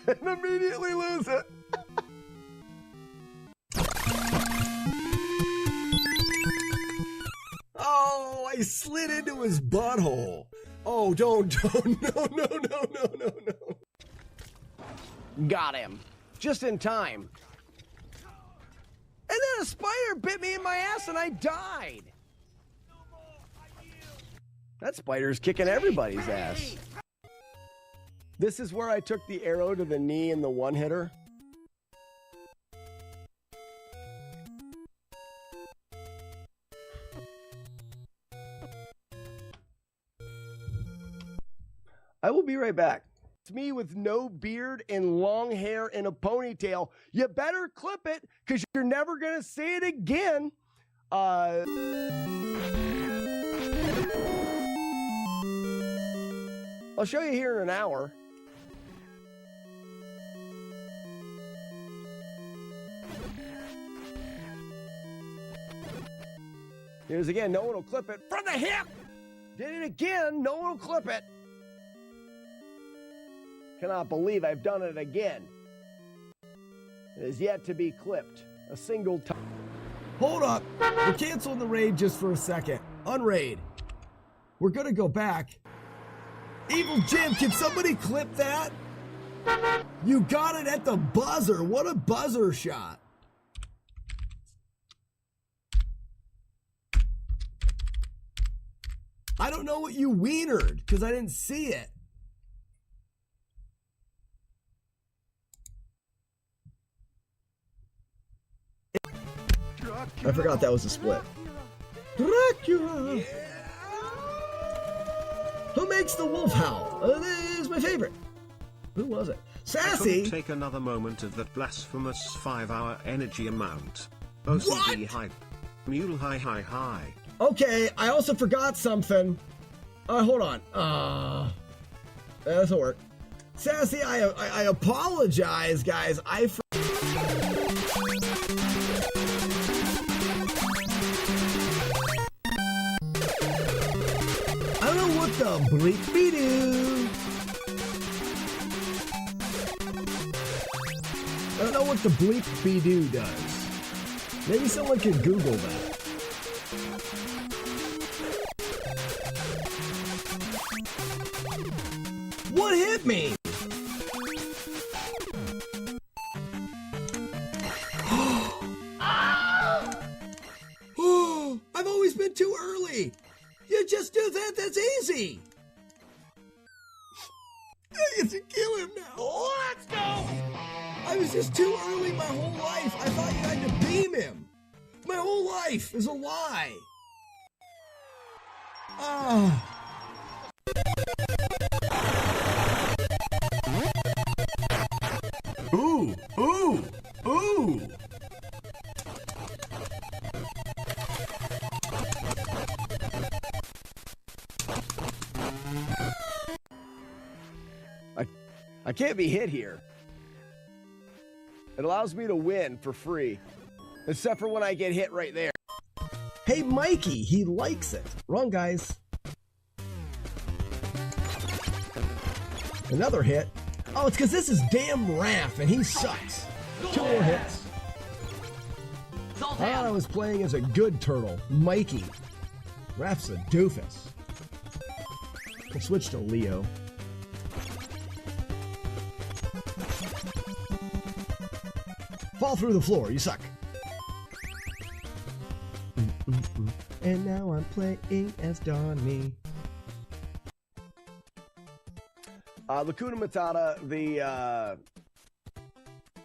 and immediately lose it. Oh, I slid into his butthole. Oh, don't, no. Got him. Just in time. And then a spider bit me in my ass and I died. That spider's kicking everybody's ass. This is where I took the arrow to the knee and the one-hitter. I will be right back. It's me with no beard and long hair and a ponytail. You better clip it because you're never going to see it again. I'll show you here in an hour. Here's again, no one will clip it. From the hip! Did it again, no one will clip it. Cannot believe I've done it again. It is yet to be clipped. A single time. Hold up. We're canceling the raid just for a second. Unraid. We're gonna go back. Evil Jim, can somebody clip that? You got it at the buzzer. What a buzzer shot. I don't know what you wienered because I didn't see it. I forgot that was a split. Dracula! Yeah. Who makes the wolf howl? This is my favorite. Who was it? Sassy! Take another moment of that blasphemous 5-hour energy amount. OCD hype. Mule high. Okay, I also forgot something. Hold on. This'll work. Sassy, I apologize, guys. I don't know what the bleep be do. I don't know what the bleep be do does. Maybe someone can Google that. What hit me? Oh, I've always been too early. You just do that, that's easy. I get to kill him now. Let's go. I was just too early my whole life. I thought you had to beam him. My whole life is a lie. Ooh. I can't be hit here. It allows me to win for free. Except for when I get hit right there. Hey, Mikey, he likes it. Wrong, guys. Another hit. Oh, it's because this is damn Raph, and he sucks. 2 more hits. I thought I was playing as a good turtle, Mikey. Raph's a doofus. We'll switch to Leo. Fall through the floor, you suck. And now I'm playing as Donnie. Lacuna Matata,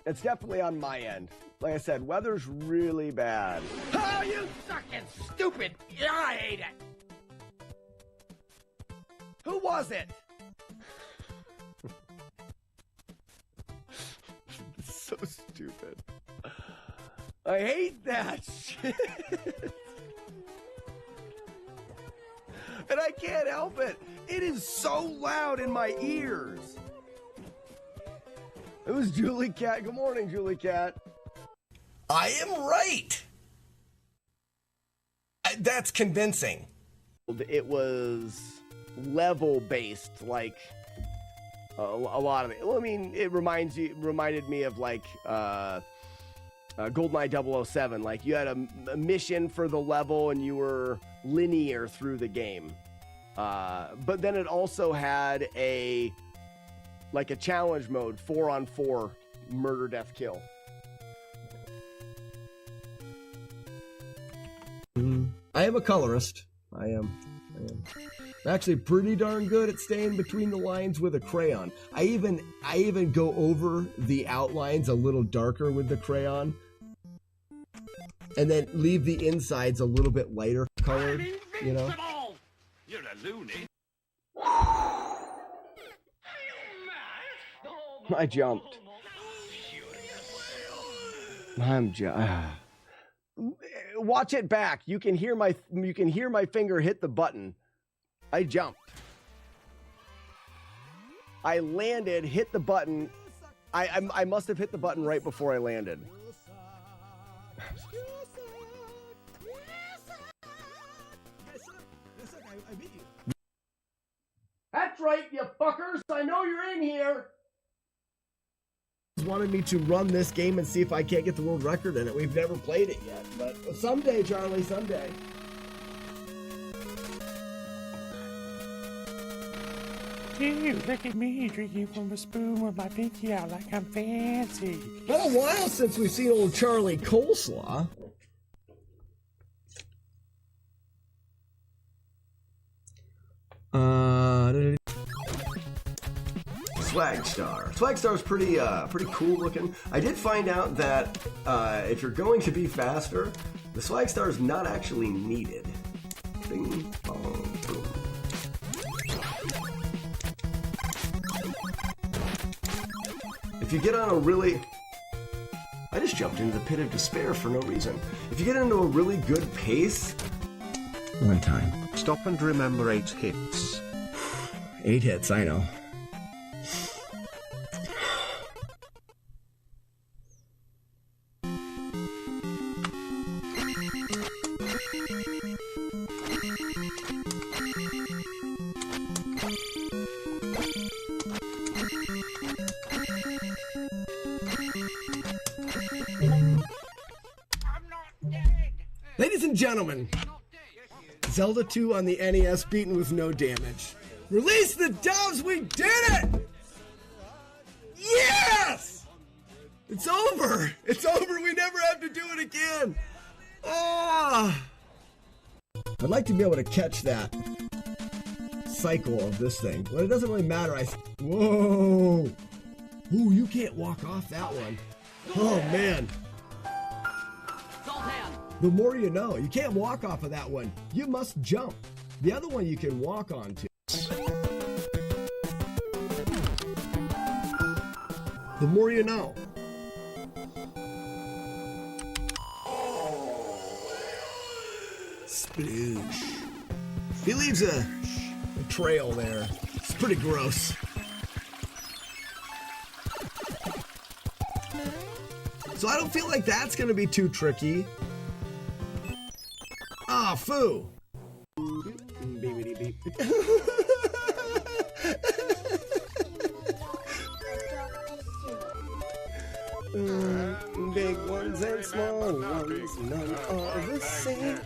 it's definitely on my end. Like I said, weather's really bad. Oh, you sucking stupid! Yeah, I hate it! Who was it? So stupid. I hate that shit. And I can't help it. It is so loud in my ears. It was Julie Cat. Good morning, Julie Cat. I am right. That's convincing. It was level based, like A lot of it. Well, I mean, it reminded me of like GoldenEye 007. Like you had a mission for the level and you were linear through the game. But then it also had a challenge mode, 4-on-4, murder, death, kill. I am a colorist. I am. I'm actually pretty darn good at staying between the lines with a crayon. I even go over the outlines a little darker with the crayon, and then leave the insides a little bit lighter colored. You know. You're a loony. I jumped. Watch it back. You can hear my finger hit the button. I jumped. I landed, hit the button. I must have hit the button right before I landed. That's right, you fuckers. I know you're in here. Wanted me to run this game and see if I can't get the world record in it. We've never played it yet, but someday, Charlie, someday. Dude, look at me drinking from a spoon with my pinky out like I'm fancy. Been a while since we've seen old Charlie Coleslaw. Swagstar's pretty cool looking. I did find out that if you're going to be faster, the Swagstar is not actually needed. Bing, bong, boom. If you get on a really... I just jumped into the pit of despair for no reason. If you get into a really good pace... One time. Stop and remember 8 hits. 8 hits, I know. Ladies and gentlemen, Zelda 2 on the NES beaten with no damage. Release the doves, we did it! Yes! It's over! It's over, we never have to do it again! Ah! I'd like to be able to catch that cycle of this thing. Well, it doesn't really matter, Whoa! Ooh, you can't walk off that one. Oh, man. The more you know. You can't walk off of that one. You must jump. The other one you can walk onto. The more you know. Sploosh. He leaves a trail there. It's pretty gross. So I don't feel like that's going to be too tricky. Ah, foo. Big ones and small ones, none are the same.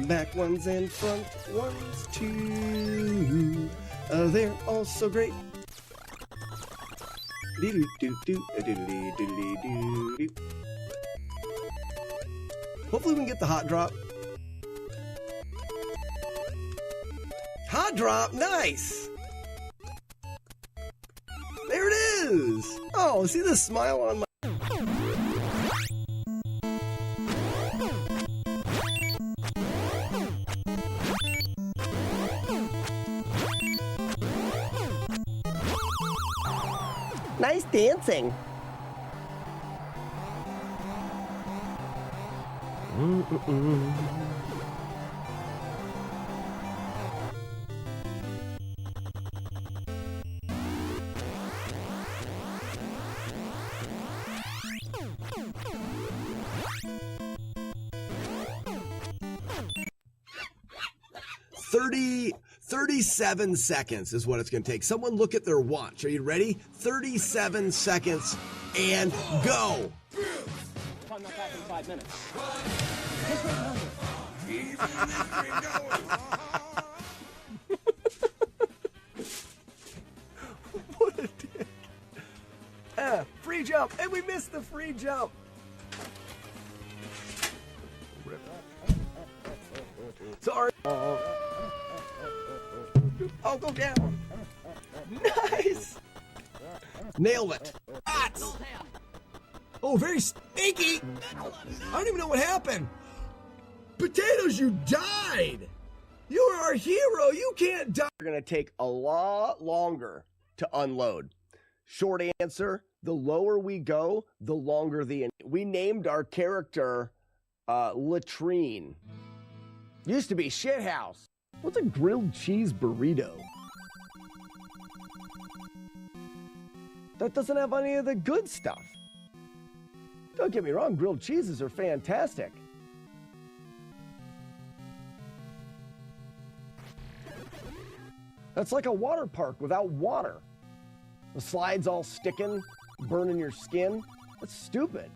Back ones and front ones too. They're all so great. Hopefully we can get the hot drop. Hot drop, nice! There it is! Oh, see the smile on my... Nice dancing. 37 seconds is what it's going to take. Someone look at their watch. Are you ready? 37 seconds and go. I'm not back in 5 minutes. What a dick. Free jump. And we missed the free jump. Sorry. Oh, go down. Nice. Nailed it. That's. Oh, very stinky. I don't even know what happened. Potatoes, you died. You're our hero. You can't die. We're going to take a lot longer to unload. Short answer, the lower we go, the longer the... We named our character Latrine. Used to be Shithouse. What's a grilled cheese burrito? That doesn't have any of the good stuff. Don't get me wrong, grilled cheeses are fantastic. That's like a water park without water. The slides all sticking, burning your skin. That's stupid.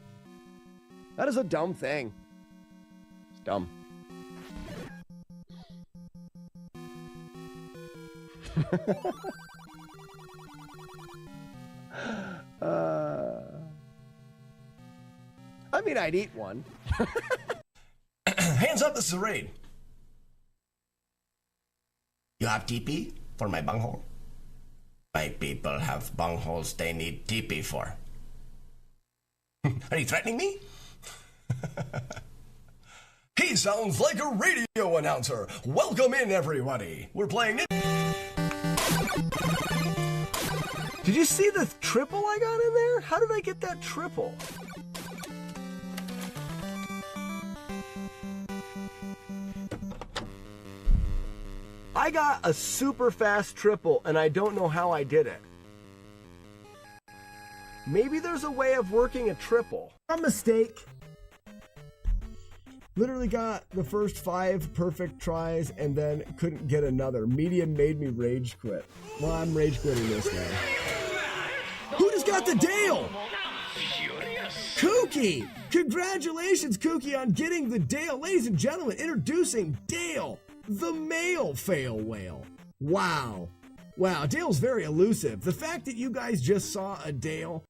That is a dumb thing. It's dumb. I mean, I'd eat one. Hands up, this is a raid. You have TP for my bunghole? My people have bungholes they need TP for. Are you threatening me? He sounds like a radio announcer. Welcome in, everybody. We're playing it. Did you see the triple I got in there? How did I get that triple? I got a super fast triple, and I don't know how I did it. Maybe there's a way of working a triple. A mistake. Literally got the first 5 perfect tries and then couldn't get another. Medium made me rage quit. Well, I'm rage quitting this now. Who just got the Dale? Kooky! Congratulations, Kooky, on getting the Dale. Ladies and gentlemen, introducing Dale, the male fail whale. Wow. Wow, Dale's very elusive. The fact that you guys just saw a Dale...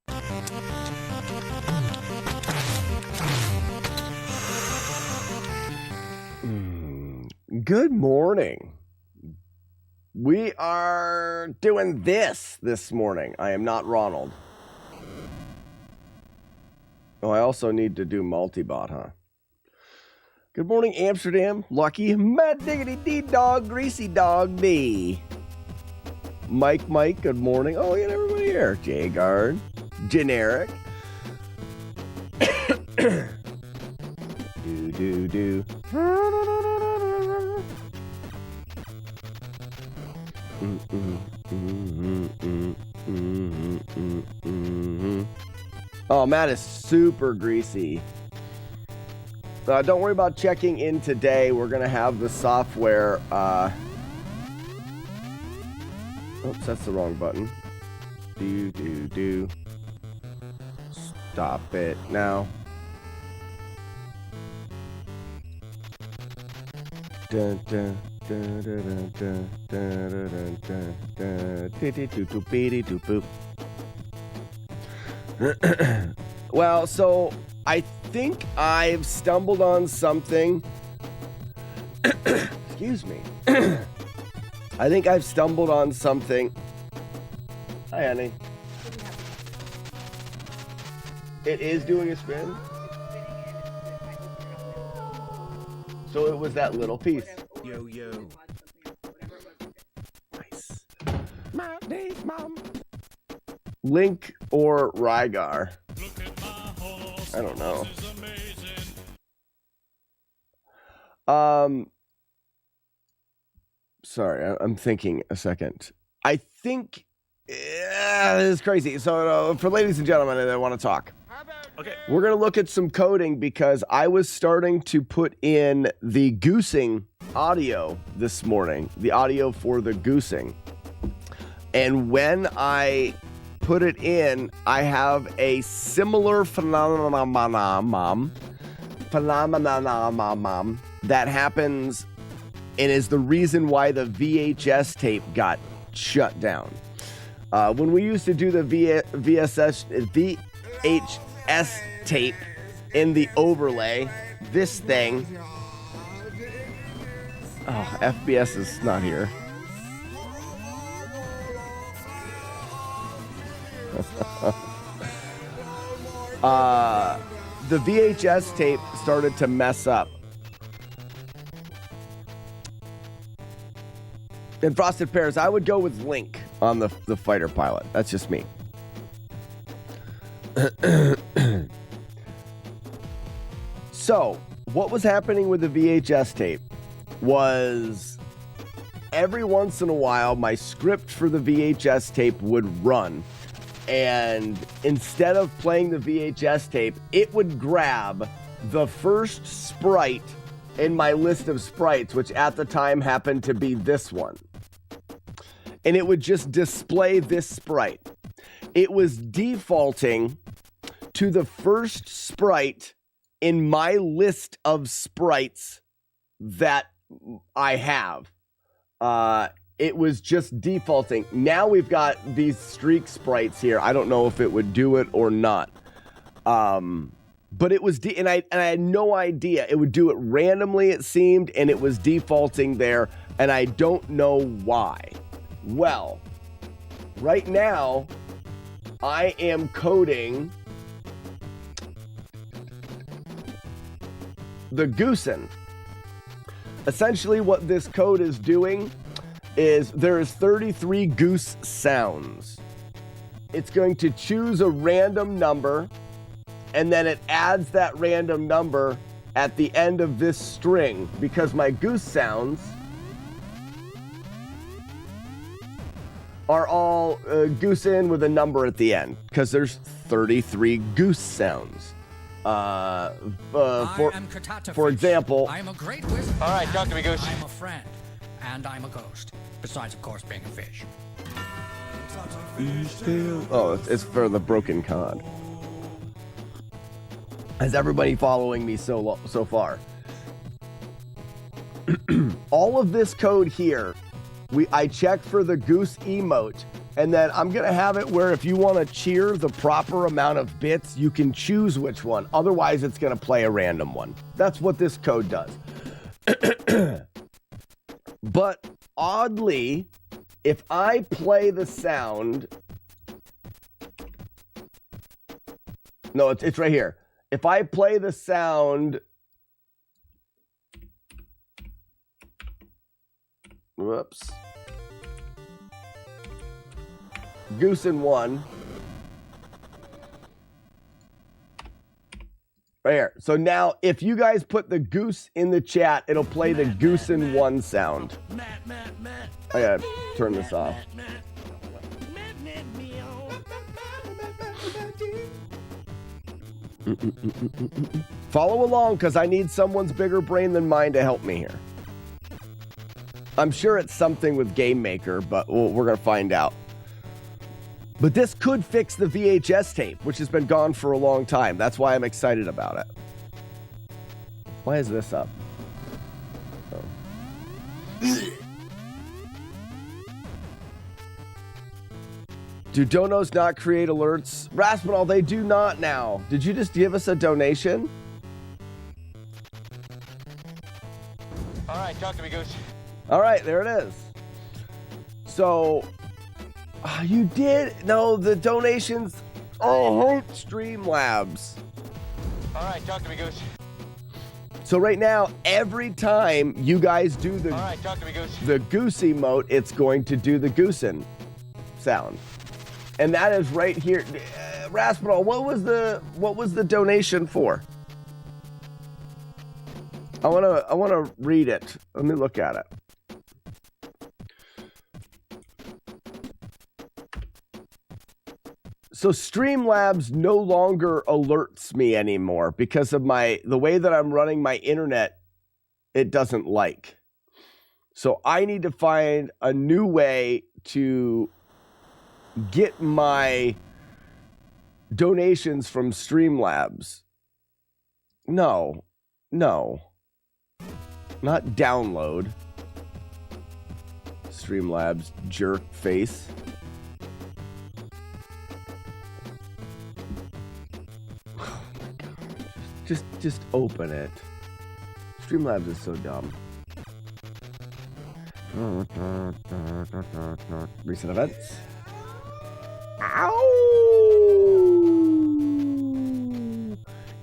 Good morning. We are doing this morning. I am not Ronald. Oh, I also need to do multi-bot, huh? Good morning, Amsterdam. Lucky. Mad diggity dee dog. Greasy dog D. Mike, good morning. Oh, you got everybody here. J-Guard. Generic. do. Oh, Matt is super greasy. Don't worry about checking in today. We're going to have the software. Oops, that's the wrong button. Do. Stop it now. Dun, dun. Well, so I think I've stumbled on something. Excuse me. I think I've stumbled on something. Hi, honey. It is doing a spin. So it was that little piece. Yo. Nice. Mom. Link or Rygar? I don't know. Sorry, I'm thinking a second. I think this is crazy. So for ladies and gentlemen that want to talk. How about Okay. We're going to look at some coding because I was starting to put in the goosing audio this morning, the audio for the goosing. And when I put it in, I have a similar phenomenon that happens and is the reason why the VHS tape got shut down. When we used to do the VHS tape in the overlay, this thing, FBS is not here. The VHS tape started to mess up. In Frosted Pears, I would go with Link on the fighter pilot. That's just me. So, what was happening with the VHS tape was every once in a while, my script for the VHS tape would run. And instead of playing the VHS tape, it would grab the first sprite in my list of sprites, which at the time happened to be this one. And it would just display this sprite. It was defaulting to the first sprite in my list of sprites that I have. It was just defaulting. Now we've got these streak sprites here. I don't know if it would do it or not. But it was, and I had no idea. It would do it randomly, it seemed, and it was defaulting there, and I don't know why. Well, right now, I am coding the goosen. Essentially, what this code is doing is there is 33 goose sounds. It's going to choose a random number, and then it adds that random number at the end of this string, because my goose sounds are all goose in with a number at the end, because there's 33 goose sounds. For example, I'm a great wizard. All right, talk to me, Goose. I'm a friend, and I'm a ghost. Besides, of course, being a fish. oh, it's for the broken cod. Is everybody following me so far? All of this code here, I check for the goose emote, and then I'm gonna have it where if you want to cheer the proper amount of bits, you can choose which one. Otherwise, it's gonna play a random one. That's what this code does. But oddly, if I play the sound, no, it's right here. If I play the sound, whoops, goose in one, right here. So now, if you guys put the goose in the chat, it'll play the goose in one sound. I gotta turn this off. Follow along, because I need someone's bigger brain than mine to help me here. I'm sure it's something with Game Maker, but we're going to find out. But this could fix the VHS tape, which has been gone for a long time. That's why I'm excited about it. Why is this up? Oh. Do donos not create alerts? Raspinol, they do not now. Did you just give us a donation? All right, talk to me, Goose. All right, there it is. So, you did? No, the donations. Oh, Streamlabs. All right, talk to me, Goose. So right now, every time you guys do the All right, talk to me, Goose. the goose emote, it's going to do the goosen sound. And that is right here. Raspinol, what was the donation for? I wanna read it. Let me look at it. So Streamlabs no longer alerts me anymore because of the way that I'm running my internet. It doesn't like. So I need to find a new way to get my donations from Streamlabs. No, not download. Streamlabs jerk face. Oh my God. Just open it. Streamlabs is so dumb. Recent events. Ow!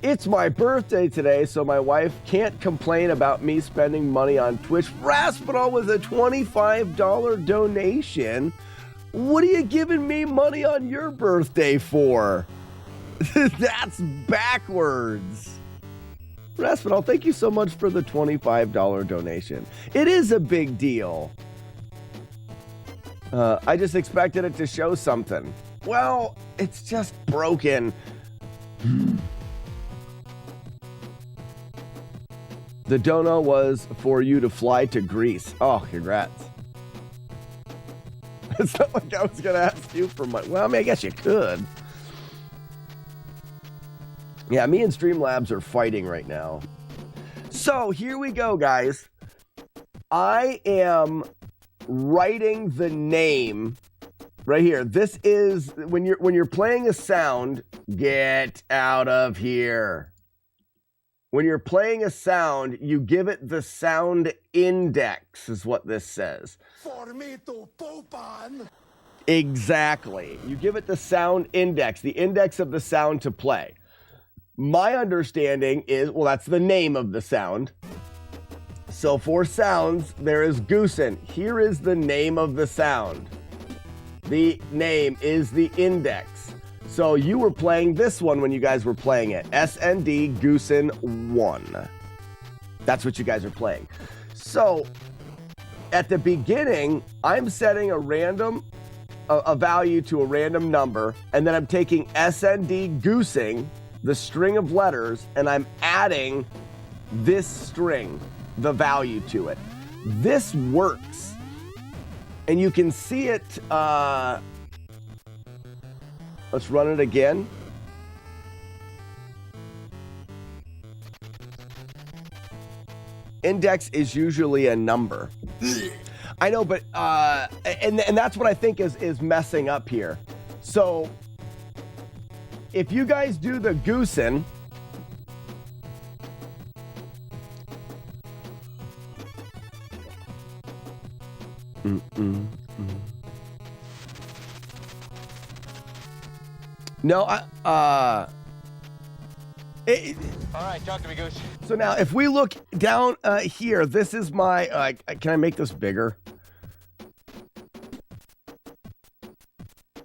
It's my birthday today, so my wife can't complain about me spending money on Twitch. Raspidal with a $25 donation. What are you giving me money on your birthday for? That's backwards. Raspidal, thank you so much for the $25 donation. It is a big deal. I just expected it to show something. Well, it's just broken. The dono was for you to fly to Greece. Oh, congrats. It's not like I was going to ask you for money. Well, I mean, I guess you could. Yeah, me and Streamlabs are fighting right now. So here we go, guys. I am writing the name right here. This is when you're playing a sound. Get out of here. When you're playing a sound, you give it the sound index, is what this says. For me to poop on. Exactly. You give it the sound index, the index of the sound to play. My understanding is, well, that's the name of the sound. So for sounds, there is Goosen. Here is the name of the sound. The name is the index. So you were playing this one when you guys were playing it. SND Goosen 1. That's what you guys are playing. So at the beginning, I'm setting a value to a random number, and then I'm taking SND Goosing, the string of letters, and I'm adding this string, the value to it. This works. And you can see it. Let's run it again. Index is usually a number. I know, but and that's what I think is messing up here. So if you guys do the Goosen, no, All right, talk to me, Goose. So now if we look down here, this is my, can I make this bigger?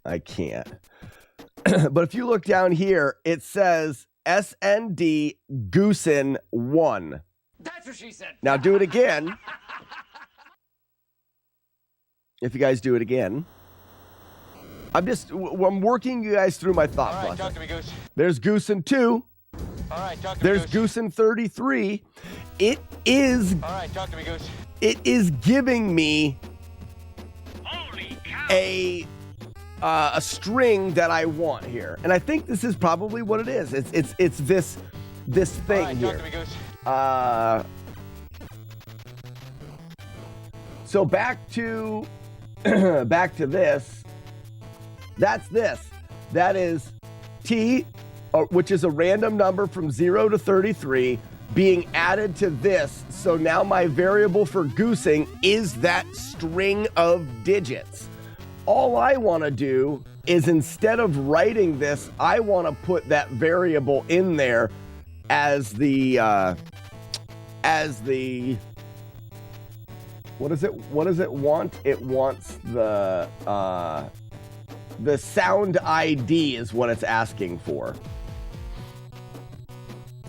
I can't. But if you look down here, it says SND Goosen 1. That's what she said. Now do it again. If you guys do it again. I'm working you guys through my thought All right, process. talk to me, Goose. There's Goosen 2. All right, talk to me, There's Goose. Goosen 33. It is All right, talk to me, Goose. it is giving me a string that I want here, and I think this is probably what it is. It's this thing All right, here. talk to me, Goose. So back to this. That's this. That is T, which is a random number from 0 to 33, being added to this. So now my variable for goosing is that string of digits. All I want to do is, instead of writing this, I want to put that variable in there as the what does it want? It wants the sound ID is what it's asking for.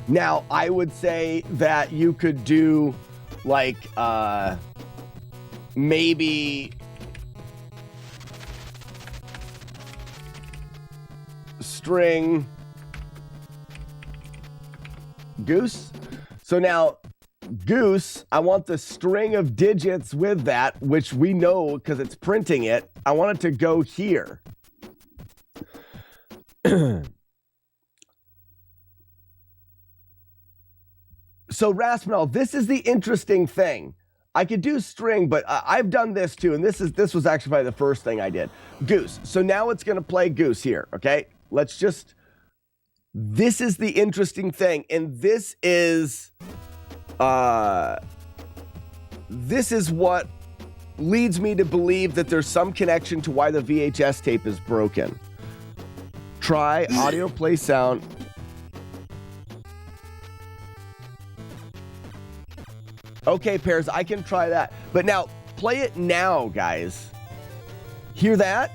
Now, I would say that you could do like string goose. So now goose, I want the string of digits with that, which we know because it's printing it. I want it to go here. So Raspinol, this is the interesting thing. I could do string, but I've done this too, and this was actually probably the first thing I did. Goose. So now it's going to play goose here, okay? Let's just... This is the interesting thing, and this is what leads me to believe that there's some connection to why the VHS tape is broken. Try audio play sound. Okay, Pears, I can try that. But now, play it now, guys. Hear that?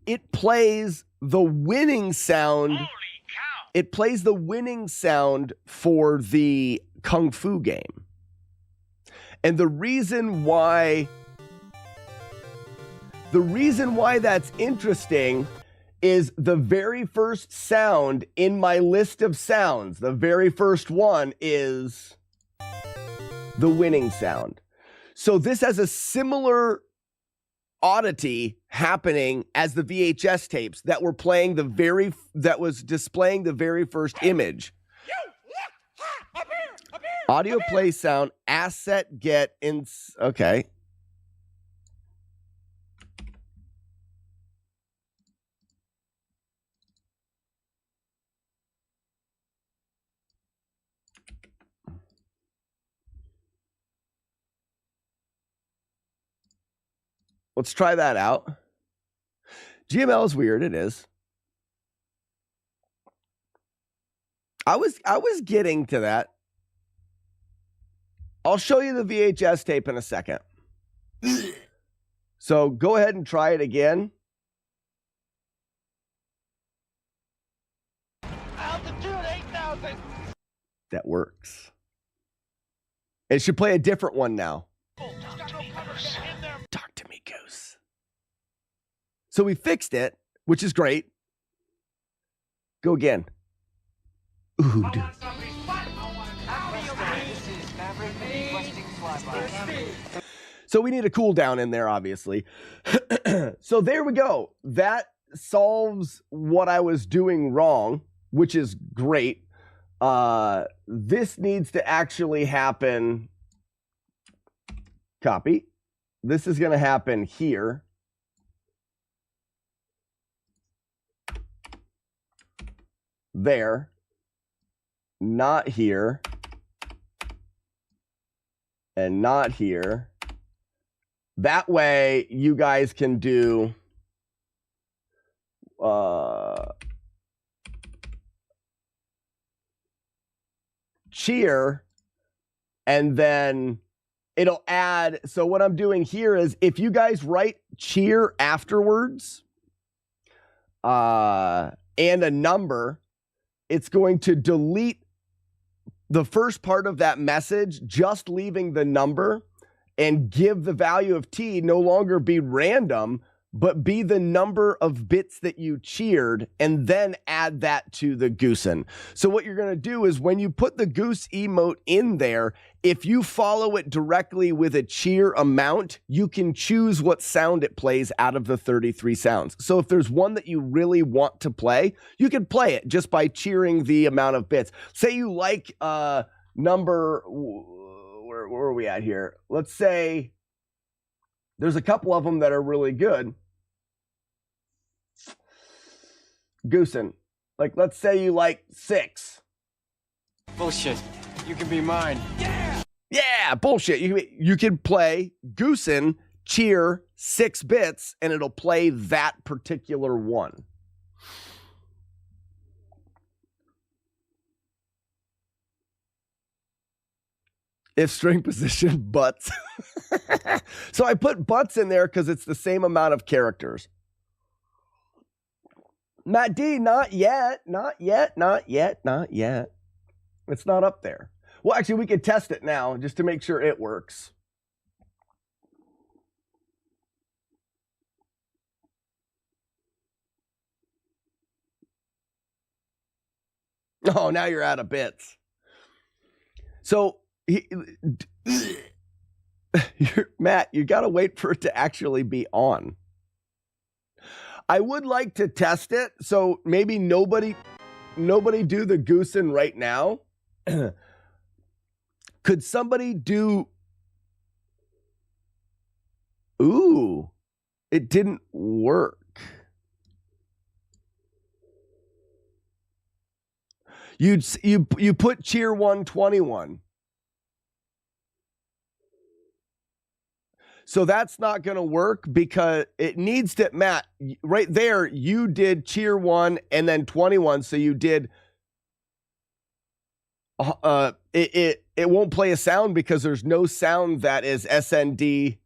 It plays the winning sound. Holy cow. It plays the winning sound for the Kung Fu game. And the reason why that's interesting is the very first sound in my list of sounds. The very first one is the winning sound. So this has a similar oddity happening as the VHS tapes that were playing that was displaying the very first image. Up here, Audio play sound, asset get in. Okay. Let's try that out. GML is weird. It is. I was getting to that. I'll show you the VHS tape in a second. So go ahead and try it again. Altitude 8,000. That works. It should play a different one now. Talk to me, Goose. So we fixed it, which is great. Go again. Ooh, dude. So we need a cooldown in there, obviously. So there we go. That solves what I was doing wrong, which is great. This needs to actually happen. Copy. This is going to happen here. There. Not here. And not here. That way you guys can do cheer, and then it'll add. So what I'm doing here is if you guys write cheer afterwards and a number, it's going to delete the first part of that message, just leaving the number, and give the value of T no longer be random, but be the number of bits that you cheered, and then add that to the goosen. So what you're going to do is when you put the goose emote in there, if you follow it directly with a cheer amount, you can choose what sound it plays out of the 33 sounds. So if there's one that you really want to play, you can play it just by cheering the amount of bits. Say you like number, where are we at here? Let's say there's a couple of them that are really good. Goosen. Like, let's say you like 6. Bullshit. You can be mine. Yeah, bullshit. You can play Goosen, cheer 6 bits, and it'll play that particular one. If string position butts. So I put butts in there because it's the same amount of characters. Matt D, not yet. Not yet. Not yet. Not yet. It's not up there. Well, actually, we could test it now just to make sure it works. Oh, now you're out of bits. So, Matt, you got to wait for it to actually be on. I would like to test it. So maybe nobody do the Goosen right now. Could somebody do... Ooh, it didn't work. You put cheer 121. So that's not going to work because it needs to, Matt, right there, you did cheer 1 and then 21. So you did, it won't play a sound because there's no sound that is SND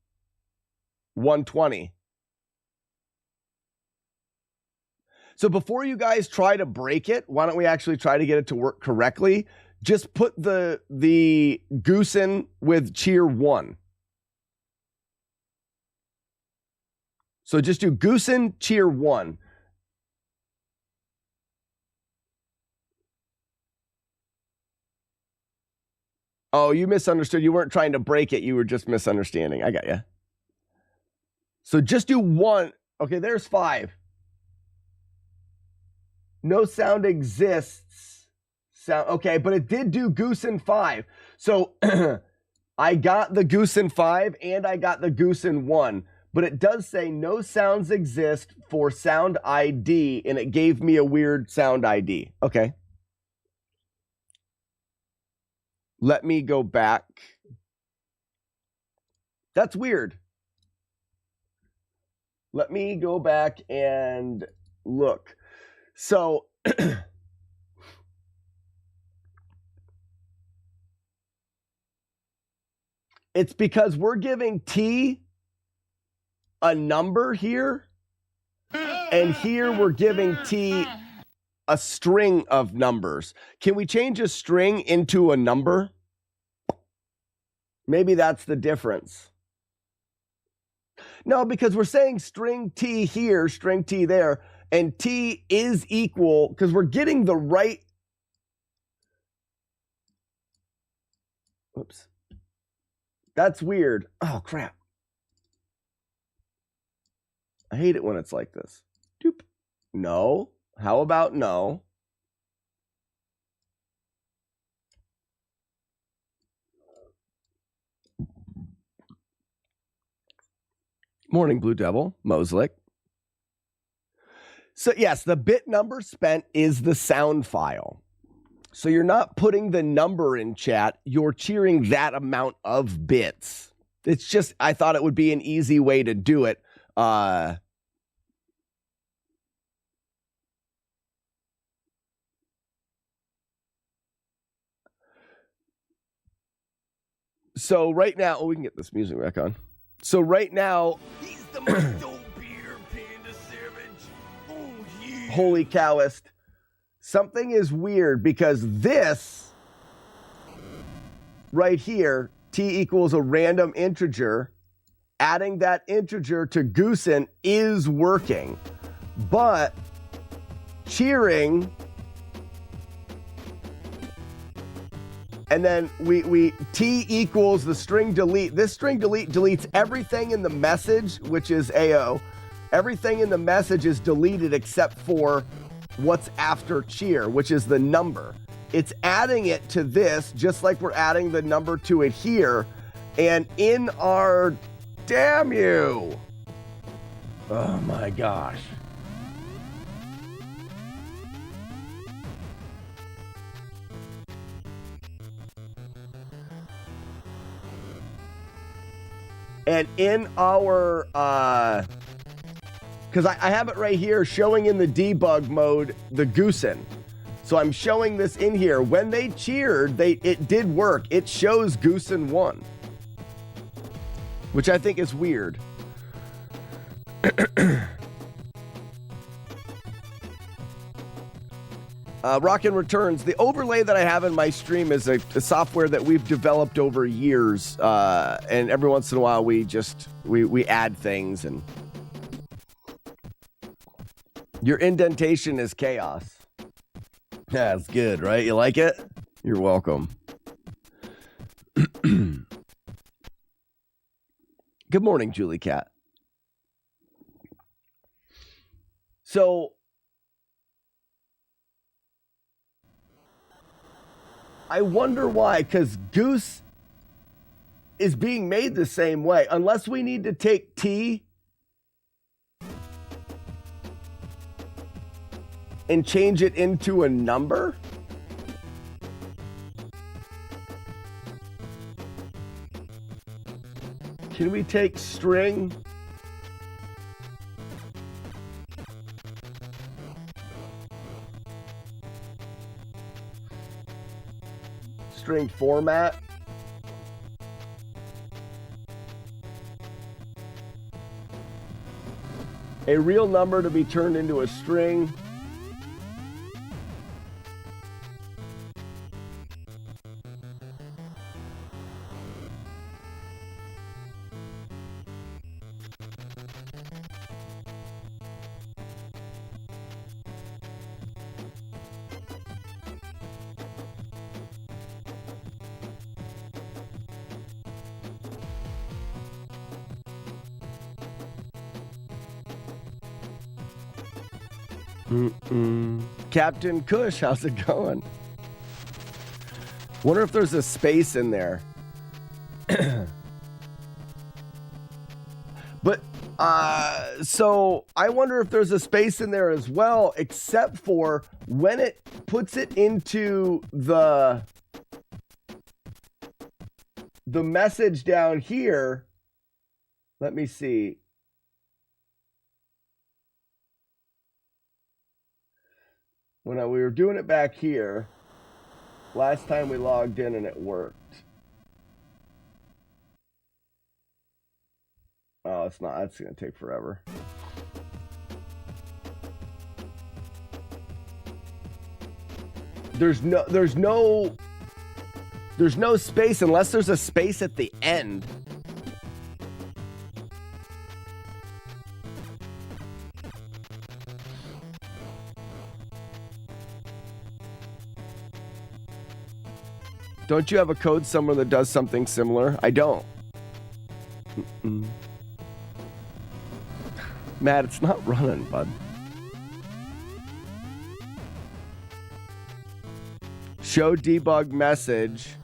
120. So before you guys try to break it, why don't we actually try to get it to work correctly? Just put the Goosen with cheer 1. So just do Goosen cheer 1. Oh, you misunderstood. You weren't trying to break it. You were just misunderstanding. I got you. So just do 1. Okay, there's 5. No sound exists. Sound okay, but it did do Goosen 5. So I got the Goosen 5 and I got the Goosen 1. But it does say no sounds exist for sound ID, and it gave me a weird sound ID. Okay. Let me go back. That's weird. Let me go back and look. So it's because we're giving T a number here, and here we're giving T a string of numbers. Can we change a string into a number? Maybe that's the difference. No, because we're saying string T here, string T there, and T is equal, because we're getting the right... Oops. That's weird. Oh, crap. I hate it when it's like this. Doop. No. How about no? Morning, Blue Devil. Moslick. So yes, the bit number spent is the sound file. So you're not putting the number in chat. You're cheering that amount of bits. It's just, I thought it would be an easy way to do it. So right now, oh, we can get this music back on. So right now, He's the most dope Peter Panda Savage. Oh, yeah. holy cowist, something is weird because this right here, T equals a random integer. Adding that integer to Goosen is working, but cheering, and then we T equals the string delete. This string delete deletes everything in the message, which is AO. Everything in the message is deleted except for what's after cheer, which is the number. It's adding it to this, just like we're adding the number to it here. And in our... Damn you! Oh my gosh. And in our, because I have it right here showing in the debug mode, the Goosen. So I'm showing this in here. When they cheered, it did work. It shows Goosen 1. Which I think is weird. Rockin' Returns. The overlay that I have in my stream is a software that we've developed over years. And every once in a while we add things, and your indentation is chaos. That's good, right? You like it? You're welcome. Good morning, Julie Cat. So, I wonder why, because Goose is being made the same way. Unless we need to take T and change it into a number. Can we take string? String format. A real number to be turned into a string. Captain Kush, how's it going? Wonder if there's a space in there. But so I wonder if there's a space in there as well, except for when it puts it into the message down here. Let me see. When we were doing it back here, last time we logged in and it worked. Oh, it's not. That's going to take forever. There's no space unless there's a space at the end. Don't you have a code somewhere that does something similar? I don't. Matt, it's not running, bud. Show debug message.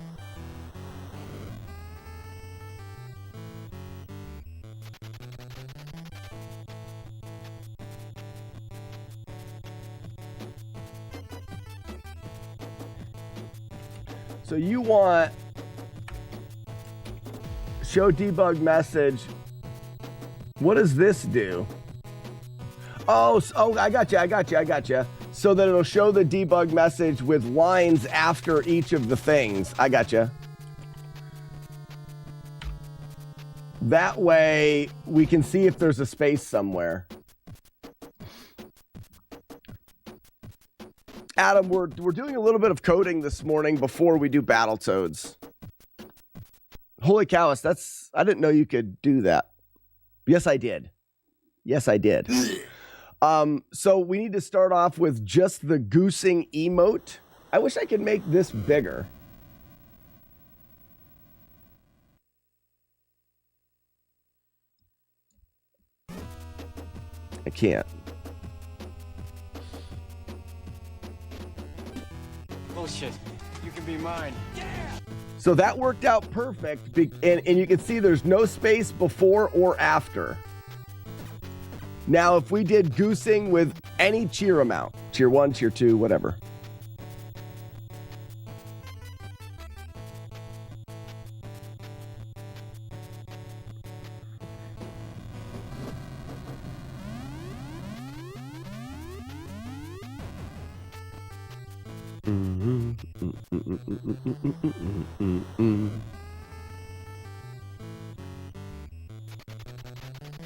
So you want show debug message. What does this do? Oh, I got you. So that it'll show the debug message with lines after each of the things. I got you. That way we can see if there's a space somewhere. Adam, we're doing a little bit of coding this morning before we do Battletoads. Holy cow, I didn't know you could do that. Yes, I did. So we need to start off with just the goosing emote. I wish I could make this bigger. I can't. Bullshit. You can be mine. So that worked out perfect, and you can see there's no space before or after. Now, if we did goosing with any cheer amount, tier 1, tier 2, whatever.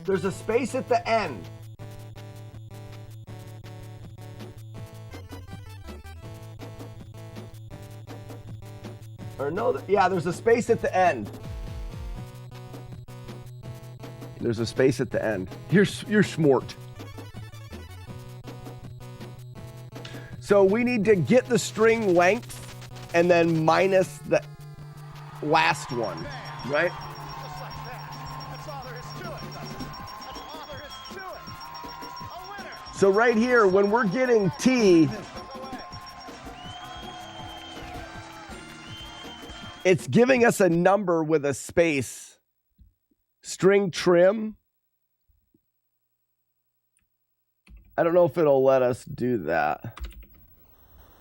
There's a space at the end. Or no, yeah, there's a space at the end. There's a space at you're smart. So So we need to get the string length and then minus the last one, right? Just like that. That's all there is to it. That's all there is to it. A winner. So right here, when we're getting T, it's giving us a number with a space. String trim. I don't know if it'll let us do that.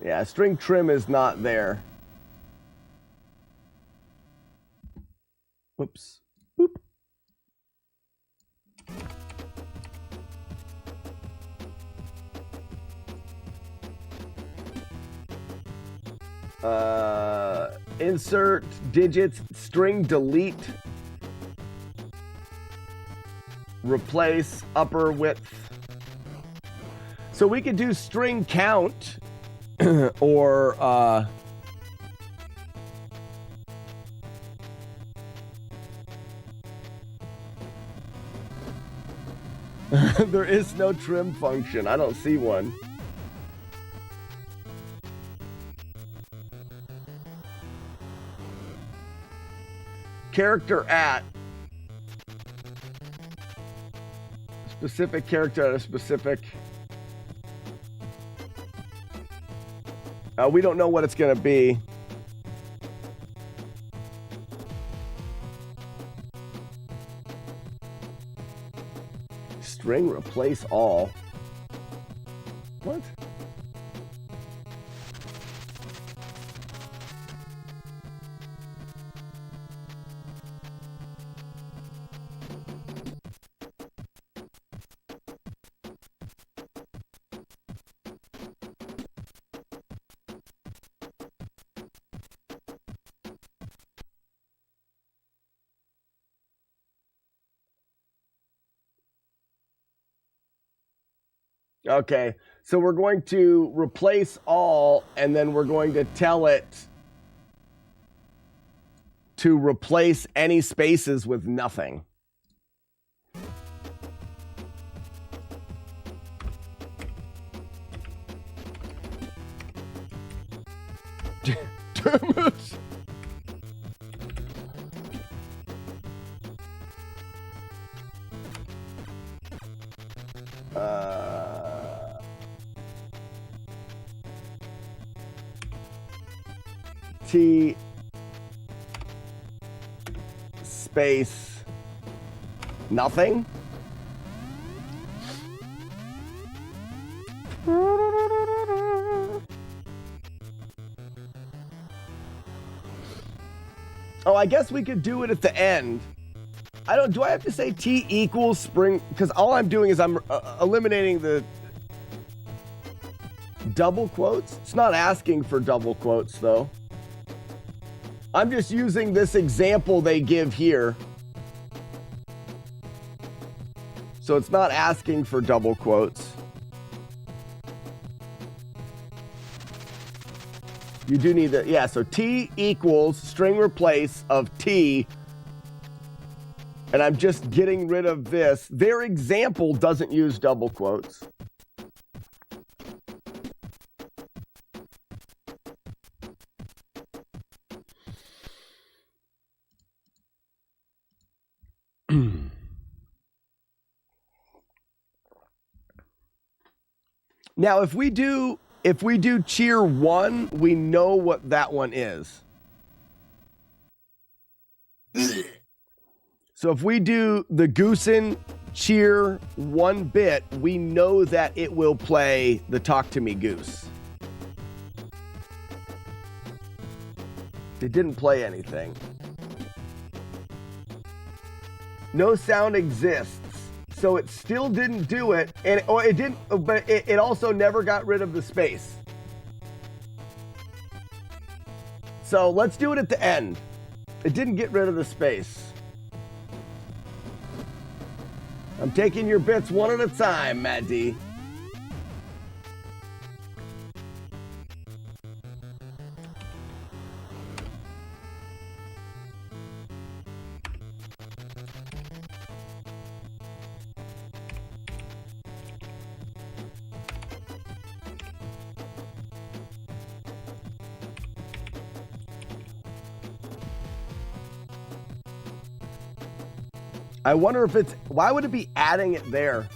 Yeah, string trim is not there. Whoops. Boop. Insert digits, string delete, replace upper width. So we could do string count or there is no trim function. I don't see one. Character at specific character at a specific. We don't know what it's going to be. String replace all. What? Okay, so we're going to replace all, and then we're going to tell it to replace any spaces with nothing. Damn it. T space nothing. Oh, I guess we could do it at the end. Do I have to say T equals spring? Because all I'm doing is I'm eliminating the double quotes. It's not asking for double quotes, though. I'm just using this example they give here. So it's not asking for double quotes. You do need that. Yeah, so T equals string replace of T. And I'm just getting rid of this. Their example doesn't use double quotes. Now, if we do cheer 1, we know what that one is. So if we do the Goosen cheer 1 bit, we know that it will play the Talk to Me Goose. It didn't play anything. No sound exists. So it still didn't do it, but it also never got rid of the space. So let's do it at the end. It didn't get rid of the space. I'm taking your bits one at a time, Matt D. I wonder if it's, why would it be adding it there?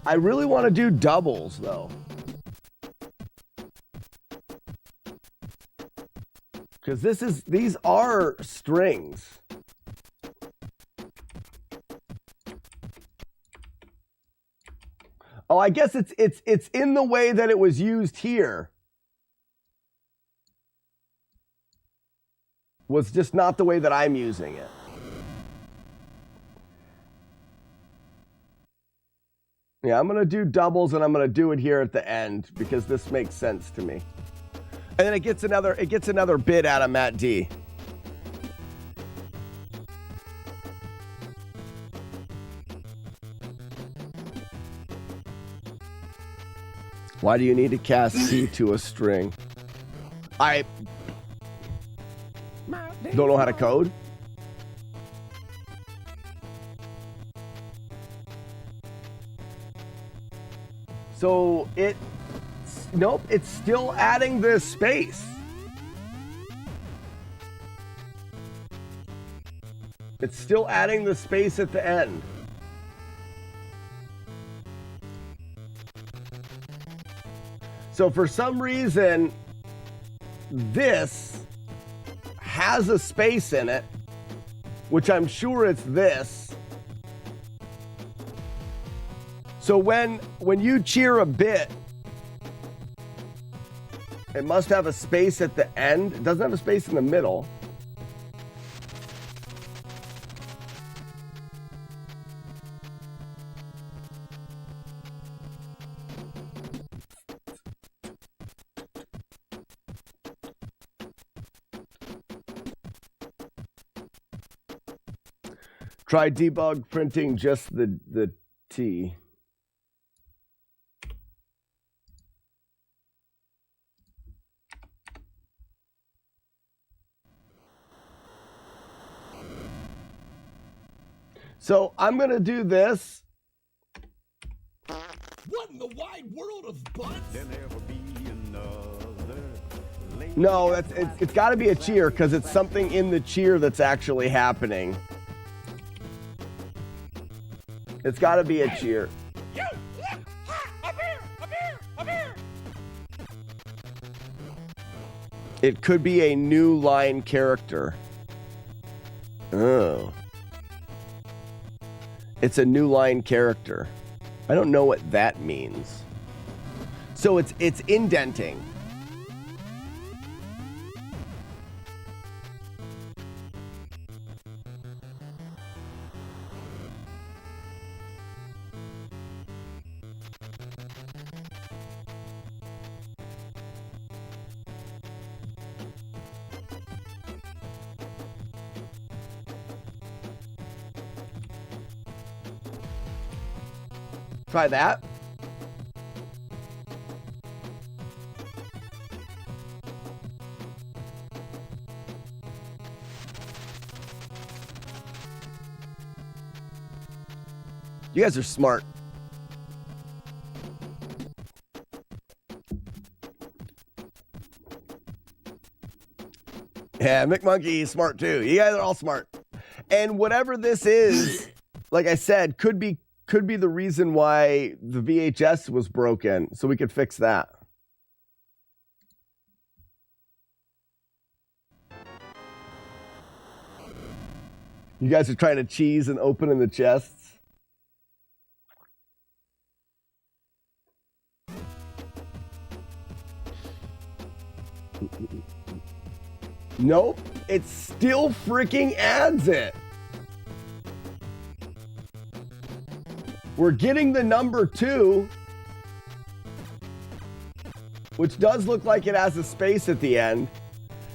I really want to do doubles though. Because these are strings. Oh, I guess it's in the way that it was used here. Was just not the way that I'm using it. Yeah, I'm gonna do doubles and I'm gonna do it here at the end because this makes sense to me. And then it gets another bid out of Matt D. Why do you need to cast C to a string? I don't know how to code. So nope, it's still adding this space. It's still adding the space at the end. So for some reason, this has a space in it, which I'm sure it's this. So when you cheer a bit, it must have a space at the end. It doesn't have a space in the middle. Try debug printing just the T. So I'm going to do this. What in the wide world of butts? No, it's got to be a cheer because it's something in the cheer that's actually happening. It's got to be a cheer. You! Look! Ha! Up here! Up here! Up here! It could be a new line character. Oh. It's a new line character. I don't know what that means. So it's indenting. Try that. You guys are smart. Yeah, McMonkey is smart too. You guys are all smart. And whatever this is, like I said, could be the reason why the VHS was broken, so we could fix that. You guys are trying to cheese and open in the chests. Nope, it still freaking adds it. We're getting the number 2, which does look like it has a space at the end.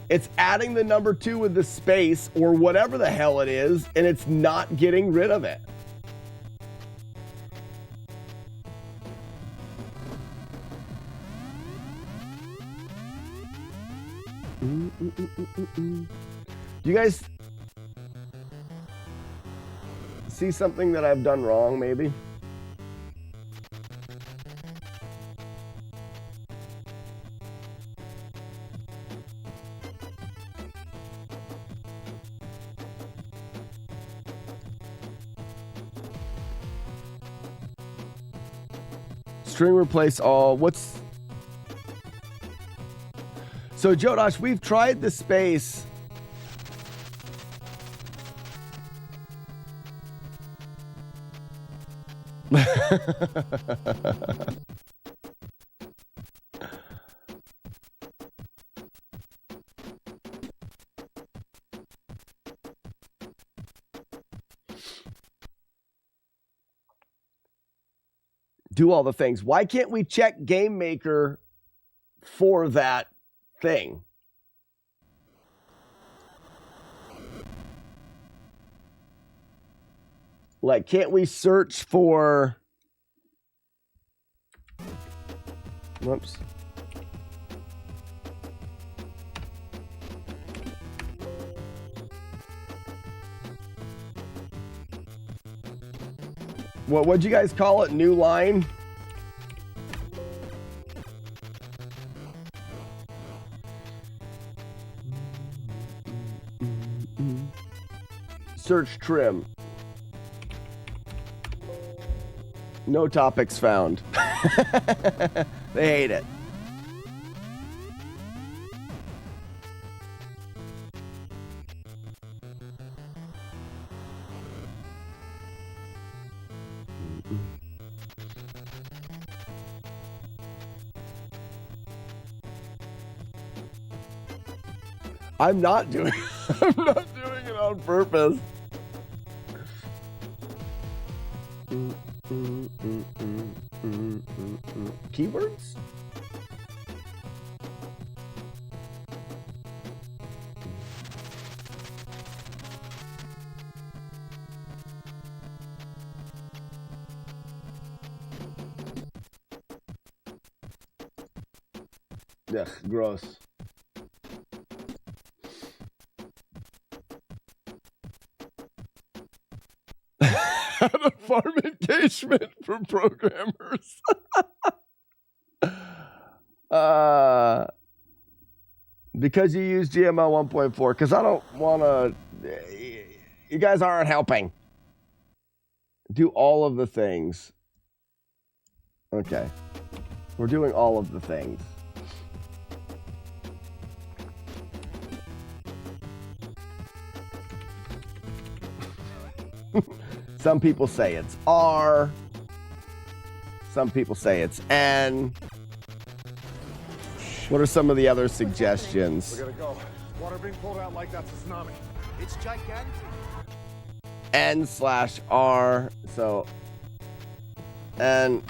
It's adding the number 2 with the space or whatever the hell it is, and it's not getting rid of it. You guys see something that I've done wrong, maybe? String replace all. What's... So, Jodosh, we've tried the space. Do all the things. Why can't we check Game Maker for that thing? Like, can't we search for... Whoops. What'd you guys call it? New line? Search trim. No topics found. They hate it. I'm not doing it on purpose. Keywords? Ugh, gross. How to farm engagement for programmers. Because you use GML 1.4, because I don't want to... You guys aren't helping. Do all of the things. Okay. We're doing all of the things. Some people say it's R. Some people say it's N. What are some of the other suggestions? We gotta go. Water being pulled out like that's a tsunami. It's gigantic. N/R. So N/R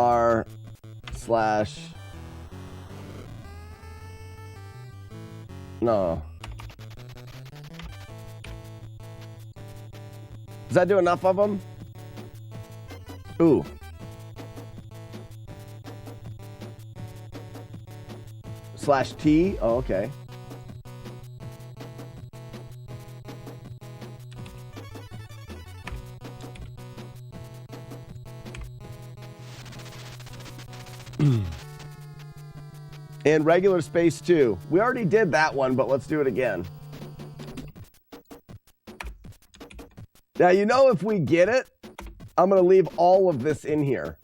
R/ No. Does that do enough of them? Ooh. /T? Oh, okay. And regular space too. We already did that one, but let's do it again. Now, you know, if we get it, I'm going to leave all of this in here.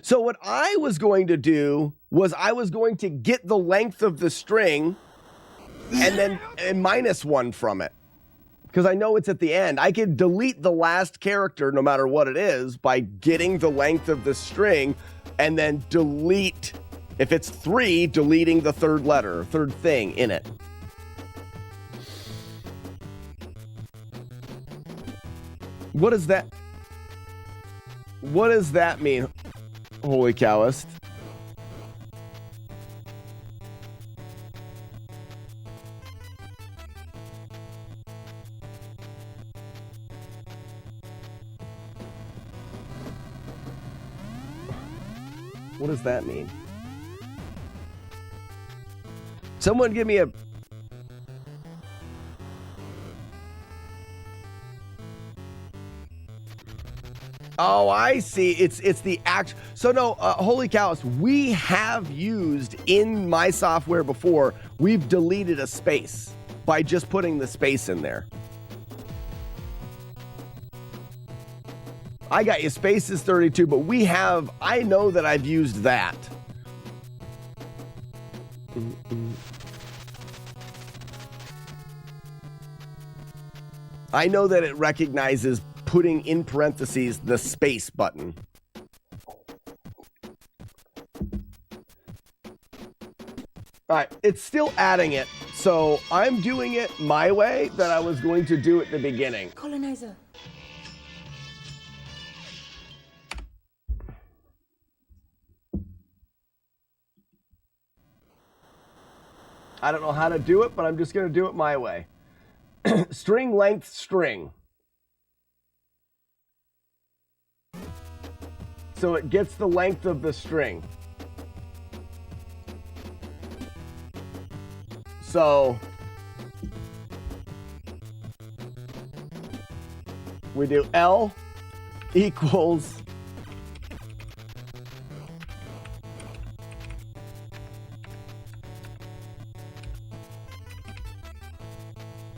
So what I was going to do was I was going to get the length of the string and then -1 from it. Because I know it's at the end. I could delete the last character no matter what it is by getting the length of the string and then delete, if it's 3, deleting the third letter, third thing in it. What does that mean, Holy Cowist? What does that mean? Someone give me a... Oh, I see. It's the act. So no, holy cows, we have used in my software before, we've deleted a space by just putting the space in there. I got you, space is 32, but I know that I've used that. I know that it recognizes putting in parentheses the space button. All right, it's still adding it, so I'm doing it my way that I was going to do at the beginning. Colonizer. I don't know how to do it, but I'm just going to do it my way. String length string. So it gets the length of the string. So we do L equals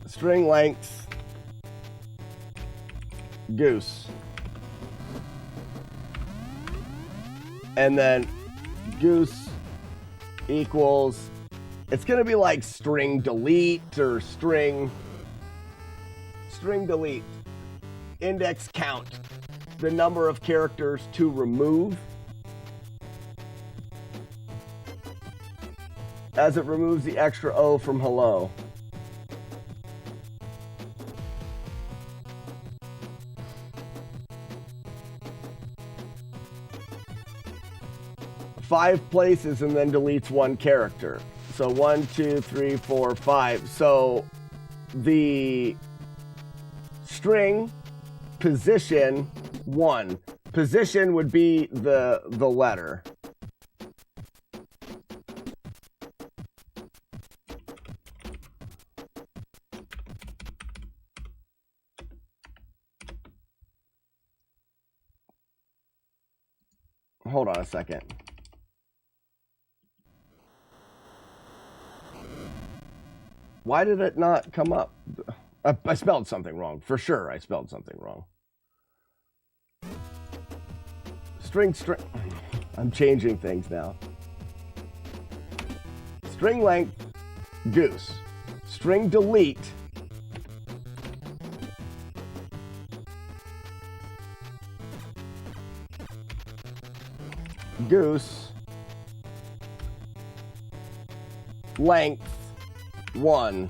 string length goose. And then goose equals, it's going to be like string delete or string delete. Index count, the number of characters to remove as it removes the extra O from hello. Five places and then deletes one character. So 1, 2, 3, 4, 5. So the string position 1. Position would be the letter. Hold on a second. Why did it not come up? I spelled something wrong. For sure, I spelled something wrong. String. I'm changing things now. String length, goose. String delete. Goose. Length. 1.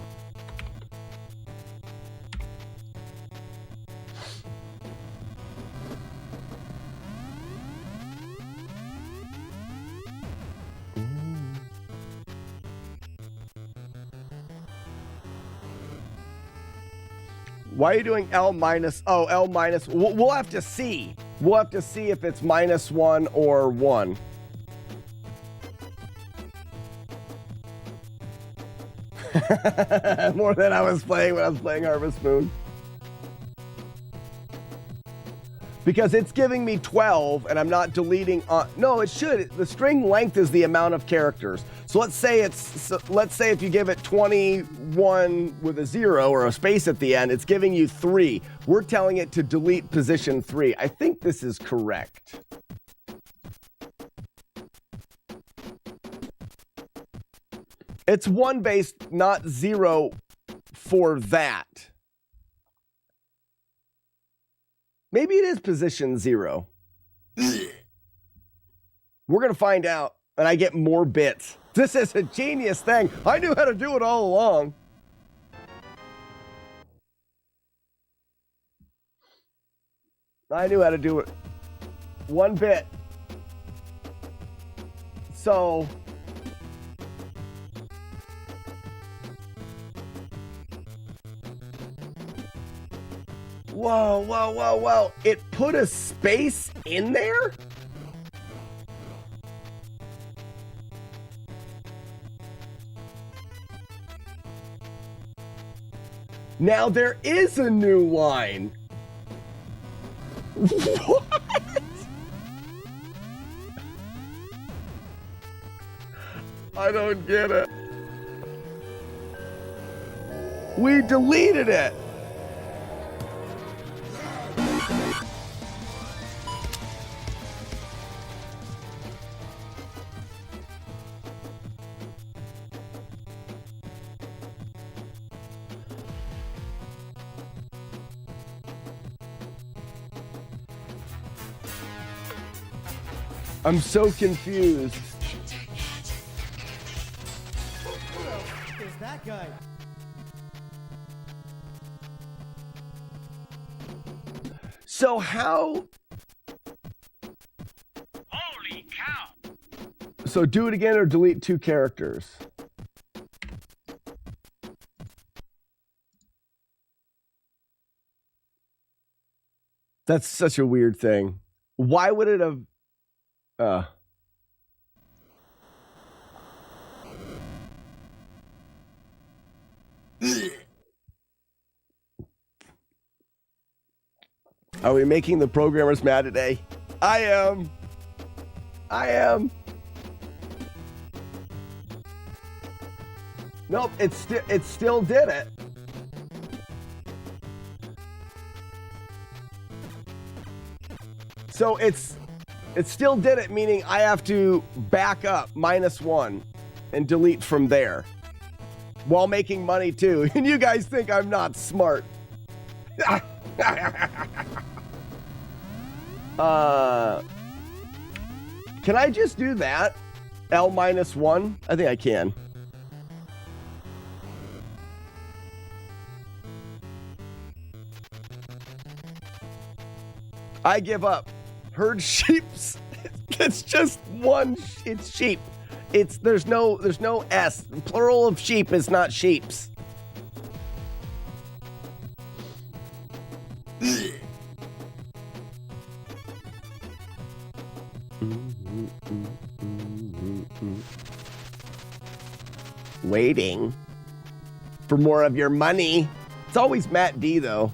Why are you doing L minus? Oh, L minus. We'll have to see. We'll have to see if it's -1 or 1. More than I was playing when I was playing Harvest Moon. Because it's giving me 12 and I'm not deleting no, it should. The string length is the amount of characters. So let's say if you give it 21 with a 0 or a space at the end, it's giving you 3. We're telling it to delete position 3. I think this is correct. It's 1 based, not 0 for that. Maybe it is position 0. We're going to find out, and I get more bits. This is a genius thing. I knew how to do it all along. I knew how to do it. 1 bit. So... Whoa, whoa, whoa, whoa. It put a space in there? Now there is a new line. What? I don't get it. We deleted it. I'm so confused. Is that guy? So how? Holy cow! So do it again or delete 2 characters. That's such a weird thing. Why would it have? Are we making the programmers mad today? I am. Nope, it still did it. So it still did it, meaning I have to back up -1 and delete from there while making money too. And you guys think I'm not smart. Can I just do that? L -1? I think I can. I give up. Herd sheeps. It's just one. It's sheep. There's no S. Plural of sheep is not sheeps. Waiting for more of your money. It's always Matt D though.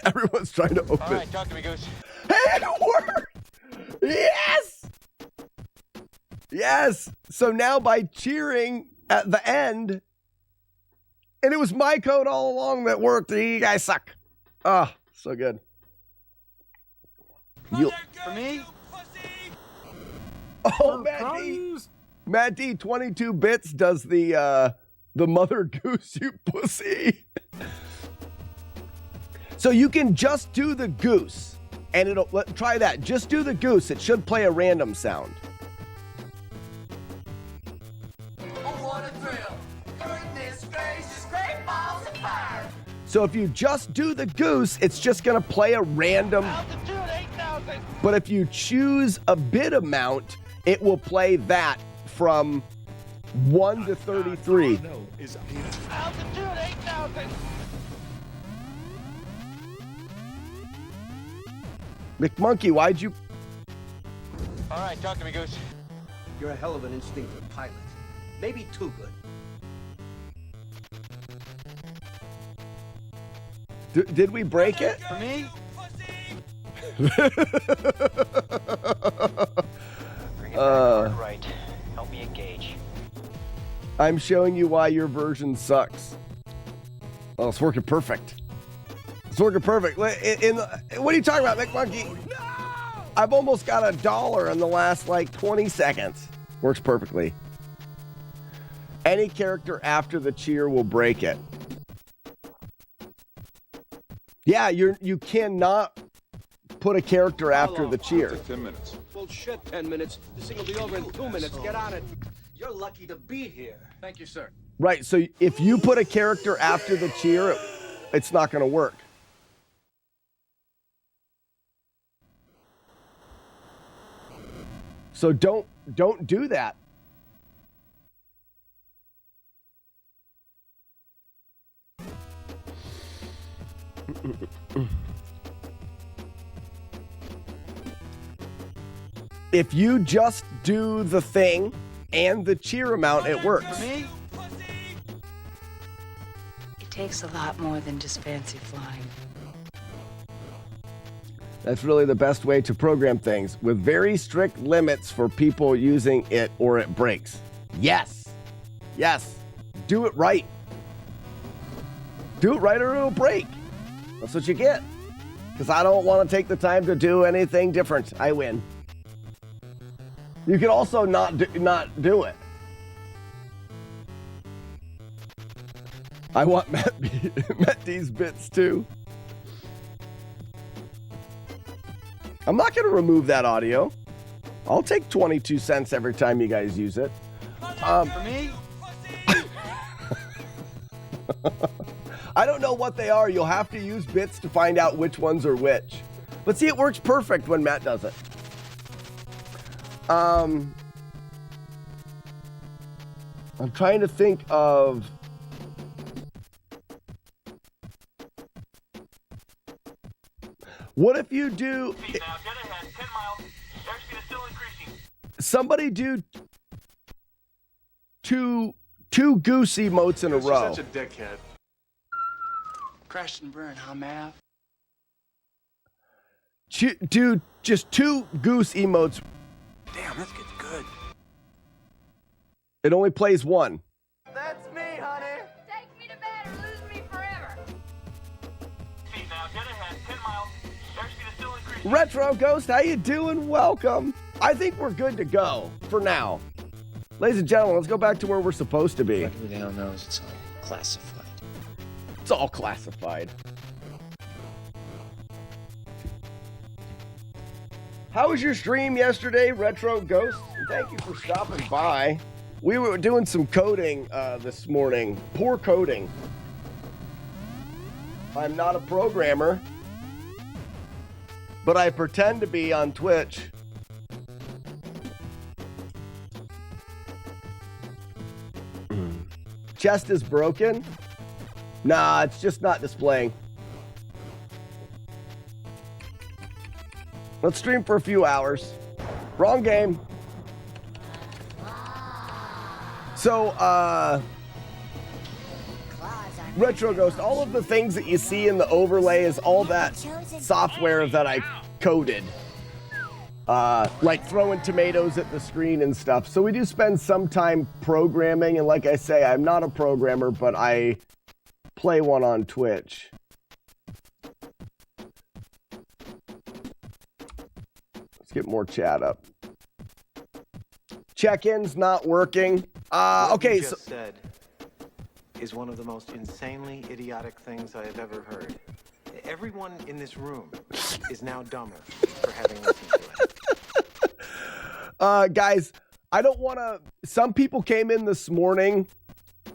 Everyone's trying to open. All right, talk to me, Goose. Hey, it worked! Yes! Yes! So now by cheering at the end, and it was my code all along that worked. You guys suck. Oh, so good. For me? Oh, Matt D. Matt D, 22 bits does the mother goose, you pussy. So you can just do the goose, and try that. Just do the goose. It should play a random sound. Oh, what a thrill. Goodness gracious, great balls of fire. So if you just do the goose, it's just going to play a random. Altitude 8,000. But if you choose a bit amount, it will play that from 1 to 33. Altitude 8,000. McMonkey, why'd you... All right, talk to me, Goose. You're a hell of an instinctive pilot. Maybe too good. Did we break it? For me? Bring it back right. Help me engage. I'm showing you why your version sucks. Oh, it's working perfect. It's working perfect. What are you talking about, McMonkey? No! I've almost got $1 in the last, 20 seconds. Works perfectly. Any character after the cheer will break it. Yeah, you cannot put a character after the cheer. 10 minutes. Bullshit, 10 minutes. This thing will be over in 2 minutes. Get on it. You're lucky to be here. Thank you, sir. Right, so if you put a character after the cheer, it's not going to work. So don't do that. If you just do the thing and the cheer amount, it works. For me? It takes a lot more than just fancy flying. That's really the best way to program things, with very strict limits for people using it or it breaks. Yes. Yes. Do it right. Do it right or it'll break. That's what you get. Because I don't want to take the time to do anything different. I win. You can also not do it. I want Matt D's bits too. I'm not going to remove that audio. I'll take 22 cents every time you guys use it. For me? I don't know what they are. You'll have to use bits to find out which ones are which. But see, it works perfect when Matt does it. I'm trying to think of... What if you do... Now, dead ahead, 10 miles. Airspeed is still increasing. Somebody do two goose emotes in a row. You're such a dickhead. Crash and burn, huh, Mav? Do just 2 goose emotes. Damn, this gets good. It only plays 1. That's me, honey. Take me to bed or lose me forever. See, now, dead ahead, 10 miles. Airspeed is still increasing. Retro Ghost, how you doing? Welcome. I think we're good to go for now. Ladies and gentlemen, let's go back to where we're supposed to be. Everybody now knows it's all classified. It's all classified. How was your stream yesterday, Retro Ghost? Thank you for stopping by. We were doing some coding this morning. Poor coding. I'm not a programmer, but I pretend to be on Twitch. Chest is broken? Nah, it's just not displaying. Let's stream for a few hours. Wrong game. So, Retro Ghost, all of the things that you see in the overlay is all that software that I coded. Like throwing tomatoes at the screen and stuff. So we do spend some time programming, and like I say, I'm not a programmer, but I play one on Twitch. Let's get more chat up. Check-in's not working. Okay, so said is one of the most insanely idiotic things I have ever heard. Everyone in this room is now dumber for having listened to it. Guys, I don't want to... Some people came in this morning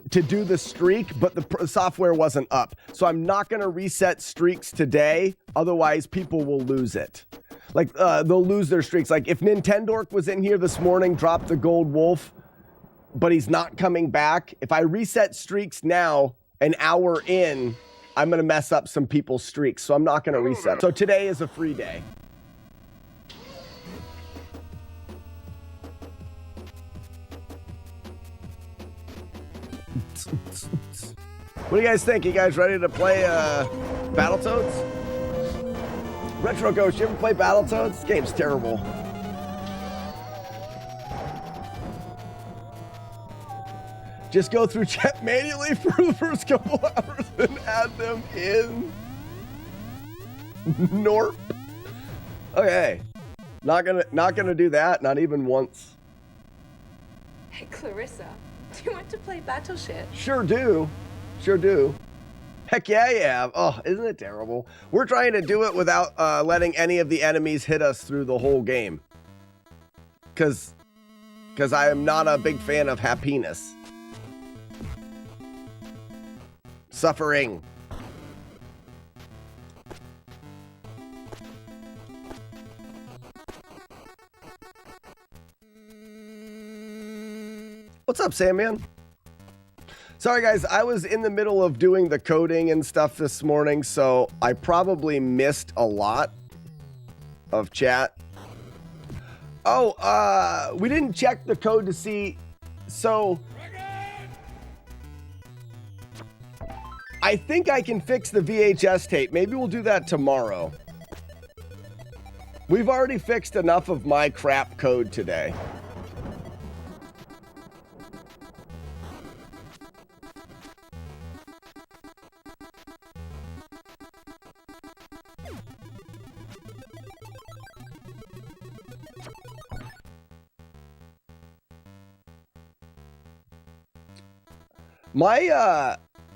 to do the streak, but the software wasn't up. So I'm not going to reset streaks today. Otherwise, people will lose it. Like, they'll lose their streaks. Like, if Nintendork was in here this morning, dropped the gold wolf, but he's not coming back. If I reset streaks now, an hour in, I'm going to mess up some people's streaks. So I'm not going to reset. So today is a free day. What do you guys think? You guys ready to play Battletoads? Retro Ghost, you ever play Battletoads? This game's terrible. Just go through chat manually for the first couple hours and add them in. Norp. Okay. Not gonna do that, not even once. Hey, Clarissa, do you want to play Battleship? Sure do. Sure do. Heck yeah, you have. Oh, isn't it terrible? We're trying to do it without letting any of the enemies hit us through the whole game. Because I am not a big fan of happiness. Suffering. What's up, Sandman? Sorry, guys. I was in the middle of doing the coding and stuff this morning, so I probably missed a lot of chat. Oh, we didn't check the code to see. So I think I can fix the VHS tape. Maybe we'll do that tomorrow. We've already fixed enough of my crap code today.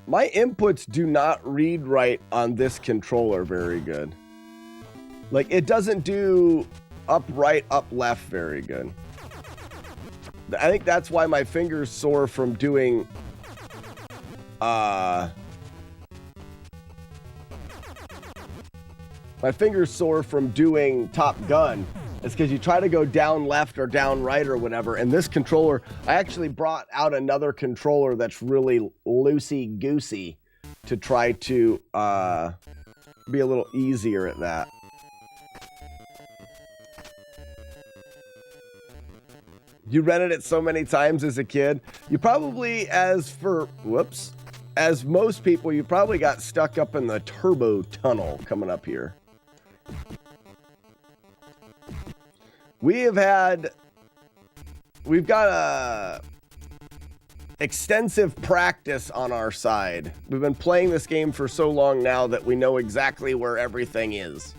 My inputs do not read right on this controller very good. Like, it doesn't do up, right, up, left very good. I think that's why my fingers sore from doing, my fingers sore from doing Top Gun. It's because you try to go down left or down right or whatever. And this controller, I actually brought out another controller that's really loosey-goosey to try to be a little easier at that. You rented it so many times as a kid. You probably, as most people, you probably got stuck up in the turbo tunnel coming up here. We've got a extensive practice on our side. We've been playing this game for so long now that we know exactly where everything is.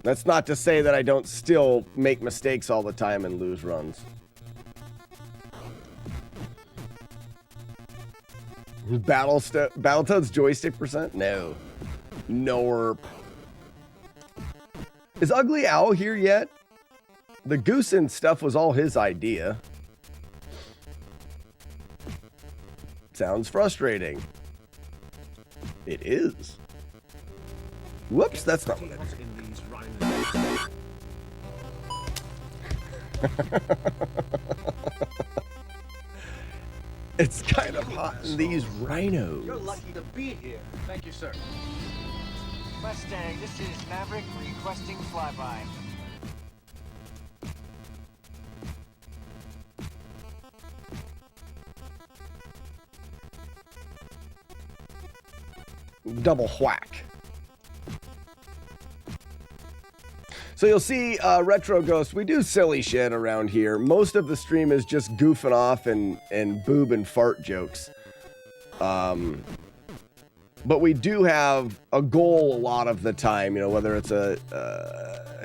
That's not to say that I don't still make mistakes all the time and lose runs. Battletoads joystick percent? No. Norp. Is Ugly Owl here yet? The goose and stuff was all his idea. Sounds frustrating. It is. Whoops, that's not what it is. It's kind of hot in these rhinos. You're lucky to be here. Thank you, sir. Mustang, this is Maverick requesting flyby. Double whack. So you'll see Retro Ghost, we do silly shit around here. Most of the stream is just goofing off and boob and fart jokes. But we do have a goal a lot of the time, you know, whether it's a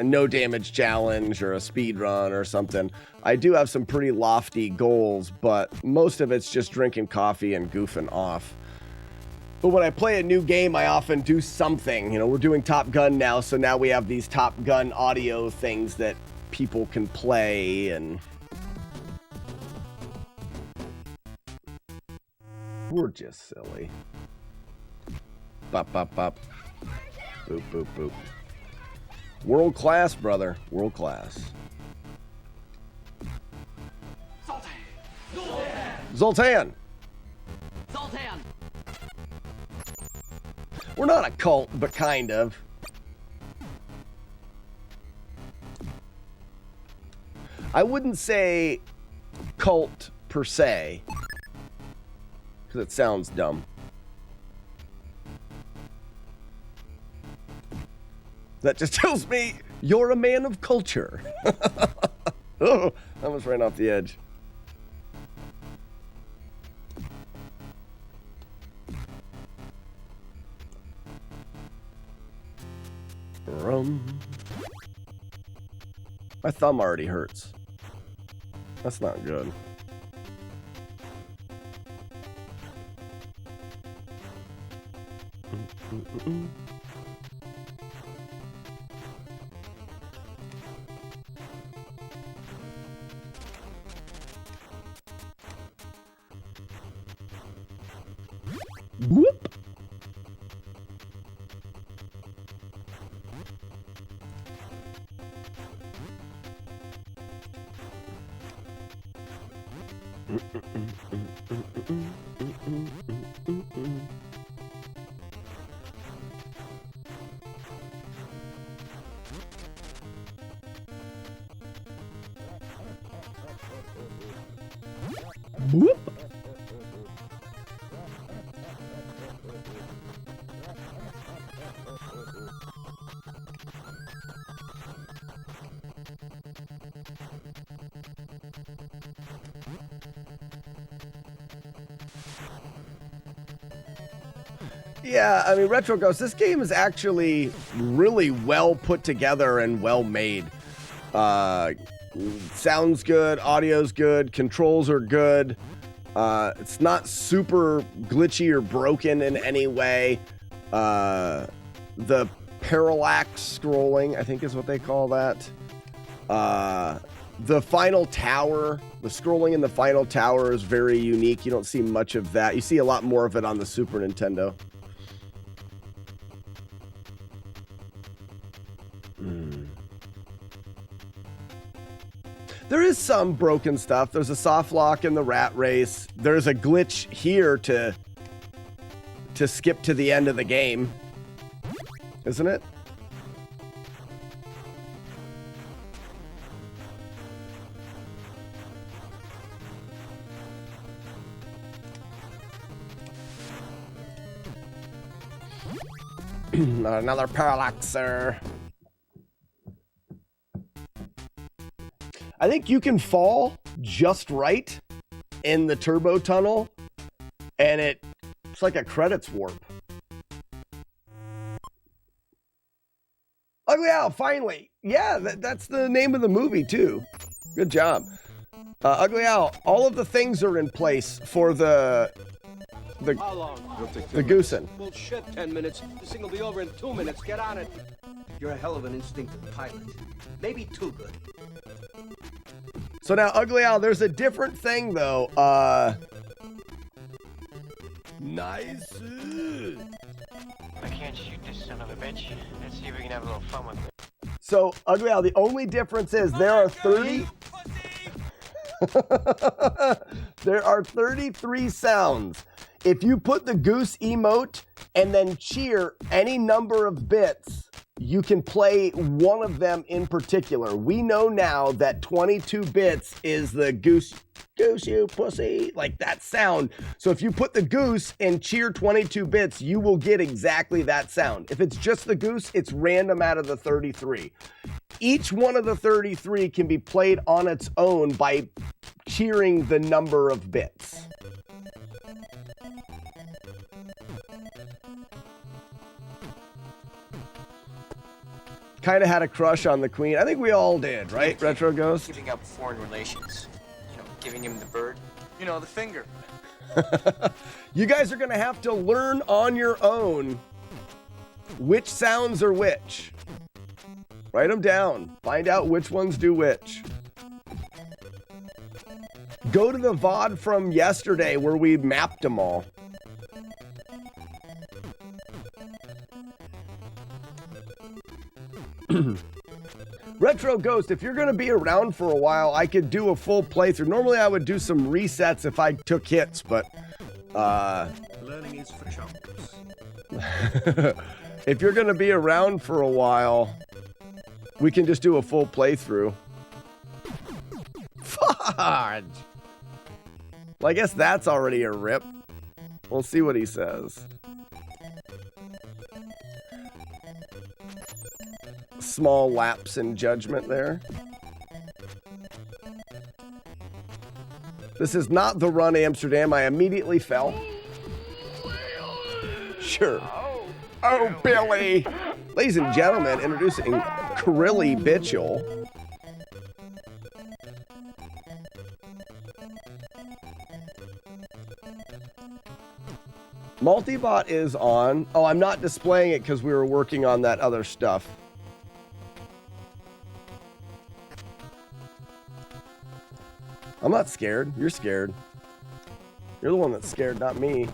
no damage challenge or a speed run or something. I do have some pretty lofty goals, but most of it's just drinking coffee and goofing off. But when I play a new game, I often do something. You know, we're doing Top Gun now, so now we have these Top Gun audio things that people can play, and we're just silly. Bop, bop, bop. Boop, boop, boop. World class, brother. World class. Zoltan! Zoltan! We're not a cult, but kind of. I wouldn't say cult per se, because it sounds dumb. That just tells me you're a man of culture. Oh, that was right off the edge. My thumb already hurts. That's not good. Whoop. Whoop. Yeah, I mean, Retro Ghost, this game is actually really well put together and well made. Sounds good, audio's good, controls are good. It's not super glitchy or broken in any way. The parallax scrolling, I think is what they call that. The final tower, the scrolling in the final tower is very unique. You don't see much of that. You see a lot more of it on the Super Nintendo. There is some broken stuff. There's a soft lock in the rat race. There's a glitch here to skip to the end of the game. Isn't it? Another parallaxer. I think you can fall just right in the turbo tunnel, and it's like a credits warp. Ugly Owl, finally. Yeah, that's the name of the movie, too. Good job. Ugly Owl, all of the things are in place for the How long? goosen. Bullshit, 10 minutes. This thing will be over in 2 minutes. Get on it. You're a hell of an instinctive pilot. Maybe too good. So now, Ugly Owl, there's a different thing, though. Nice. I can't shoot this son of a bitch. Let's see if we can have a little fun with it. So, Ugly Owl, the only difference is there are 30... there are 33 sounds. If you put the goose emote and then cheer any number of bits, you can play one of them in particular. We know now that 22 bits is the goose you pussy, like that sound. So if you put the goose and cheer 22 bits, you will get exactly that sound. If it's just the goose, it's random out of the 33. Each one of the 33 can be played on its own by cheering the number of bits. Kind of had a crush on the Queen. I think we all did, right, Retro Ghost? Keeping up foreign relations. You know, giving him the bird. You know, the finger. You guys are going to have to learn on your own which sounds are which. Write them down. Find out which ones do which. Go to the VOD from yesterday where we mapped them all. Retro Ghost, if you're going to be around for a while, I could do a full playthrough. Normally I would do some resets if I took hits, but learning is for chumps. If you're going to be around for a while, we can just do a full playthrough. Fudge! Well, I guess that's already a rip. We'll see what he says. Small lapse in judgment there. This is not the run, Amsterdam. I immediately fell. Sure. Oh, Billy. Ladies and gentlemen, introducing Krilly Bitchel. Multibot is on. Oh, I'm not displaying it because we were working on that other stuff. I'm not scared. You're scared. You're the one that's scared, not me.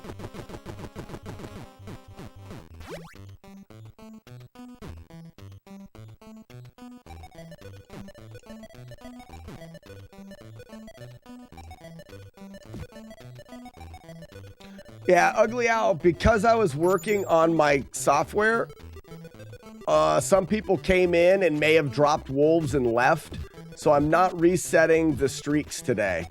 Yeah, Ugly Owl, because I was working on my software, some people came in and may have dropped wolves and left. So I'm not resetting the streaks today.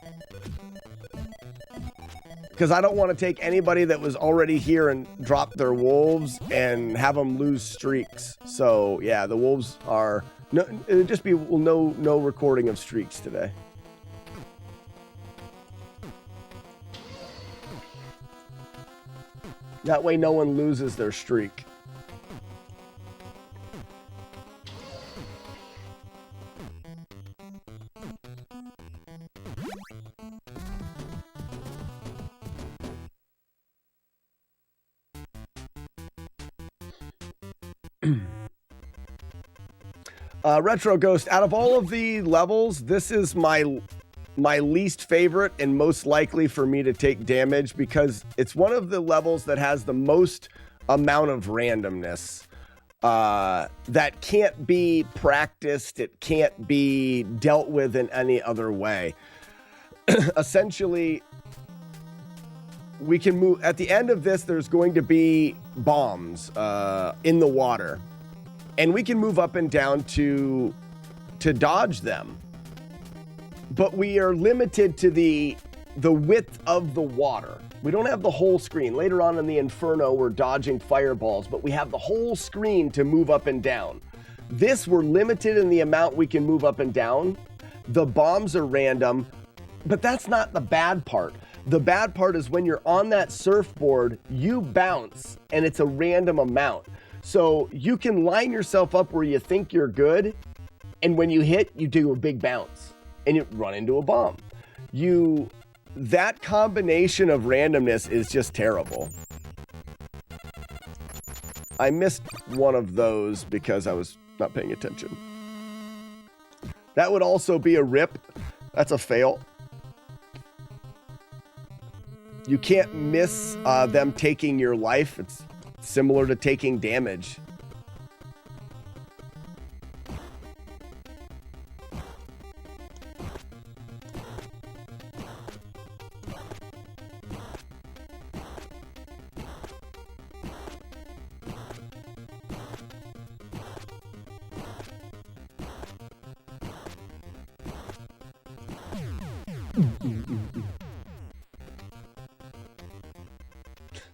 Because I don't want to take anybody that was already here and drop their wolves and have them lose streaks. So yeah, the wolves are... No, it'll just be no recording of streaks today. That way no one loses their streak. Retro Ghost, out of all of the levels, this is my least favorite and most likely for me to take damage because it's one of the levels that has the most amount of randomness that can't be practiced. It can't be dealt with in any other way. Essentially, we can move at the end of this. There's going to be bombs in the water, and we can move up and down to dodge them. But we are limited to the width of the water. We don't have the whole screen. Later on in the Inferno, we're dodging fireballs, but we have the whole screen to move up and down. This, we're limited in the amount we can move up and down. The bombs are random, but that's not the bad part. The bad part is when you're on that surfboard, you bounce, and it's a random amount. So you can line yourself up where you think you're good, and when you hit, you do a big bounce, and you run into a bomb. That combination of randomness is just terrible. I missed one of those because I was not paying attention. That would also be a rip. That's a fail. You can't miss them taking your life. It's similar to taking damage.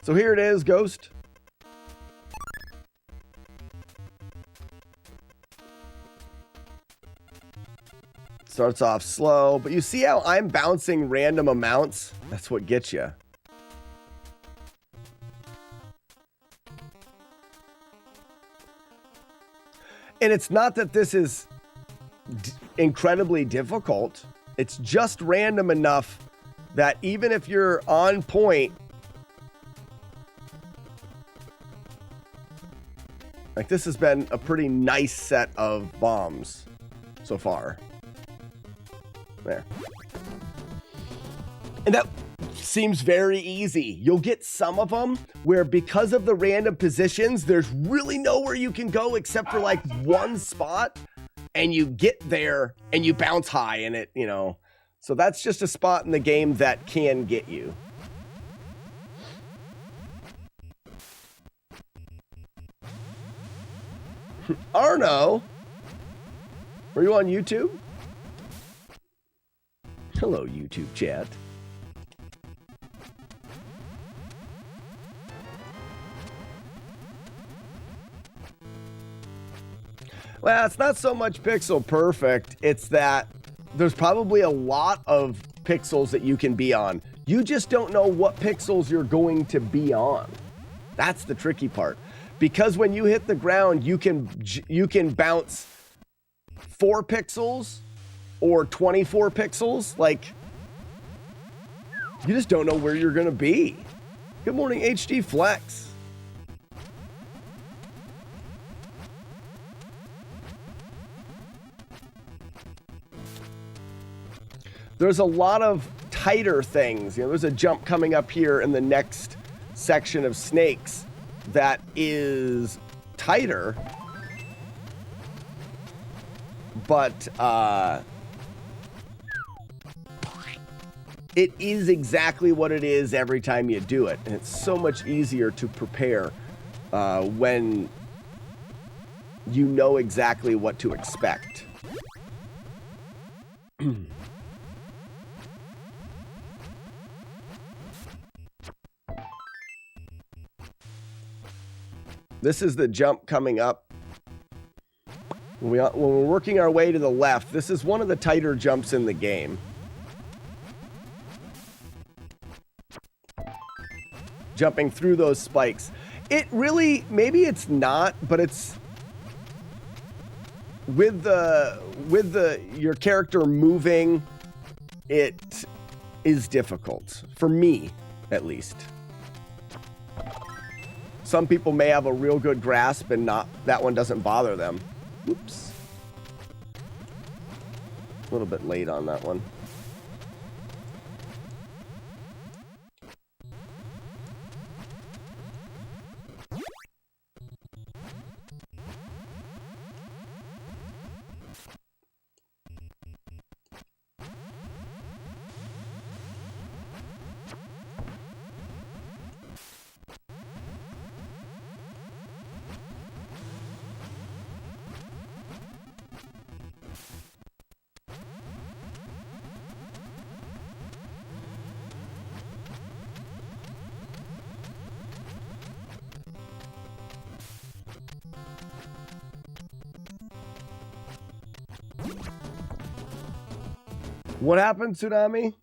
So here it is, Ghost. Starts off slow, but you see how I'm bouncing random amounts? That's what gets you. And it's not that this is incredibly difficult. It's just random enough that even if you're on point, like this has been a pretty nice set of bombs so far. There. And that seems very easy. You'll get some of them where because of the random positions, there's really nowhere you can go except for like one spot, and you get there and you bounce high in it, you know. So that's just a spot in the game that can get you. Arno, are you on YouTube? Hello, YouTube chat. Well, it's not so much pixel perfect. It's that there's probably a lot of pixels that you can be on. You just don't know what pixels you're going to be on. That's the tricky part. Because when you hit the ground, you can bounce 4 pixels or 24 pixels. Like, you just don't know where you're going to be. Good morning, HD Flex. There's a lot of tighter things. You know, there's a jump coming up here in the next section of snakes that is tighter, but it is exactly what it is every time you do it, and it's so much easier to prepare when you know exactly what to expect. This is the jump coming up. When we're working our way to the left, this is one of the tighter jumps in the game. jumping through those spikes. It really, maybe it's not, but it's with your character moving, it is difficult for me, at least. Some people may have a real good grasp and that one doesn't bother them. Oops. A little bit late on that one. What happened, Tsunami?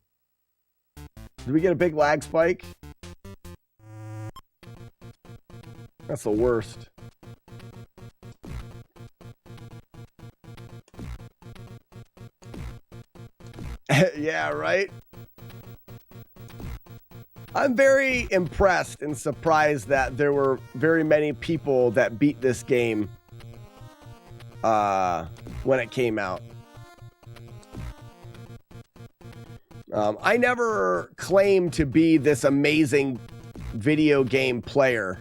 Did we get a big lag spike? That's the worst. Yeah, right? I'm very impressed and surprised that there were very many people that beat this game when it came out. I never claimed to be this amazing video game player.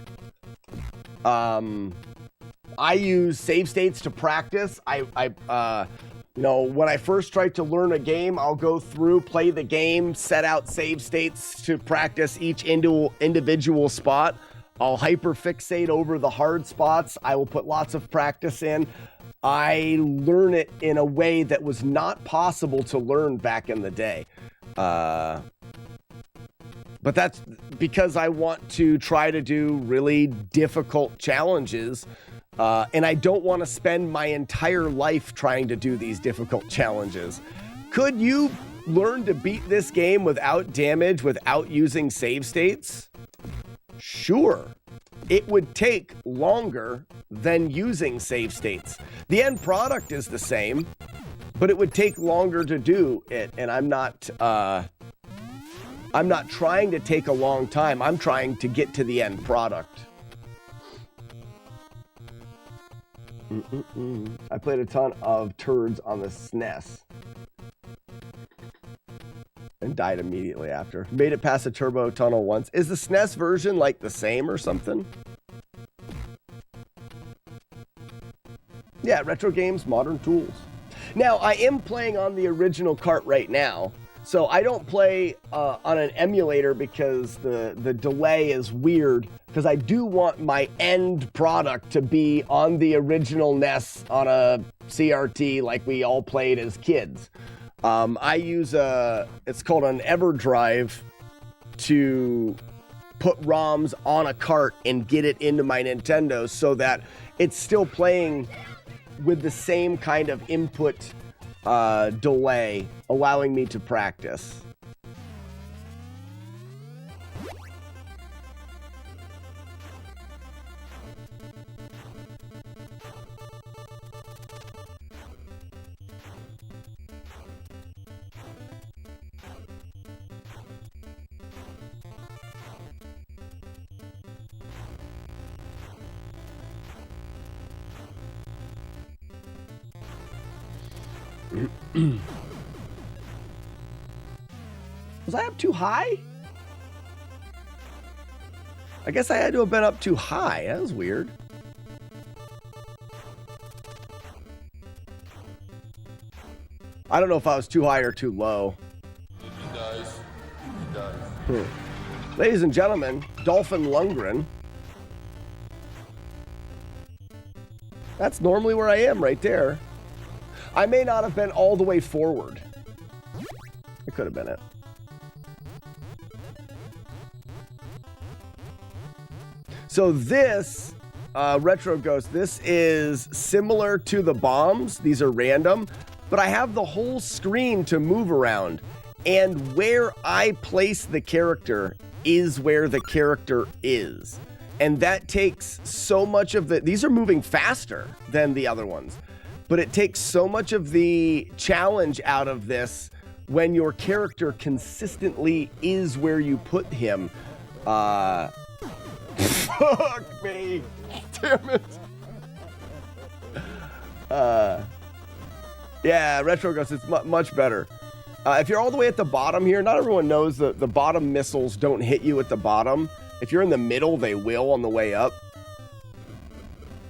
I use save states to practice. You know, when I first try to learn a game, I'll go through, play the game, set out save states to practice each individual spot. I'll hyperfixate over the hard spots. I will put lots of practice in. I learn it in a way that was not possible to learn back in the day. But that's because I want to try to do really difficult challenges. And I don't want to spend my entire life trying to do these difficult challenges. Could you learn to beat this game without damage, without using save states? Sure. It would take longer than using save states. The end product is the same, but it would take longer to do it. And I'm not trying to take a long time. I'm trying to get to the end product. I played a ton of turds on the SNES and died immediately after. Made it past the turbo tunnel once. Is the SNES version like the same or something? Yeah, retro games, modern tools. Now, I am playing on the original cart right now. So I don't play on an emulator because the delay is weird, because I do want my end product to be on the original NES on a CRT like we all played as kids. I use it's called an EverDrive to put ROMs on a cart and get it into my Nintendo so that it's still playing with the same kind of input delay, allowing me to practice. Was I up too high? I guess I had to have been up too high. That was weird. I don't know if I was too high or too low. He dies. He dies. Ladies and gentlemen, Dolphin Lundgren. That's normally where I am, right there. I may not have been all the way forward. It could have been it. So this, Retro Ghost, this is similar to the bombs. These are random, but I have the whole screen to move around. And where I place the character is where the character is. And that takes so much of the... These are moving faster than the other ones. But it takes so much of the challenge out of this when your character consistently is where you put him. Fuck me. Damn it. Yeah, Retro Ghost, it's much better. If you're all the way at the bottom here, not everyone knows that the bottom missiles don't hit you at the bottom. If you're in the middle, they will on the way up.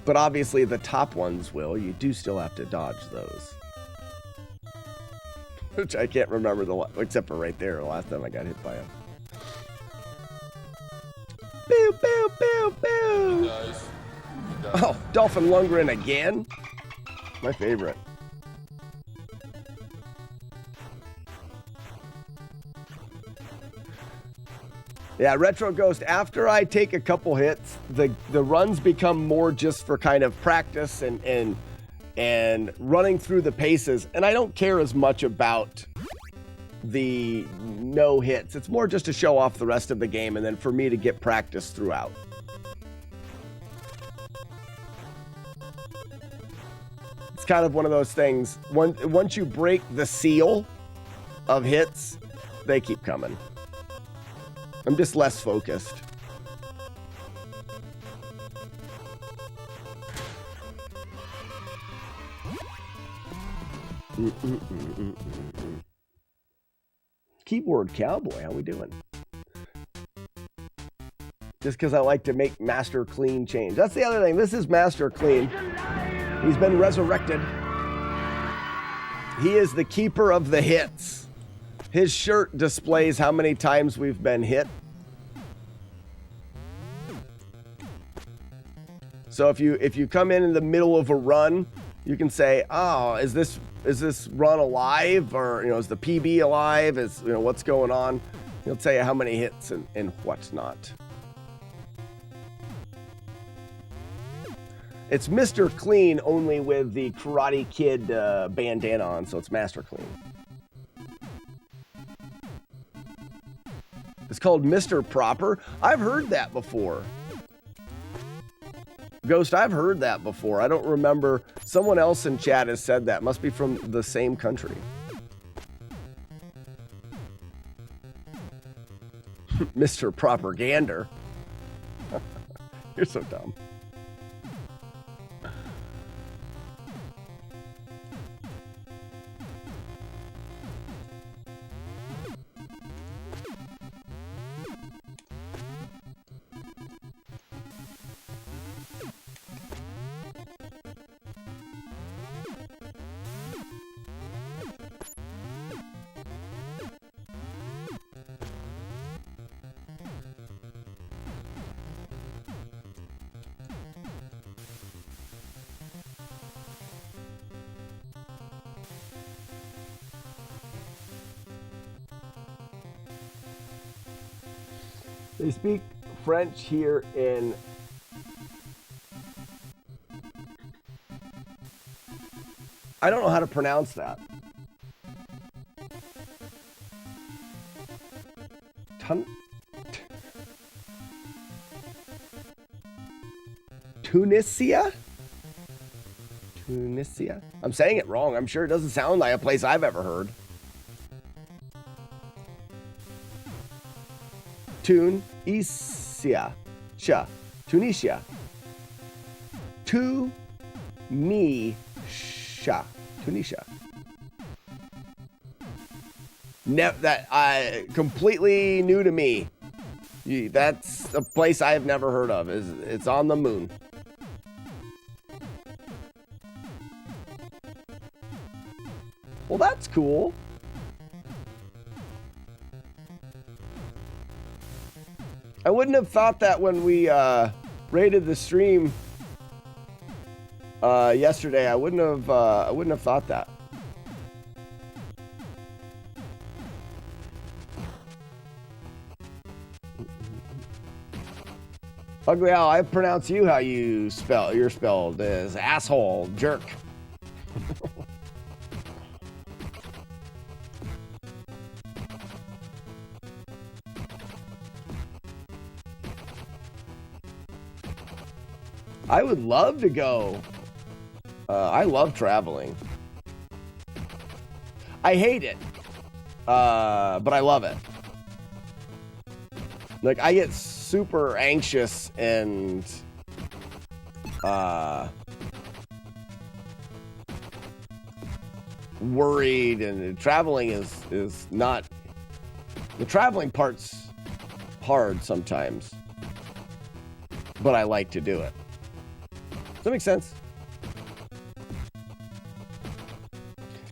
But obviously the top ones will. You do still have to dodge those. Which I can't remember, except for right there, the last time I got hit by him. Boo, boo, boo, boo! Nice. Oh, Dolphin Lundgren again? My favorite. Yeah, Retro Ghost, after I take a couple hits, the runs become more just for kind of practice and running through the paces. And I don't care as much about the no hits. It's more just to show off the rest of the game and then for me to get practice throughout. It's kind of one of those things. Once you break the seal of hits, they keep coming. I'm just less focused. Keyboard Cowboy, how we doing? Just because I like to make Master Clean change. That's the other thing. This is Master Clean. He's been resurrected. He is the keeper of the hits. His shirt displays how many times we've been hit. So if you come in the middle of a run, you can say, "Oh, is this run alive? Or is the PB alive? Is what's going on?" He'll tell you how many hits and what's not. It's Mr. Clean, only with the Karate Kid bandana on, so it's Master Clean. It's called Mr. Proper. I've heard that before. Ghost, I've heard that before. I don't remember. Someone else in chat has said that. Must be from the same country. Mr. Propagander. You're so dumb. They speak French here in... I don't know how to pronounce that. Tunisia? Tunisia? I'm saying it wrong. I'm sure it doesn't sound like a place I've ever heard. Tunisia. Tunisia. Tunisia. That completely new to me. That's a place I've never heard of. It's on the moon. Well, that's cool. I wouldn't have thought that when we rated the stream yesterday. I wouldn't have thought that. Ugly Owl, I pronounce you how you're spelled as asshole, jerk. I would love to go. I love traveling. I hate it, but I love it. Like, I get super anxious and worried, and traveling is not, the traveling part's hard sometimes, but I like to do it. Does that make sense?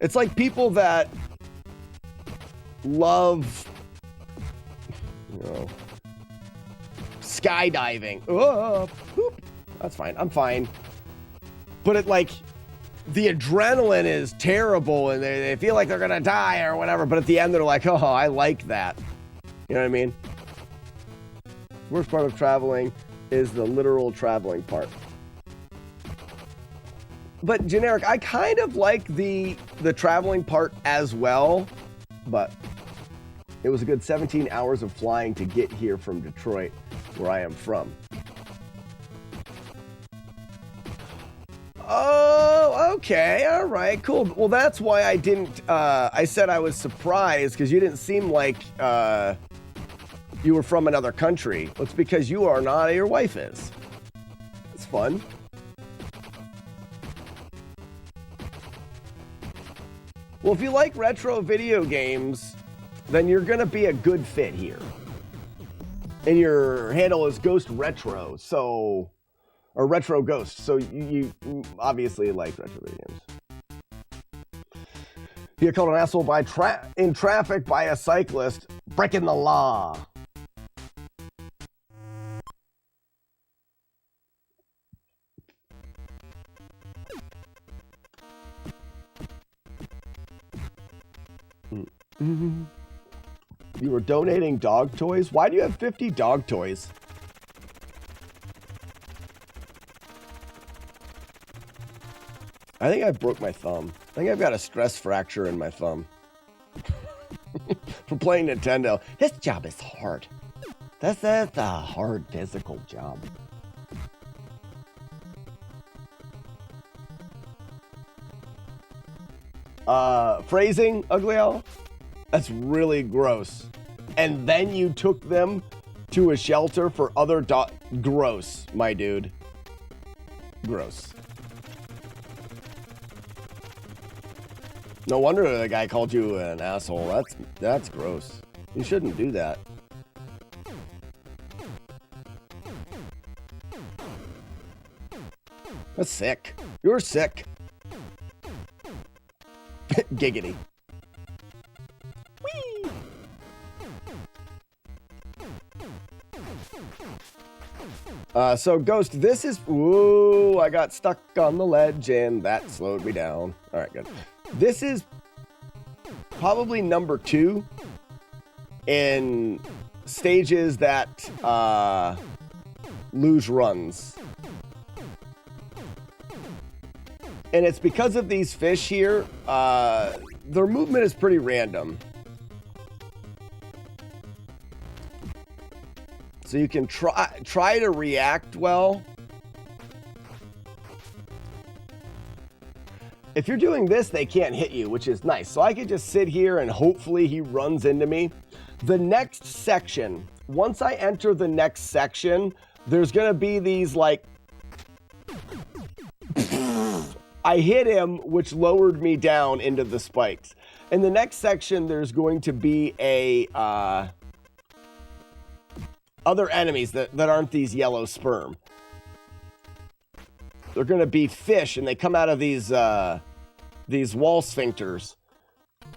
It's like people that love, you know, skydiving. Oh, whoop. That's fine. I'm fine. But it, like, the adrenaline is terrible and they feel like they're gonna die or whatever, but at the end they're like, oh, I like that. You know what I mean? Worst part of traveling is the literal traveling part. But generic, I kind of like the traveling part as well, but it was a good 17 hours of flying to get here from Detroit, where I am from. Oh, okay, all right, cool. Well, that's why I didn't, I said I was surprised, because you didn't seem like you were from another country. Well, it's because you are not, your wife is. It's fun. Well, if you like retro video games, then you're going to be a good fit here. And your handle is Ghost Retro, so... Or Retro Ghost, so you obviously like retro video games. You get called an asshole by in traffic by a cyclist, breaking the law. You were donating dog toys? Why do you have 50 dog toys? I think I broke my thumb. I think I've got a stress fracture in my thumb. For playing Nintendo. This job is hard. This is a hard physical job. Phrasing, Ugly Owl? That's really gross. And then you took them to a shelter for other gross, my dude. Gross. No wonder the guy called you an asshole. That's gross. You shouldn't do that. That's sick. You're sick. Giggity. Whee! So Ghost, this is, ooh, I got stuck on the ledge and that slowed me down. All right, good. This is probably number 2 in stages that lose runs. And it's because of these fish here, their movement is pretty random. So you can try to react well. If you're doing this, they can't hit you, which is nice. So I could just sit here and hopefully he runs into me. The next section, once I enter the next section, there's gonna be these like, I hit him, which lowered me down into the spikes. In the next section, there's going to be a, other enemies that aren't these yellow sperm. They're going to be fish, and they come out of these wall sphincters.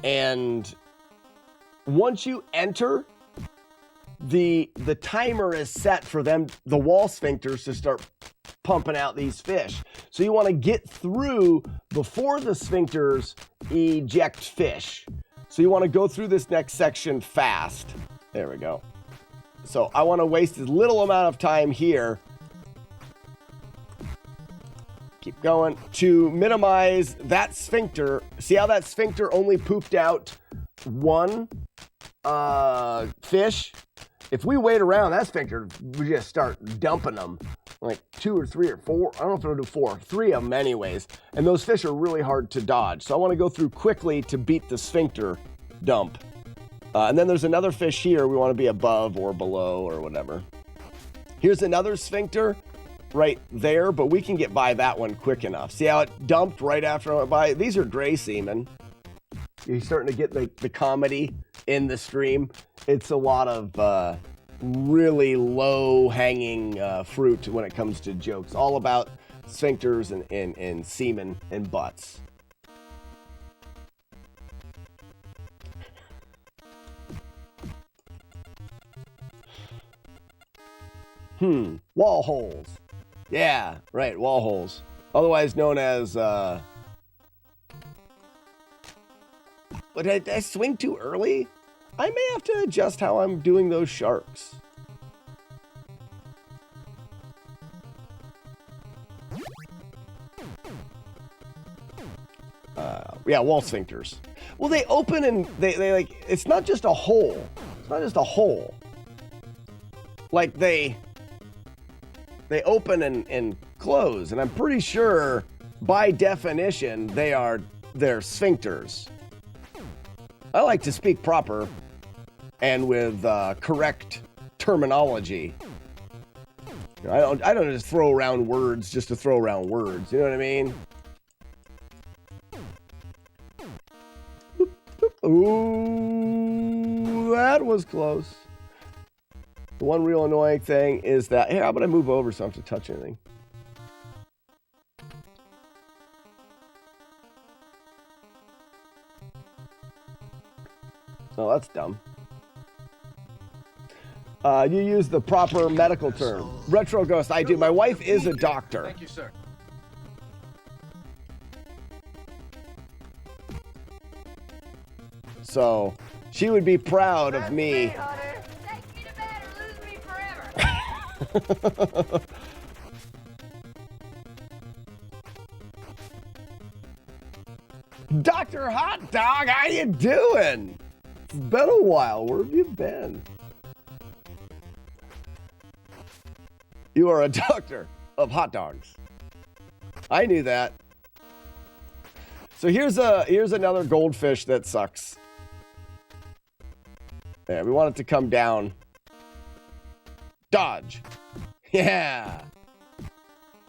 And once you enter, the timer is set for them, the wall sphincters, to start pumping out these fish. So you want to get through before the sphincters eject fish. So you want to go through this next section fast. There we go. So I want to waste as little amount of time here. Keep going to minimize that sphincter. See how that sphincter only pooped out one fish? If we wait around, that sphincter, we just start dumping them. like 2 or 3 or 4. I don't know if they'll do 4. 3 of them anyways. And those fish are really hard to dodge. So I want to go through quickly to beat the sphincter dump. And then there's another fish here. We want to be above or below or whatever. Here's another sphincter right there, but we can get by that one quick enough. See how it dumped right after I went by? These are gray seamen. You're starting to get the comedy in the stream. It's a lot of really low-hanging fruit when it comes to jokes. All about sphincters and semen and butts. Wall holes. Yeah, right, wall holes. Otherwise known as, But did I swing too early? I may have to adjust how I'm doing those sharks. Yeah, wall sphincters. Well, they open and they like, it's not just a hole. It's not just a hole. Like they open and close, and I'm pretty sure by definition they're sphincters. I like to speak proper and with correct terminology. I don't just throw around words just to throw around words. You know what I mean? Ooh, that was close. The one real annoying thing is that, hey, how about I move over so I don't have to touch anything? Oh, that's dumb. You use the proper medical term. Retro Ghost, I do. My wife is a doctor. Thank you, sir. So she would be proud of me. Take me to bed or lose me forever. Dr. Hot Dog, how you doing? It's been a while. Where have you been? You are a doctor of hot dogs. I knew that. So here's another goldfish that sucks. Yeah, we want it to come down. Dodge. Yeah.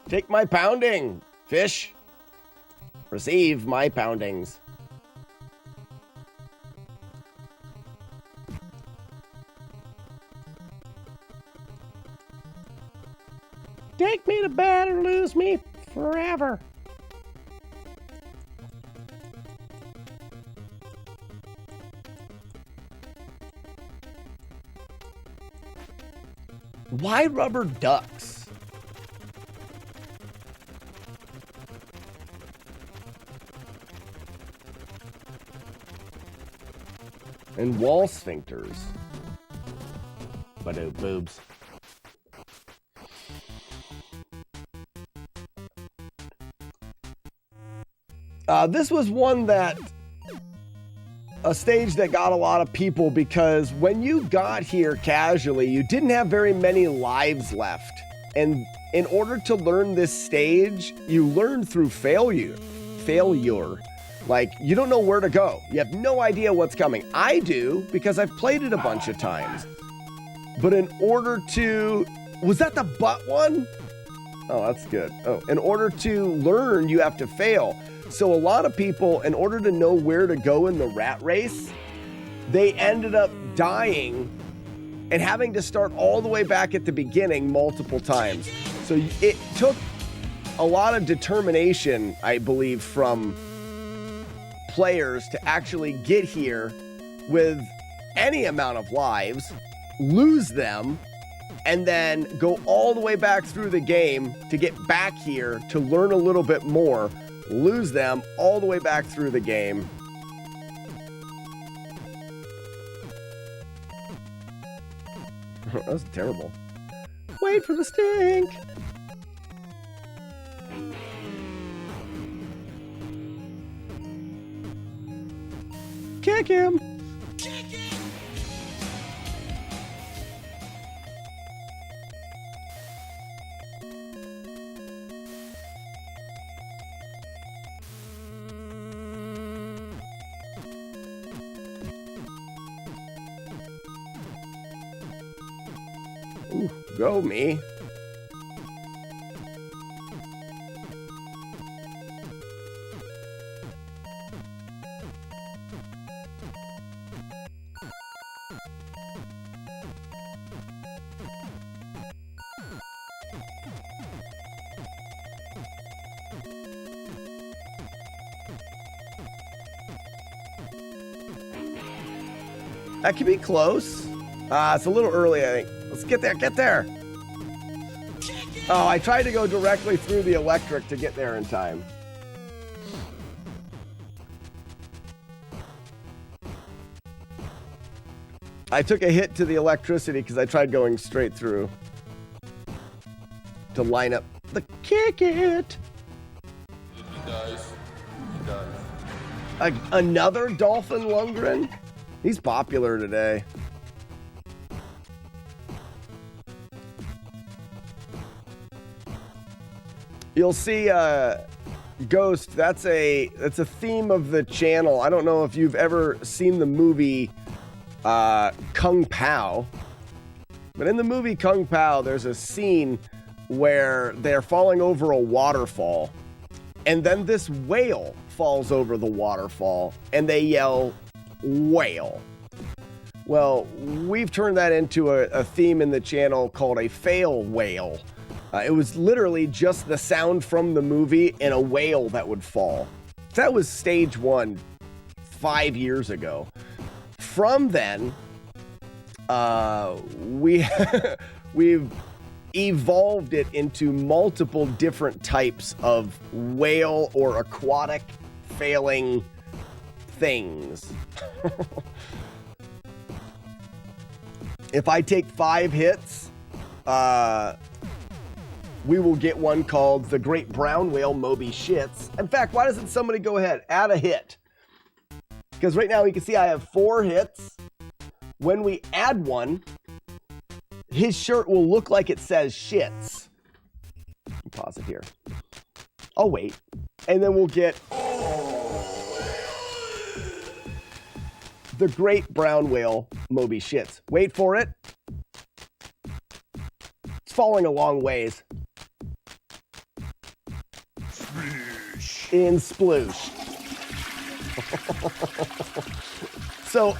Take my pounding, fish. Receive my poundings. Take me to bed or lose me forever. Why rubber ducks? And wall sphincters. But oh, boobs. This was one that a stage that got a lot of people because when you got here casually, you didn't have very many lives left. And in order to learn this stage, you learn through failure. Like, you don't know where to go. You have no idea what's coming. I do, because I've played it a bunch of times. But in order to... Was that the butt one? Oh, that's good. Oh, in order to learn, you have to fail. So a lot of people, in order to know where to go in the rat race, they ended up dying and having to start all the way back at the beginning multiple times. So it took a lot of determination, I believe, from players to actually get here with any amount of lives, lose them, and then go all the way back through the game to get back here to learn a little bit more, lose them all the way back through the game. That was terrible. Wait for the stink. Kick him. Ooh, go me. That could be close. It's a little early, I think. Let's get there, get there. Oh, I tried to go directly through the electric to get there in time. I took a hit to the electricity because I tried going straight through to line up the kick it. He dies. He dies. Another Dolphin Lundgren? He's popular today. You'll see Ghost, that's a theme of the channel. I don't know if you've ever seen the movie Kung Pao. But in the movie Kung Pao, there's a scene where they're falling over a waterfall. And then this whale falls over the waterfall and they yell, whale. Well, we've turned that into a theme in the channel called a fail whale. It was literally just the sound from the movie and a whale that would fall. That was stage 1 5 years ago. From then, we've evolved it into multiple different types of whale or aquatic failing things. If I take 5 hits, we will get one called the Great Brown Whale Moby Shits. In fact, why doesn't somebody go ahead, add a hit? Because right now you can see I have 4 hits. When we add one, his shirt will look like it says shits. Pause it here. Oh, wait. And then we'll get the Great Brown Whale Moby Shits. Wait for it. It's falling a long ways. Sploosh. In sploosh. So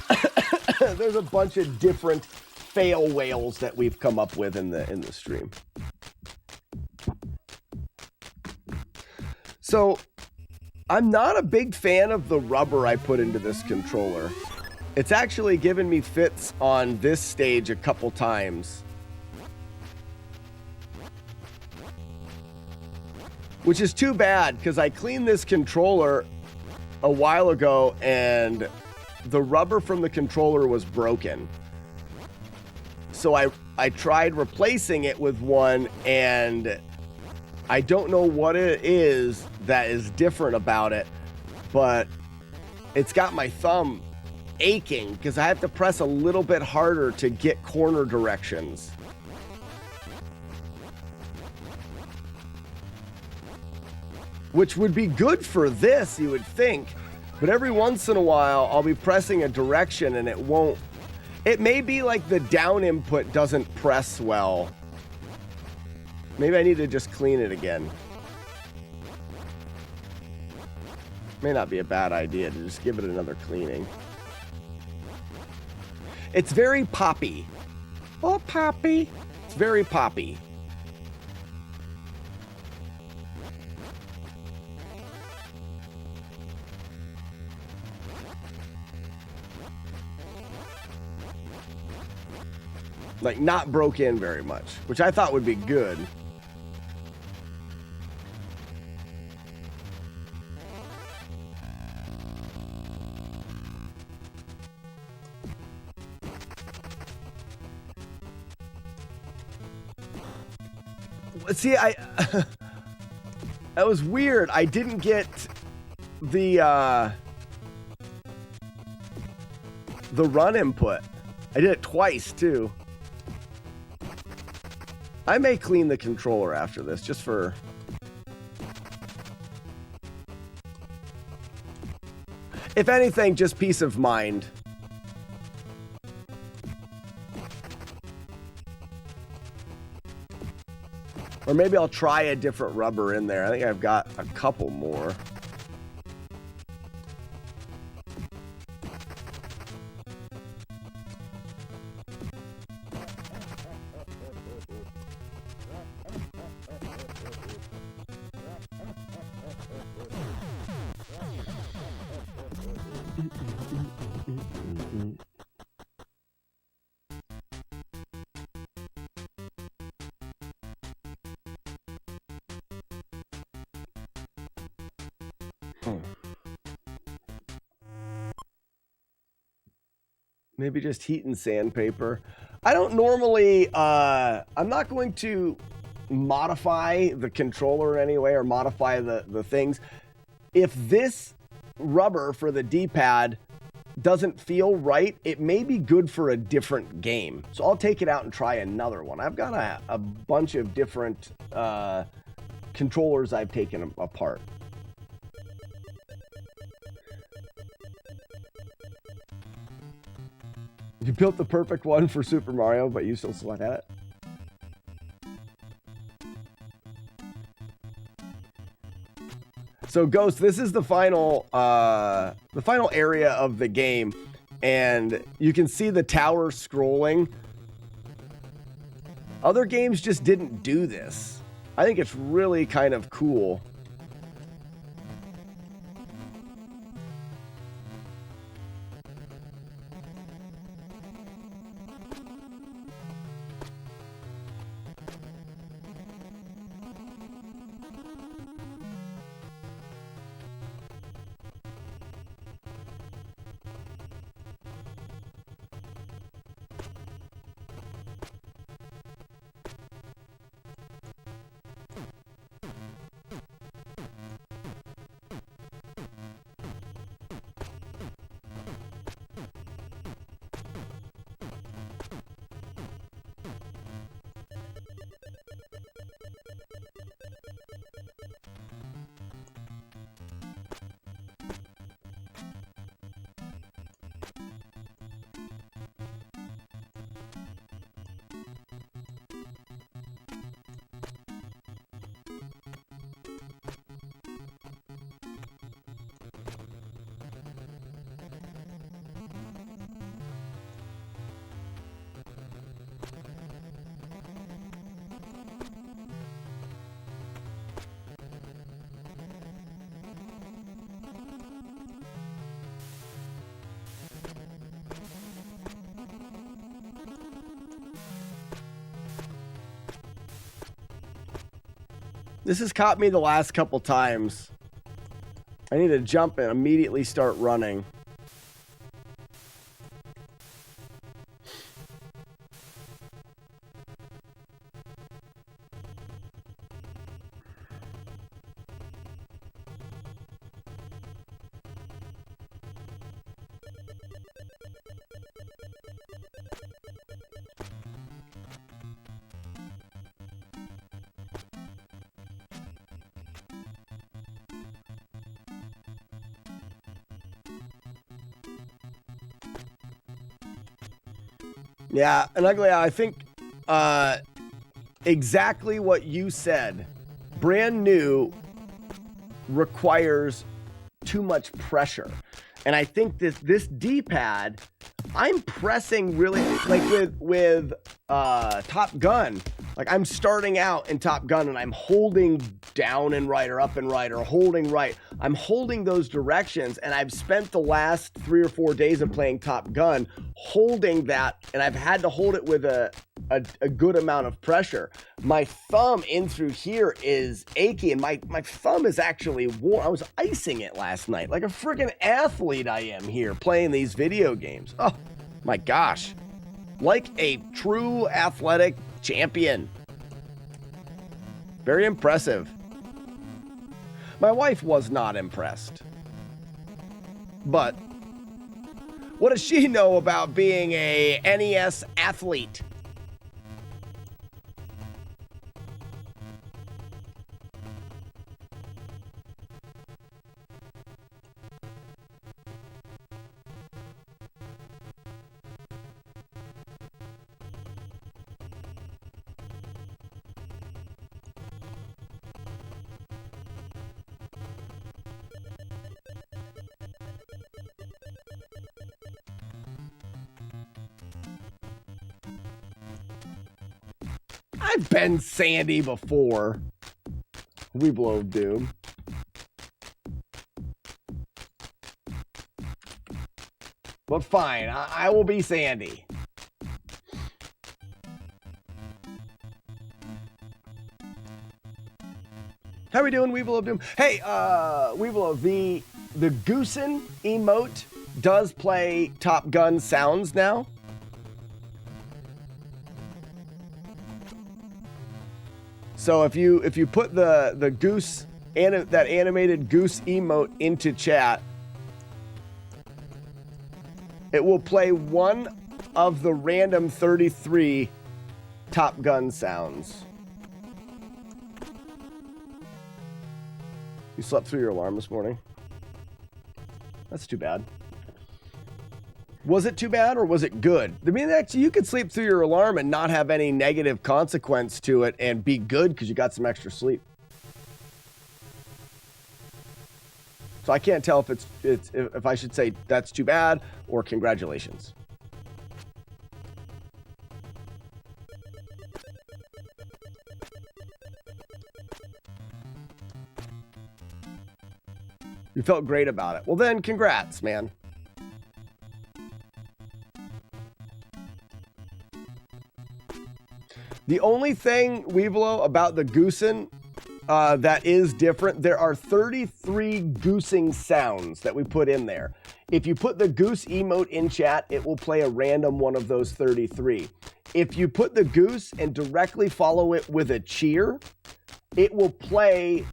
there's a bunch of different fail whales that we've come up with in the stream. So I'm not a big fan of the rubber I put into this controller. It's actually given me fits on this stage a couple times. Which is too bad because I cleaned this controller a while ago and the rubber from the controller was broken. So I tried replacing it with one and I don't know what it is that is different about it, but it's got my thumb aching because I have to press a little bit harder to get corner directions. Which would be good for this, you would think. But every once in a while, I'll be pressing a direction and it won't. It may be like the down input doesn't press well. Maybe I need to just clean it again. May not be a bad idea to just give it another cleaning. It's very poppy. Oh, poppy. It's very poppy. Like, not broke in very much, which I thought would be good. See, that was weird. I didn't get the run input. I did it twice, too. I may clean the controller after this, just for... If anything, just peace of mind. Or maybe I'll try a different rubber in there. I think I've got a couple more. Maybe just heat and sandpaper. I don't normally, I'm not going to modify the controller in any way or modify the things. If this rubber for the D-pad doesn't feel right, it may be good for a different game. So I'll take it out and try another one. I've got a bunch of different controllers I've taken apart. You built the perfect one for Super Mario, but you still sweat at it. So Ghost, this is the final area of the game, and you can see the tower scrolling. Other games just didn't do this. I think it's really kind of cool. This has caught me the last couple times. I need to jump and immediately start running. Yeah, and Ugly, I think exactly what you said. Brand new requires too much pressure. And I think this D-pad, I'm pressing really, like with Top Gun. Like I'm starting out in Top Gun and I'm holding down and right or up and right or holding right. I'm holding those directions, and I've spent the last 3 or 4 days of playing Top Gun holding that, and I've had to hold it with a good amount of pressure. My thumb in through here is achy, and my thumb is actually warm. I was icing it last night like a freaking athlete I am here playing these video games. Oh my gosh. Like a true athletic champion. Very impressive. My wife was not impressed. But what does she know about being a NES athlete? I've been Sandy before. Weeble of Doom. But fine, I will be Sandy. How we doing, Weeble of Doom? Hey, Weeble of the Goosen emote does play Top Gun sounds now. So if you put the goose that animated goose emote into chat, it will play one of the random 33 Top Gun sounds. You slept through your alarm this morning? That's too bad. Was it too bad or was it good? I mean, actually, you could sleep through your alarm and not have any negative consequence to it and be good because you got some extra sleep. So I can't tell if I should say that's too bad or congratulations. You felt great about it. Well then, congrats, man. The only thing, Weeblo, about the Goosen that is different, there are 33 goosing sounds that we put in there. If you put the goose emote in chat, it will play a random one of those 33. If you put the goose and directly follow it with a cheer, it will play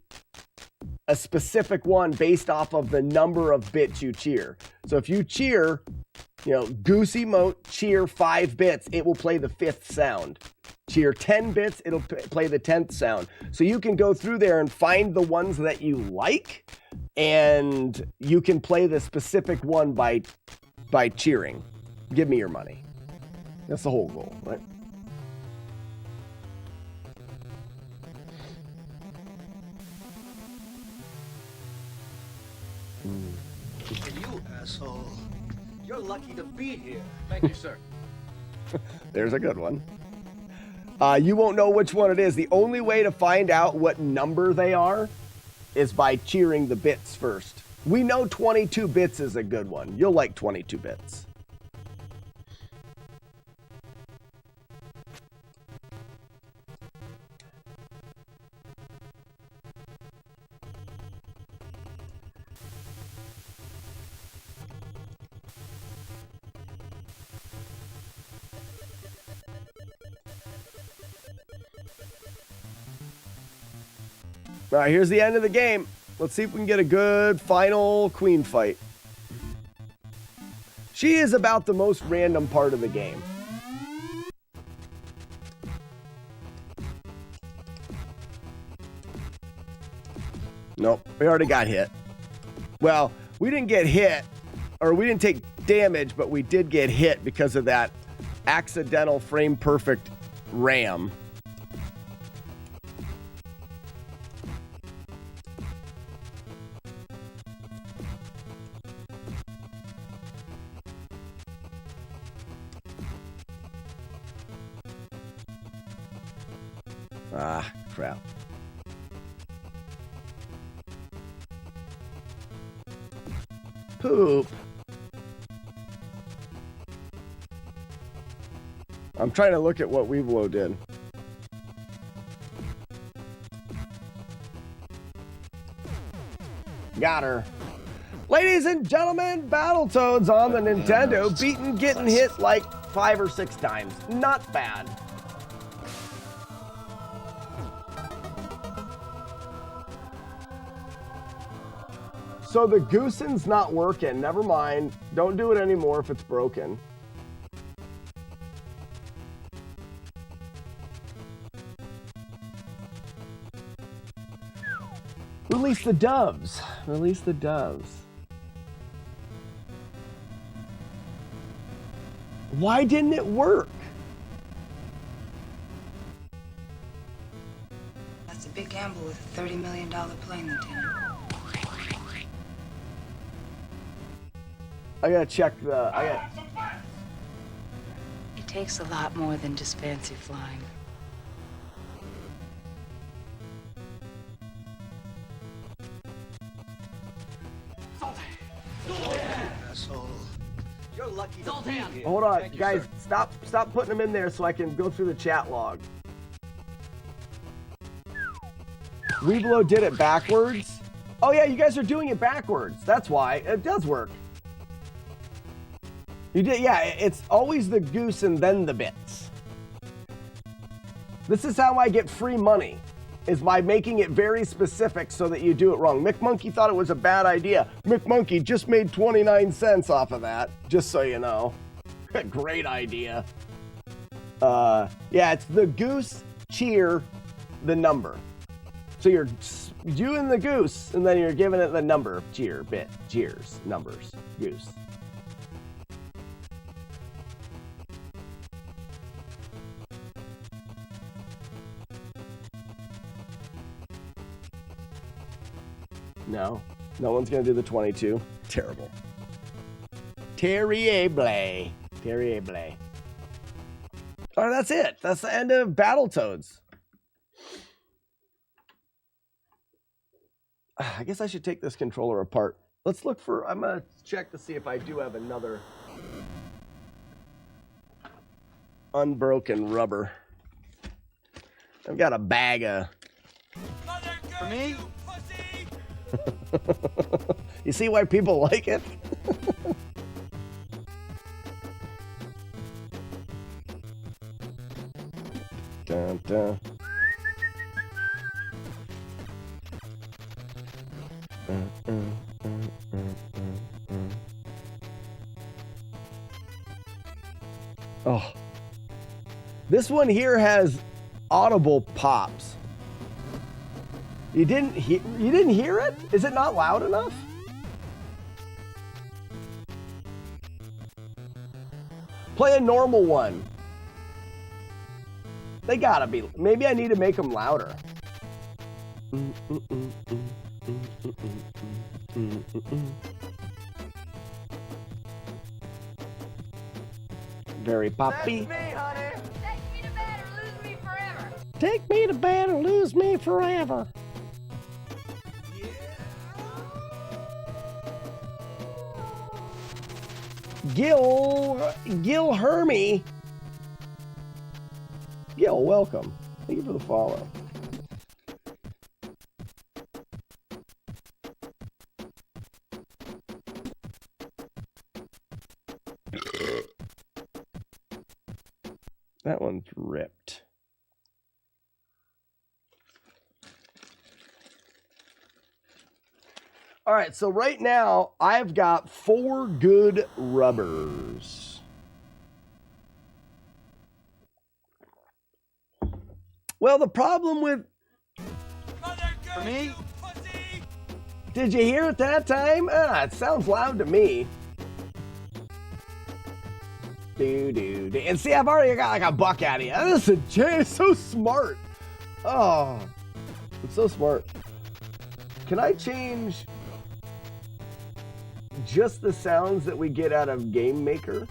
a specific one based off of the number of bits you cheer. So if you cheer, goose emote, cheer 5 bits, it will play the 5th sound. Cheer 10 bits, it'll play the 10th sound. So you can go through there and find the ones that you like, and you can play the specific one by cheering. Give me your money. That's the whole goal, right? You asshole. You're lucky to be here. Thank you, sir. There's a good one. You won't know which one it is. The only way to find out what number they are is by cheering the bits first. We know 22 bits is a good one. You'll like 22 bits. All right, here's the end of the game. Let's see if we can get a good final queen fight. She is about the most random part of the game. Nope, we already got hit. Well, we didn't get hit, or we didn't take damage, but we did get hit because of that accidental frame perfect ram. Ah, crap. Poop. I'm trying to look at what Weeblo did. Got her. Ladies and gentlemen, Battletoads on the Nintendo, beaten getting hit like 5 or 6 times. Not bad. So the Goosen's not working. Never mind. Don't do it anymore if it's broken. Release the doves. Release the doves. Why didn't it work? That's a big gamble with a $30 million plane, Lieutenant. I gotta check the. It takes a lot more than just fancy flying. asshole. You're lucky to be here. Hold on, Thank you, guys. sir. Stop putting them in there so I can go through the chat log. Weeblo did it backwards. Oh yeah, you guys are doing it backwards. That's why it does work. You did, yeah. It's always the goose and then the bits. This is how I get free money, is by making it very specific so that you do it wrong. McMonkey thought it was a bad idea. McMonkey just made 29 cents off of that, just so you know. Great idea. Yeah, it's the goose, cheer, the number. So you're doing the goose, and then you're giving it the number, cheer, bit, cheers, numbers, goose. No, no one's gonna do the 22. Terrible. Terrible. Terrible. All right, that's it. That's the end of Battletoads. I guess I should take this controller apart. Let's look for, I'm gonna check to see if I do have another unbroken rubber. I've got a bag of... For me? You see why people like it? Dun, dun. Oh, this one here has audible pops. You didn't hear it? Is it not loud enough? Play a normal one. They gotta be. Maybe I need to make them louder. Very poppy. That's me, honey. Take me to bed or lose me forever. Take me to bed or lose me forever. Gil Hermie. Gil, welcome. Thank you for the follow. That one's ripped. All right, so right now I've got 4 good rubbers. Well, the problem with... For me? Did you hear it that time? It sounds loud to me. Do. And see, I've already got like a buck out of you. Listen, Jay is so smart. Oh, it's so smart. Can I change just the sounds that we get out of Game Maker?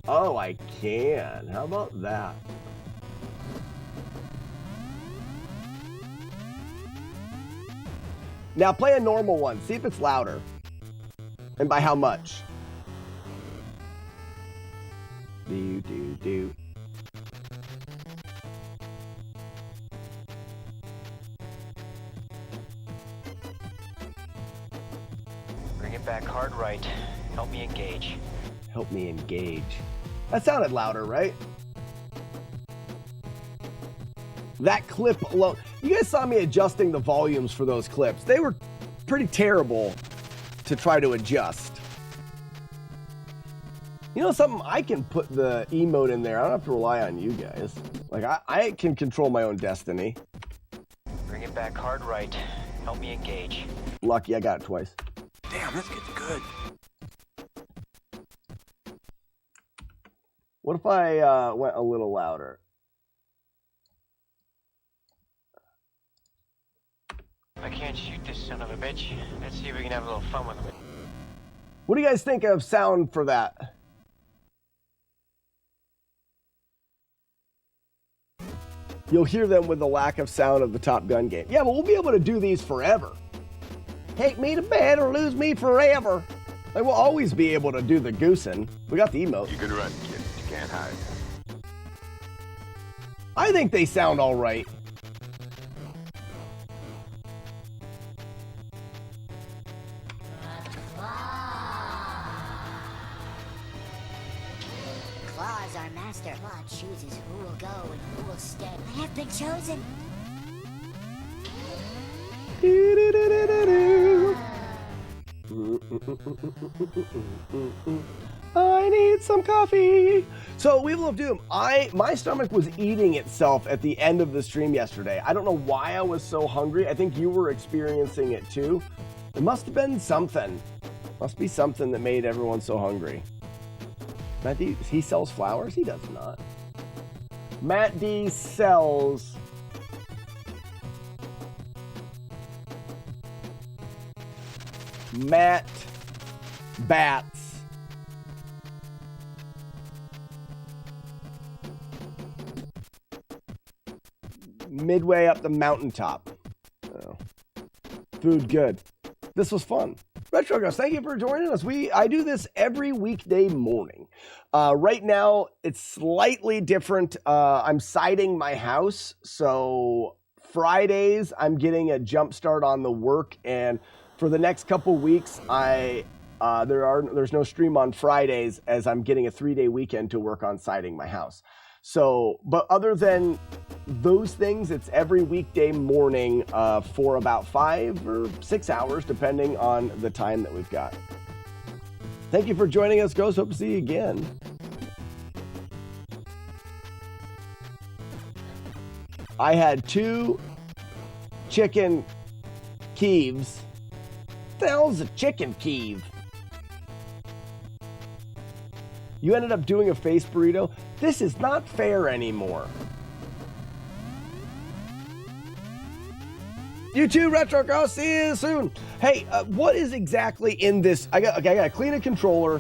Oh, I can. How about that? Now play a normal one. See if it's louder. And by how much? Do. Bring it back hard right. Help me engage. Help me engage. That sounded louder, right? That clip alone. You guys saw me adjusting the volumes for those clips. They were pretty terrible to try to adjust. You know something? I can put the emote in there. I don't have to rely on you guys. Like, I can control my own destiny. Bring it back hard right. Help me engage. Lucky I got it twice. Damn, that's getting good. What if I went a little louder? I can't shoot this son of a bitch. Let's see if we can have a little fun with him. What do you guys think of sound for that? You'll hear them with the lack of sound of the Top Gun game. Yeah, but we'll be able to do these forever. Take me to bed or lose me forever. They will always be able to do the goosing. We got the emote. You can run, kid. You can't hide. I think they sound all right. Claw is our master. Claw chooses who will go and who will stay. I have been chosen. I need some coffee. So, Weevil of Doom, my stomach was eating itself at the end of the stream yesterday. I don't know why I was so hungry. I think you were experiencing it too. It must have been something. Must be something that made everyone so hungry. Matt D, he sells flowers? He does not. Matt D sells Matt Bats. Midway up the mountaintop. Oh. Food good. This was fun. Retro Ghost, thank you for joining us. I do this every weekday morning. Right now, it's slightly different. I'm siding my house, so Fridays I'm getting a jump start on the work, and for the next couple weeks, there's no stream on Fridays as I'm getting a 3-day weekend to work on siding my house. So, but other than those things, it's every weekday morning for about 5 or 6 hours, depending on the time that we've got. Thank you for joining us, Ghost. Hope to see you again. I had 2 chicken Kieves. What the hell is a chicken Kiev? You ended up doing a face burrito? This is not fair anymore. You too, Retro Ghost. See you soon. Hey, what is exactly in this? I gotta clean a controller.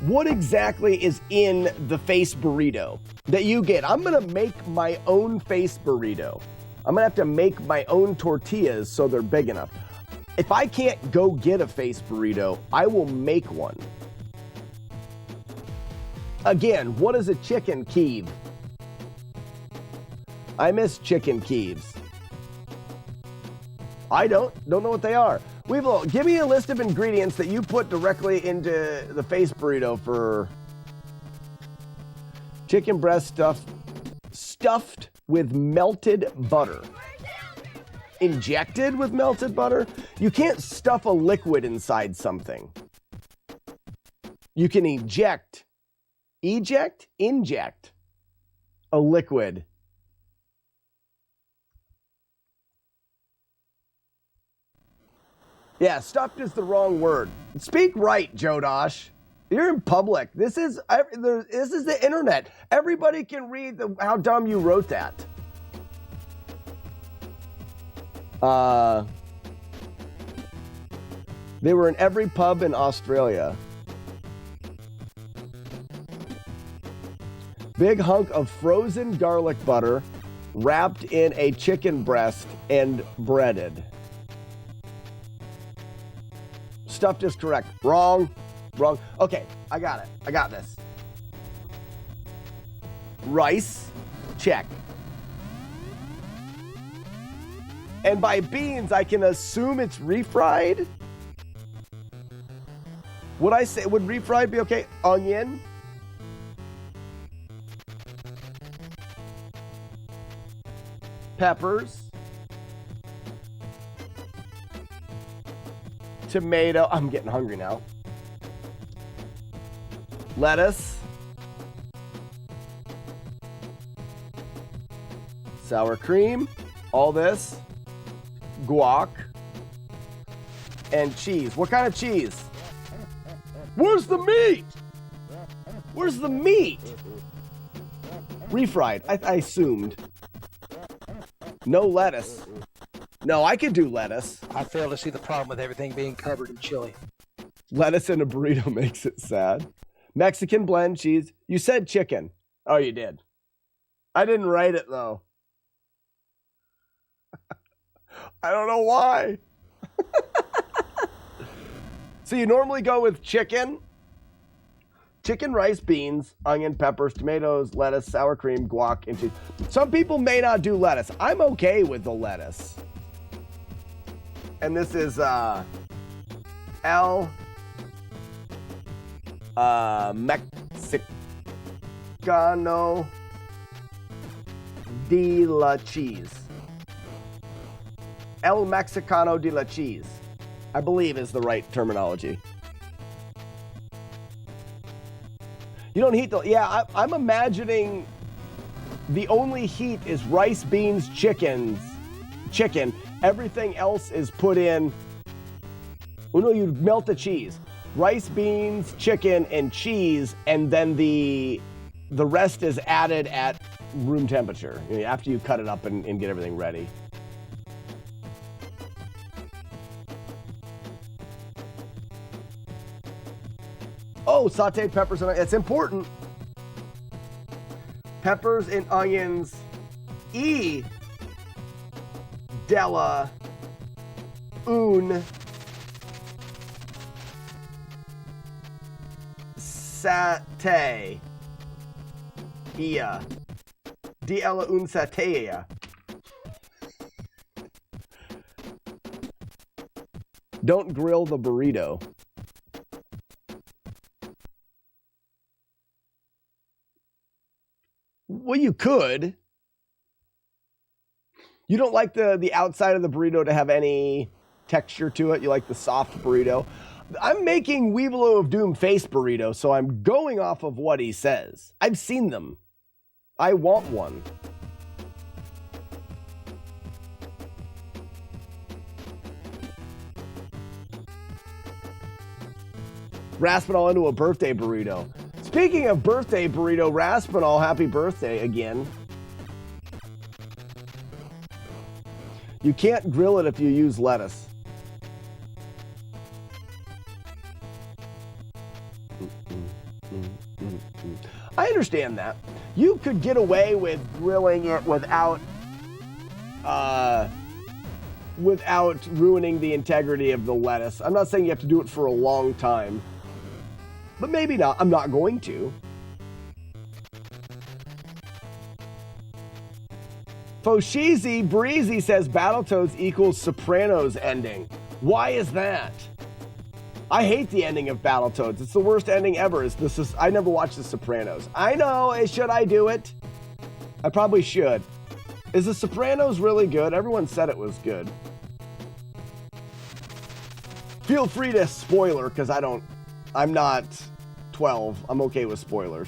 What exactly is in the face burrito that you get? I'm gonna make my own face burrito. I'm gonna have to make my own tortillas so they're big enough. If I can't go get a face burrito, I will make one. Again, what is a chicken Kiev? I miss chicken Kieves. I don't know what they are. Weevil, give me a list of ingredients that you put directly into the face burrito for chicken breast stuffed with melted butter. Injected with melted butter? You can't stuff a liquid inside something. You can inject a liquid. Yeah, stuffed is the wrong word. Speak right, Jodosh. You're in public. This is the internet. Everybody can read how dumb you wrote that. They were in every pub in Australia. Big hunk of frozen garlic butter wrapped in a chicken breast and breaded. Stuffed is correct. Wrong. Okay, I got it. I got this. Rice, check. And by beans, I can assume it's refried. Would refried be okay? Onion. Peppers. Tomato. I'm getting hungry now. Lettuce. Sour cream. All this. Guac. And cheese. What kind of cheese? Where's the meat? Where's the meat? Refried. I assumed. No lettuce. No, I could do lettuce. I fail to see the problem with everything being covered in chili. Lettuce in a burrito makes it sad. Mexican blend cheese. You said chicken. Oh, you did. I didn't write it, though. I don't know why. So you normally go with chicken, rice, beans, onion, peppers, tomatoes, lettuce, sour cream, guac, and cheese. Some people may not do lettuce. I'm okay with the lettuce. And this is El Mexicano de la Cheese. El Mexicano de la Cheese, I believe is the right terminology. You don't heat the, yeah, I'm imagining the only heat is rice, beans, chicken. Everything else is put in, oh no, you melt the cheese. Rice, beans, chicken, and cheese, and then the rest is added at room temperature, you know, after you cut it up and get everything ready. Oh, sauteed peppers and onions. It's important. Peppers and onions. Della un satay. Della un satay. Don't grill the burrito. Well, you could. You don't like the outside of the burrito to have any texture to it. You like the soft burrito. I'm making Weevilo of Doom face burrito, so I'm going off of what he says. I've seen them. I want one. Raspinall into a birthday burrito. Speaking of birthday burrito, Raspinall, happy birthday again. You can't grill it if you use lettuce. I understand that. You could get away with grilling it without ruining the integrity of the lettuce. I'm not saying you have to do it for a long time. But maybe not. I'm not going to. Foshizi Breezy says Battletoads equals Sopranos ending. Why is that? I hate the ending of Battletoads. It's the worst ending ever. I never watched The Sopranos. I know. Should I do it? I probably should. Is The Sopranos really good? Everyone said it was good. Feel free to spoiler, because I'm not 12. I'm okay with spoilers.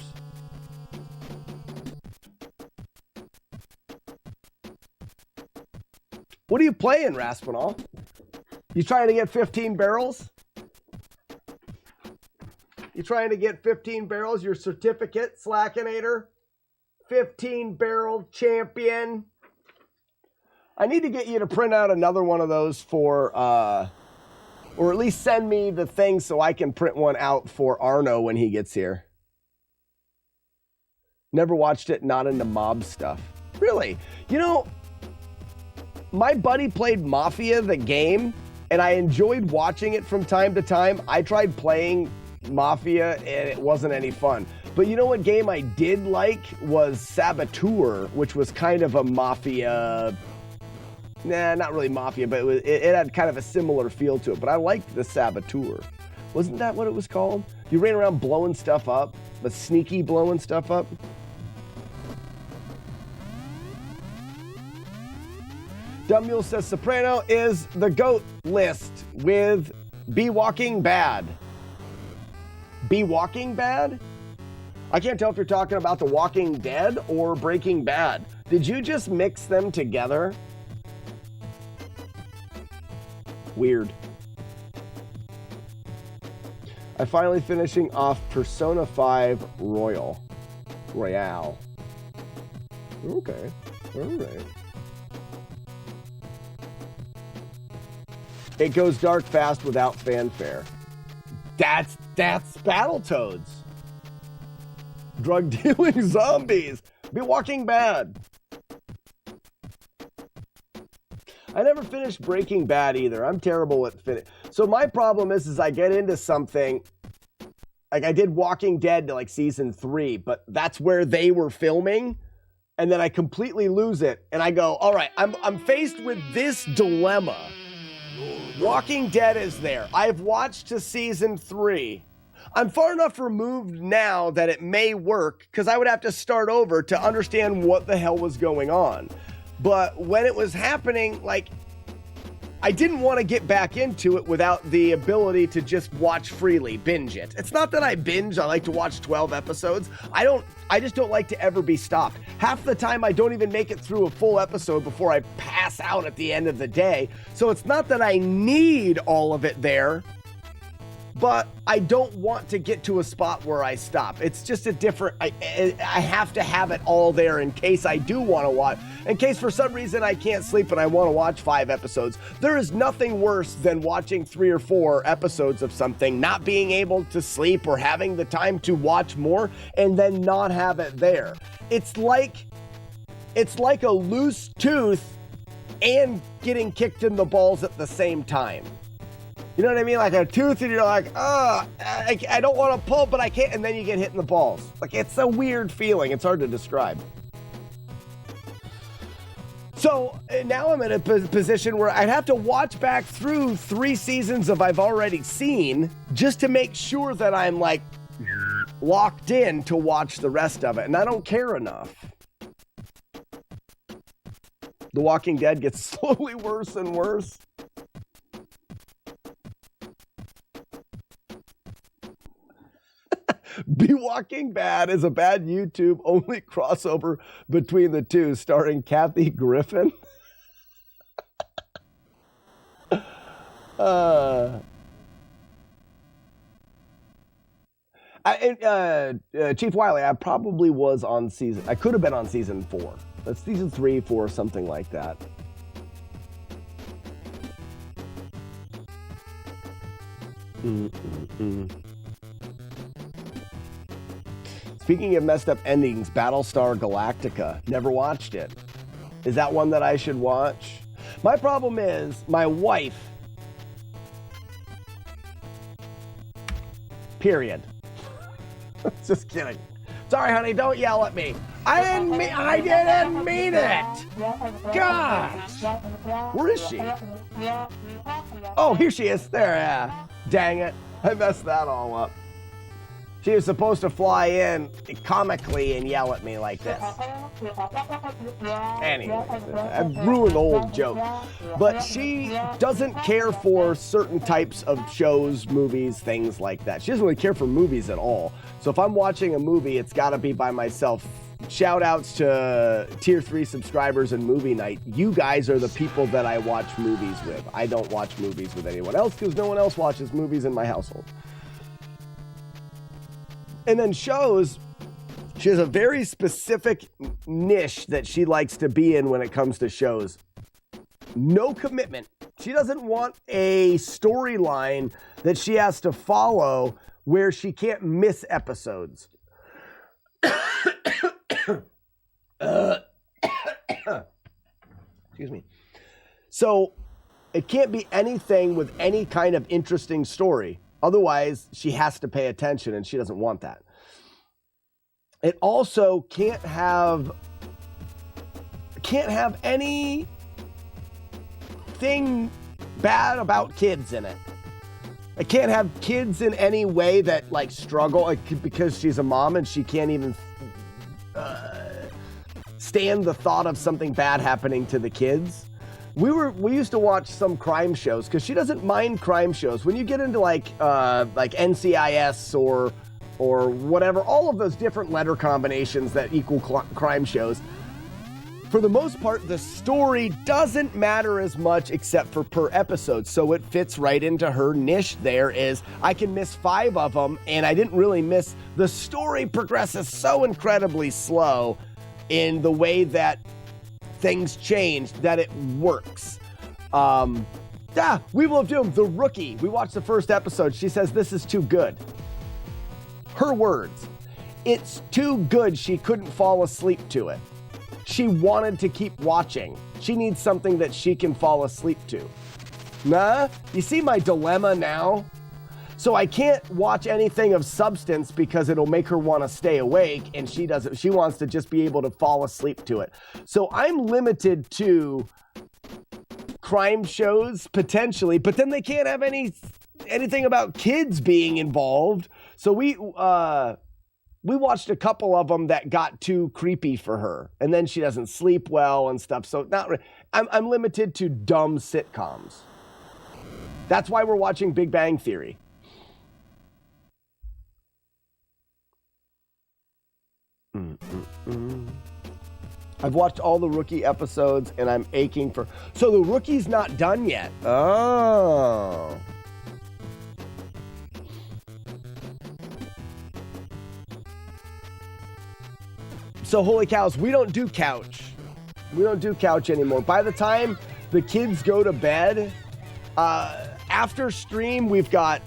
What are you playing, Raspinall? You trying to get 15 barrels? You trying to get 15 barrels? Your certificate, Slackinator? 15 barrel champion? I need to get you to print out another one of those for, or at least send me the thing so I can print one out for Arno when he gets here. Never watched it, not into mob stuff. Really? You know, my buddy played Mafia, the game, and I enjoyed watching it from time to time. I tried playing Mafia, and it wasn't any fun. But you know what game I did like was Saboteur, which was kind of a Mafia... Nah, not really Mafia, but it had kind of a similar feel to it. But I liked the Saboteur. Wasn't that what it was called? You ran around blowing stuff up, but sneaky blowing stuff up. Dumb Mule says Soprano is the GOAT list with Be Walking Bad. Be Walking Bad? I can't tell if you're talking about The Walking Dead or Breaking Bad. Did you just mix them together? Weird. I'm finally finishing off Persona 5 Royale. Okay. All right. It goes dark fast without fanfare. That's Battletoads. Drug dealing zombies. Be Walking Bad. I never finished Breaking Bad either. I'm terrible at So my problem is I get into something. Like I did Walking Dead to like season 3, but that's where they were filming. And then I completely lose it. And I go, all right, I'm faced with this dilemma. Walking Dead is there. I've watched to season 3. I'm far enough removed now that it may work because I would have to start over to understand what the hell was going on. But when it was happening, like, I didn't want to get back into it without the ability to just watch freely, binge it. It's not that I binge, I like to watch 12 episodes. I just don't like to ever be stopped. Half the time I don't even make it through a full episode before I pass out at the end of the day. So it's not that I need all of it there, but I don't want to get to a spot where I stop. It's just a different, I have to have it all there in case I do want to watch, in case for some reason I can't sleep and I want to watch 5 episodes. There is nothing worse than watching 3 or 4 episodes of something, not being able to sleep or having the time to watch more and then not have it there. It's like a loose tooth and getting kicked in the balls at the same time. You know what I mean? Like a tooth and you're like, I don't want to pull, but I can't. And then you get hit in the balls. Like it's a weird feeling. It's hard to describe. So now I'm in a position where I'd have to watch back through 3 seasons of I've already seen just to make sure that I'm like locked in to watch the rest of it. And I don't care enough. The Walking Dead gets slowly worse and worse. Be Walking Bad is a bad YouTube only crossover between the two, starring Kathy Griffin. Chief Wiley, I probably was on season. I could have been on season 4. That's season 3, 4, something like that. Speaking of messed up endings, Battlestar Galactica. Never watched it. Is that one that I should watch? My problem is my wife. Period. Just kidding. Sorry, honey. Don't yell at me. I didn't mean it. Gosh. Where is she? Oh, here she is. There. Yeah. Dang it. I messed that all up. She was supposed to fly in comically and yell at me like this. Anyway, I've ruined the whole joke. But she doesn't care for certain types of shows, movies, things like that. She doesn't really care for movies at all. So if I'm watching a movie, it's got to be by myself. Shout outs to Tier 3 subscribers and Movie Night. You guys are the people that I watch movies with. I don't watch movies with anyone else because no one else watches movies in my household. And then shows, she has a very specific niche that she likes to be in when it comes to shows. No commitment. She doesn't want a storyline that she has to follow where she can't miss episodes. Excuse me. So it can't be anything with any kind of interesting story. Otherwise, she has to pay attention, and she doesn't want that. It also can't have anything bad about kids in it. It can't have kids in any way that like struggle, like, because she's a mom and she can't even stand the thought of something bad happening to the kids. We used to watch some crime shows because she doesn't mind crime shows. When you get into like NCIS or whatever, all of those different letter combinations that equal crime shows, for the most part, the story doesn't matter as much except for per episode. So it fits right into her niche there is I can miss 5 of them and I didn't really miss. The story progresses so incredibly slow in the way that things change that it works. Weevil of Doom, The Rookie. We watched the first episode. She says this is too good. Her words. It's too good she couldn't fall asleep to it. She wanted to keep watching. She needs something that she can fall asleep to. Nah, you see my dilemma now? So I can't watch anything of substance because it'll make her want to stay awake, and she doesn't. She wants to just be able to fall asleep to it. So I'm limited to crime shows potentially, but then they can't have anything about kids being involved. So we watched a couple of them that got too creepy for her, and then she doesn't sleep well and stuff. So I'm limited to dumb sitcoms. That's why we're watching Big Bang Theory. I've watched all the Rookie episodes, and I'm aching for... So the Rookie's not done yet. Oh. So, holy cows, we don't do couch. We don't do couch anymore. By the time the kids go to bed, after stream, we've got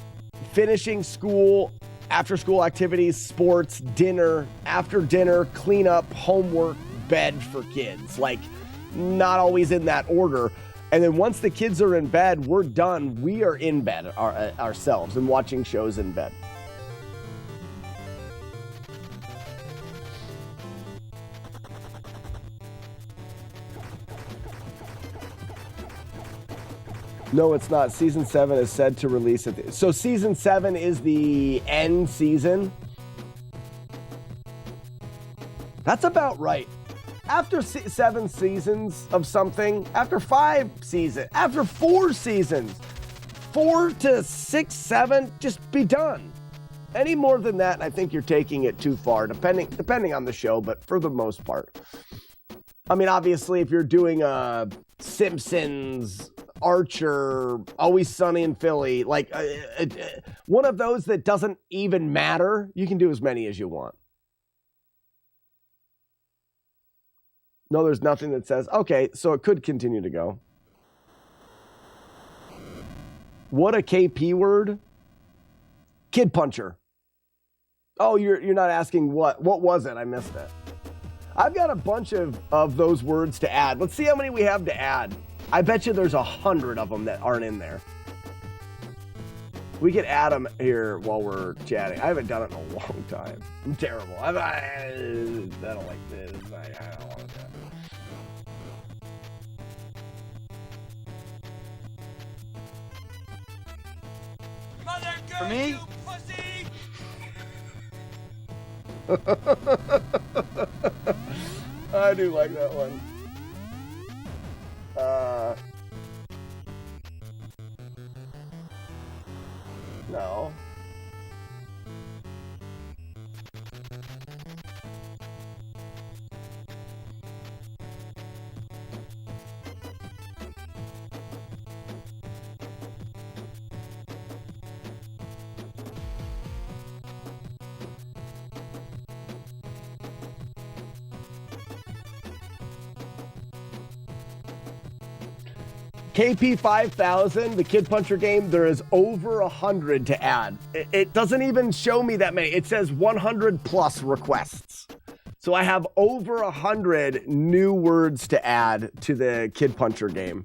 finishing school, after school activities, sports, dinner, after dinner, cleanup, homework, bed for kids. Like, not always in that order. And then once the kids are in bed, we're done. We are in bed ourselves and watching shows in bed. No, it's not. Season 7 is said to release it. So season 7 is the end season. That's about right. After 7 seasons of something, after 5 seasons, after 4 seasons, 4 to 6, 7, just be done. Any more than that, I think you're taking it too far, depending on the show, but for the most part. I mean, obviously, if you're doing a Simpsons, Archer, Always Sunny in Philly, like one of those that doesn't even matter, you can do as many as you want. No, there's nothing that says, okay, so it could continue to go. What a KP word? Kid puncher. Oh, you're not asking what? What was it? I missed it. I've got a bunch of those words to add. Let's see how many we have to add. I bet you there's 100 of them that aren't in there. We could add them here while we're chatting. I haven't done it in a long time. I'm terrible. I don't like this. I don't want that. For me? I do like that one. No. KP 5000, the Kid Puncher game, there is over 100 to add. It doesn't even show me that many. It says 100 plus requests. So I have over 100 new words to add to the Kid Puncher game.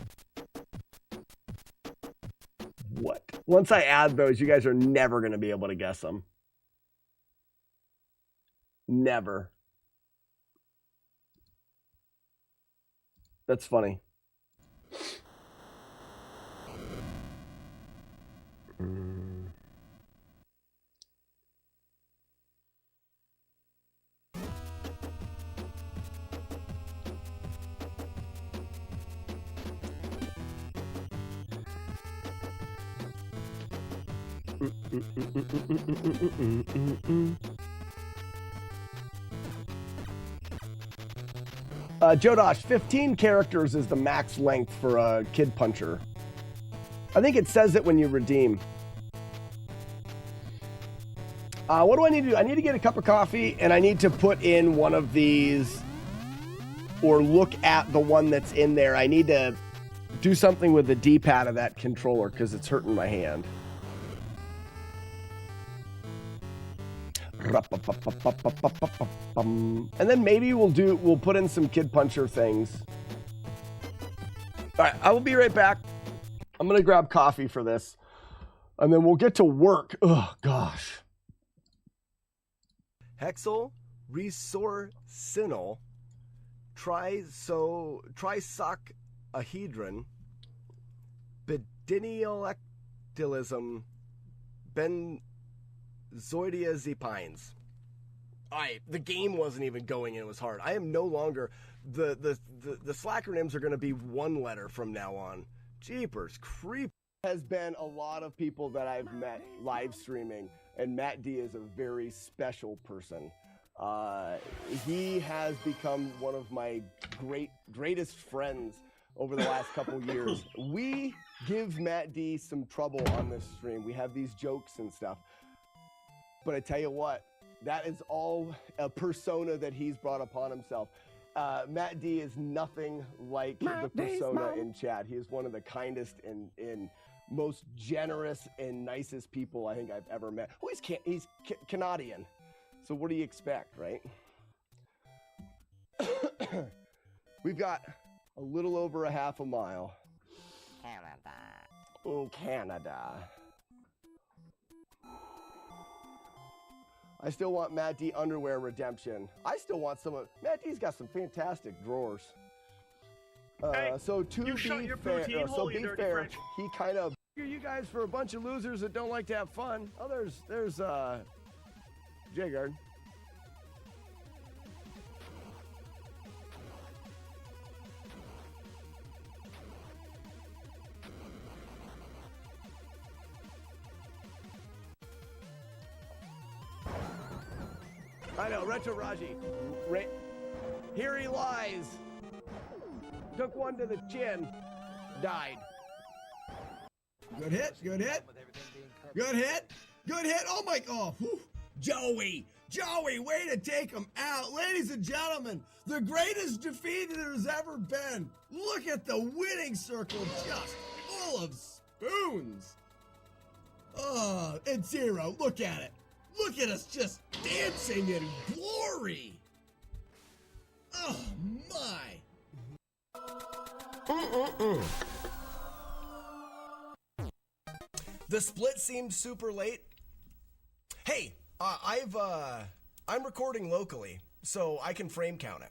What? Once I add those, you guys are never going to be able to guess them. Never. That's funny. Joe Dosh, 15 characters is the max length for a Kid Puncher. I think it says it when you redeem. What do I need to do? I need to get a cup of coffee, and I need to put in one of these, or look at the one that's in there. I need to do something with the D-pad of that controller because it's hurting my hand. And then maybe we'll put in some Kid Puncher things. All right, I will be right back. I'm going to grab coffee for this, and then we'll get to work. Oh, gosh. Hexyl resorcinol trisocahedron bendinylectylism benzoidiazepines. All right, the game wasn't even going and it was hard. I am no longer the slackronyms are going to be one letter from now on. Jeepers creep. Has been a lot of people that I've met live streaming, and Matt D is a very special person. He has become one of my greatest friends over the last couple years. We give Matt D some trouble on this stream. We have these jokes and stuff. But I tell you what, that is all a persona that he's brought upon himself. Matt D is nothing like the persona in chat. He is one of the kindest and most generous and nicest people I think I've ever met. Oh, he's Canadian. So what do you expect, right? We've got a little over a half a mile. Canada. Oh, Canada. I still want Matt D underwear redemption. I still want some of Matt D's got some fantastic drawers. So to be fair, he kind of you guys for a bunch of losers that don't like to have fun. Oh, there's Jigard. I know, Retro Raji. Here he lies. Took one to the chin. Died. Good hit, good hit. Good hit. Good hit. Oh my god. Oh, Joey, way to take him out. Ladies and gentlemen, the greatest defeat there's ever been. Look at the winning circle, just full of spoons. Oh, and Zero, look at it. Look at us just dancing in glory. Oh my. The split seems super late. Hey, I'm recording locally, so I can frame count it.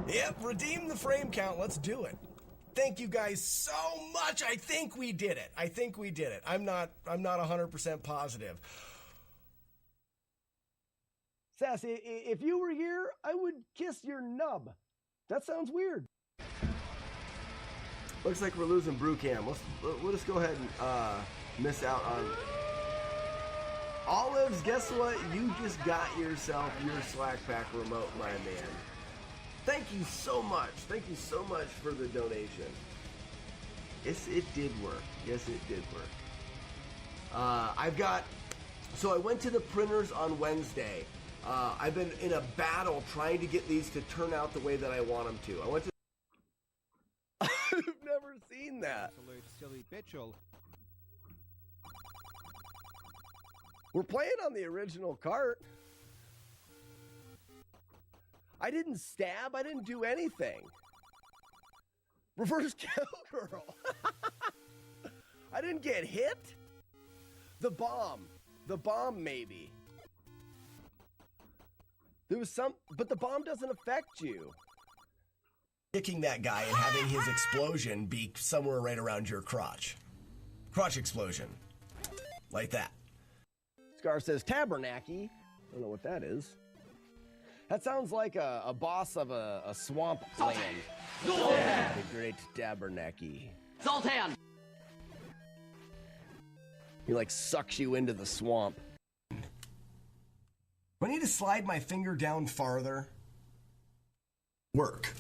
Yep, redeem the frame count. Let's do it. Thank you guys so much. I think we did it. I'm not 100% positive. Sassy, if you were here, I would kiss your nub. That sounds weird. Looks like we're losing Brewcam. We'll just go ahead and miss out on Olives. Guess what? You just got yourself your Slack Pack remote, my man. Thank you so much. Thank you so much for the donation. Yes, it did work. Yes, it did work. So I went to the printers on Wednesday. I've been in a battle trying to get these to turn out the way that I want them to. I've never seen that. Silly bitchel. We're playing on the original cart. I didn't stab. I didn't do anything. Reverse cowgirl. I didn't get hit. The bomb maybe. There was but the bomb doesn't affect you. Kicking that guy and having his explosion be somewhere right around your crotch. Crotch explosion. Like that. Scar says Tabernacle. I don't know what that is. That sounds like a boss of a swamp land. The great Tabernacle. Zoltan! He like sucks you into the swamp. Do I need to slide my finger down farther? Work.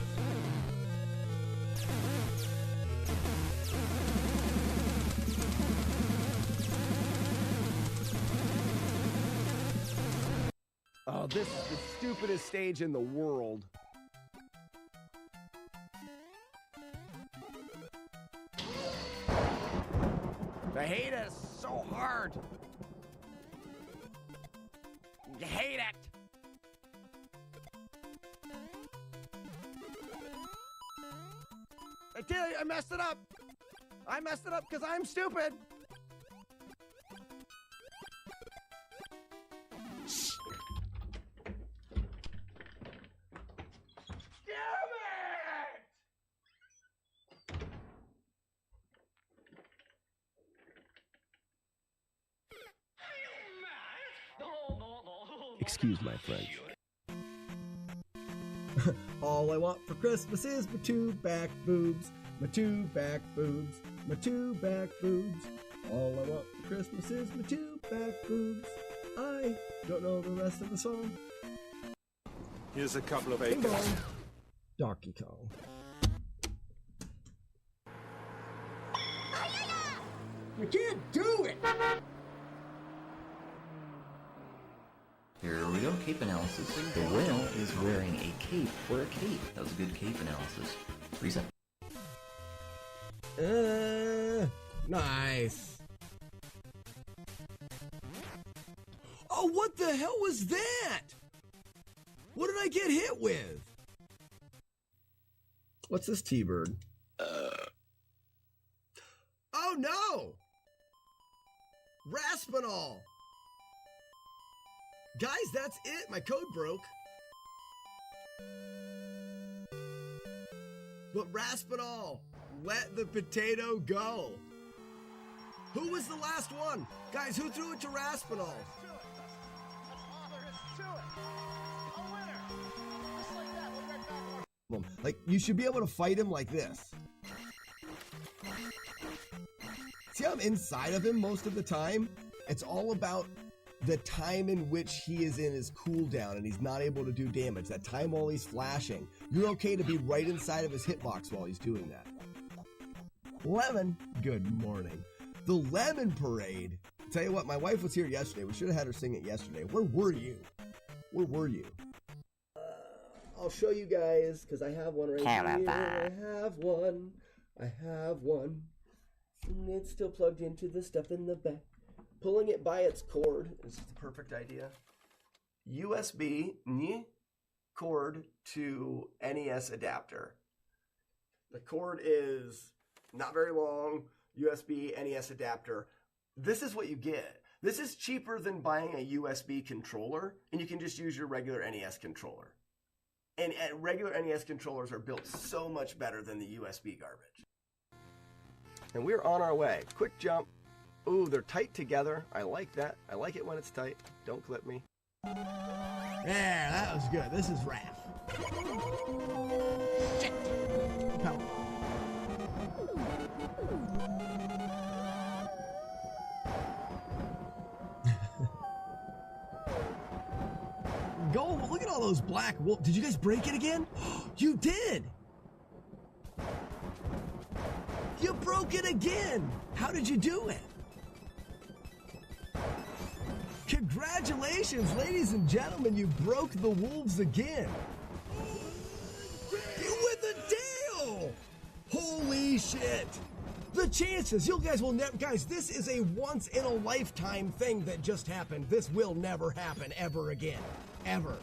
Oh, this is the stupidest stage in the world. I hate it so hard. I hate it. did it! I messed it up! I messed it up because I'm stupid! Excuse my French. All I want for Christmas is my two back boobs, my two back boobs, my two back boobs. All I want for Christmas is my two back boobs. I don't know the rest of the song. Here's a couple of Bing acres. bong. Donkey Kong. You can't do it! Here we go, cape analysis. The whale is wearing a cape for a cape. That was a good cape analysis. Reset. Nice. Oh, what the hell was that? What did I get hit with? What's this T-bird? Oh no! Raspinol! Guys, that's it. My code broke. But Raspinol, let the potato go. Who was the last one? Guys, who threw it to Raspinol? Like, you should be able to fight him like this. See how I'm inside of him most of the time? It's all about the time in which he is in his cooldown and he's not able to do damage. That time while he's flashing. You're okay to be right inside of his hitbox while he's doing that. Lemon, good morning. The Lemon Parade. I'll tell you what, my wife was here yesterday. We should have had her sing it yesterday. Where were you? Where were you? I'll show you guys, because I have one right here. I have one. I have one. And it's still plugged into the stuff in the back. Pulling it by its cord is the perfect idea. USB cord to NES adapter. The cord is not very long. USB NES adapter. This is what you get. This is cheaper than buying a USB controller, and you can just use your regular NES controller. And regular NES controllers are built so much better than the USB garbage. And we're on our way. Quick jump. Ooh, they're tight together. I like that. I like it when it's tight. Don't clip me. Yeah, that was good. This is Raph. Shit. Power. Go, look at all those black wolves. Did you guys break it again? You did! You broke it again! How did you do it? Congratulations, ladies and gentlemen, you broke the wolves again. You win the deal! Holy shit! The chances, you guys will never, guys, this is a once in a lifetime thing that just happened. This will never happen ever again. Ever.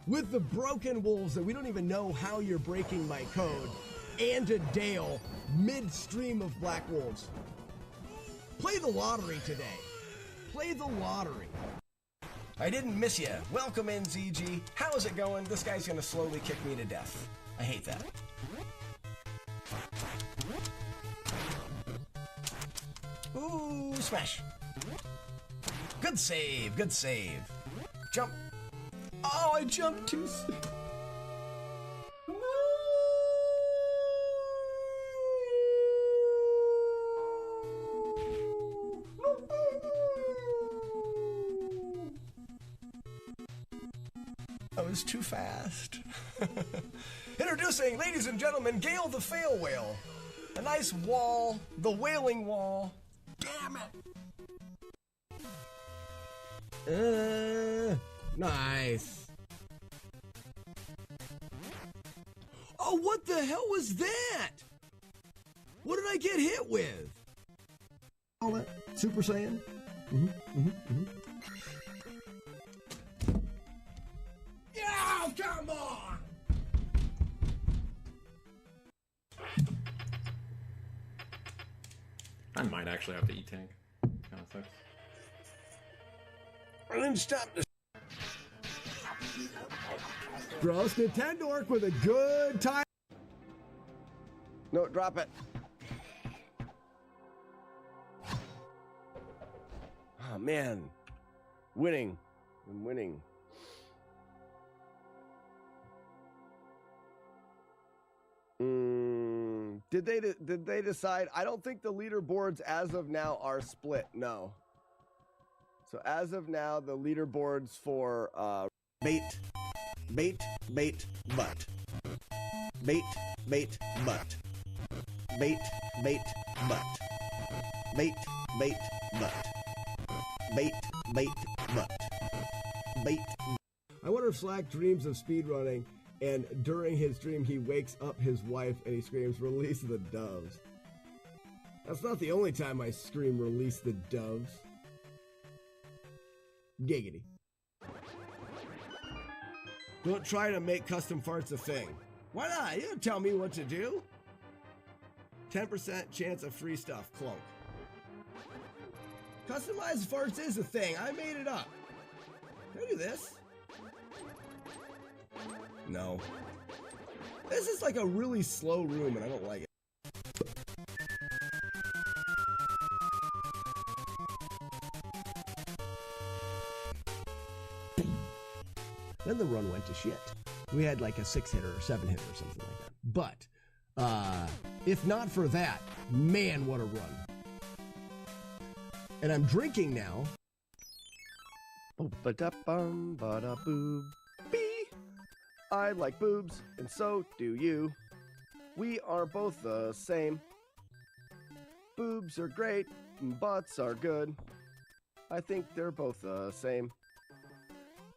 With the broken wolves that we don't even know how you're breaking my code, and a Dale midstream of black wolves. Play the lottery today. Play the lottery. I didn't miss you. Welcome in, ZG. How is it going? This guy's gonna slowly kick me to death. I hate that. Ooh, smash. Good save, good save. Jump. Oh, I jumped too soon. I was too fast. Introducing, ladies and gentlemen, Gale the Fail Whale. A nice wall, the whaling wall. Damn it. Nice. Oh, what the hell was that? What did I get hit with? All that Super Saiyan? Oh, come on! actually have the E-Tank. Kind of sucks. I didn't stop this. Gross Nintendo with a good time. No, drop it. Oh man, winning. I'm winning. Did they decide? I don't think the leaderboards as of now are split. No. So as of now, the leaderboards for bait, butt, bait, butt, bait, butt, bait, butt, bait, butt, bait. I wonder if Slack dreams of speedrunning, and during his dream he wakes up his wife and he screams, "Release the doves." That's not the only time I scream, "Release the doves." Giggity. Don't try to make custom farts a thing. Why not? You don't tell me what to do. 10% chance of free stuff. Clunk. Customized farts is a thing. I made it up. Can I do this? No. This is like a really slow room and I don't like it. Then the run went to shit. We had like a 6-hitter or 7-hitter or something like that. But, if not for that, man, what a run. And I'm drinking now. I like boobs, and so do you. We are both the same. Boobs are great, and butts are good. I think they're both the same.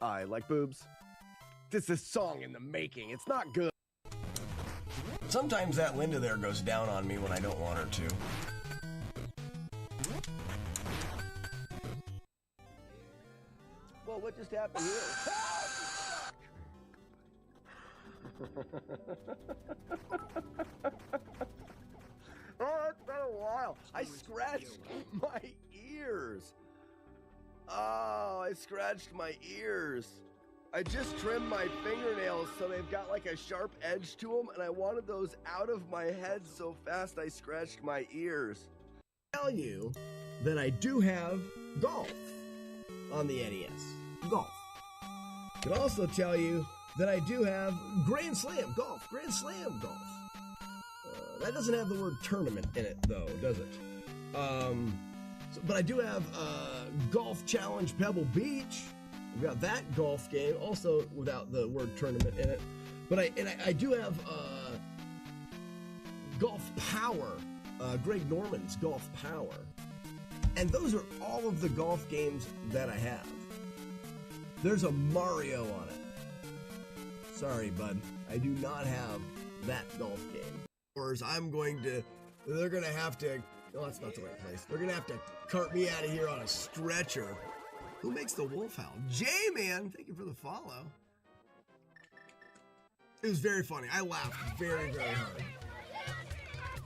I like boobs. This is song in the making. It's not good. Sometimes that Linda there goes down on me when I don't want her to. Well, what just happened here? Oh, it's been a while. I scratched my ears. Oh, I scratched my ears. I just trimmed my fingernails so they've got like a sharp edge to them, and I wanted those out of my head so fast I scratched my ears. I'll tell you that I do have golf on the NES. Golf. I can also tell you that I do have Grand Slam golf. Grand Slam golf. That doesn't have the word tournament in it, though, does it? But I do have Golf Challenge Pebble Beach. I've got that golf game, also without the word tournament in it. But I do have Golf Power, Greg Norman's Golf Power. And those are all of the golf games that I have. There's a Mario on it. Sorry, bud. I do not have that golf game. Or they're going to have to, oh, that's not the right place. They're going to have to cart me out of here on a stretcher. Who makes the wolf howl? J-Man, thank you for the follow. It was very funny. I laughed very, very hard.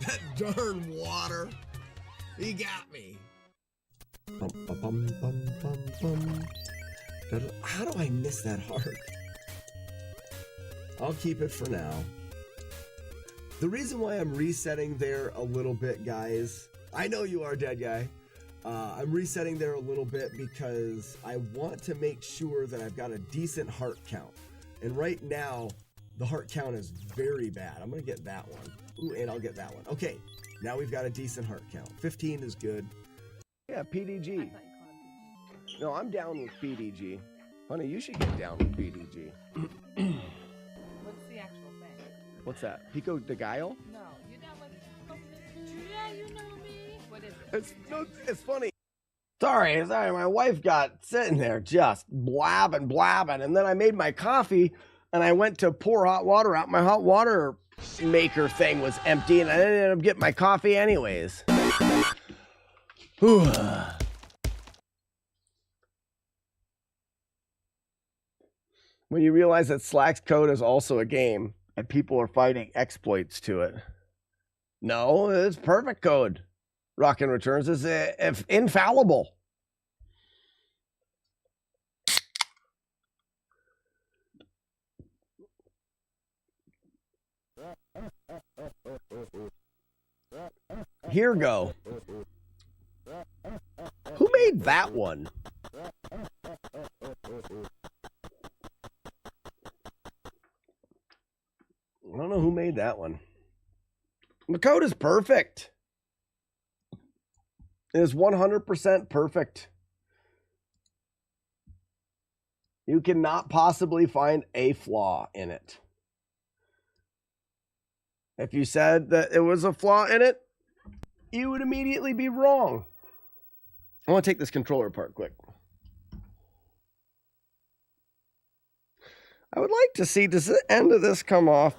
That darn water. He got me. How do I miss that heart? I'll keep it for now. The reason why I'm resetting there a little bit, guys, I know you are, dead guy. I'm resetting there a little bit because I want to make sure that I've got a decent heart count. And right now, the heart count is very bad. I'm going to get that one. Ooh, and I'll get that one. Okay, now we've got a decent heart count. 15 is good. Yeah, PDG. No, I'm down with PDG. Honey, you should get down with PDG. What's the actual thing? What's that? Pico de Gallo? No, you know what? Yeah, you know me. What is it? It's funny. Sorry, my wife got sitting there just blabbing, and then I made my coffee, and I went to pour hot water out. My hot water maker thing was empty, and I ended up getting my coffee anyways. Whew. When you realize that Slack's code is also a game, and people are finding exploits to it. No, it's perfect code. Rockin' Returns is infallible. Here go. Who made that one? I don't know who made that one. The code is perfect. It is 100% perfect. You cannot possibly find a flaw in it. If you said that it was a flaw in it, you would immediately be wrong. I want to take this controller apart quick. I would like to see, does the end of this come off?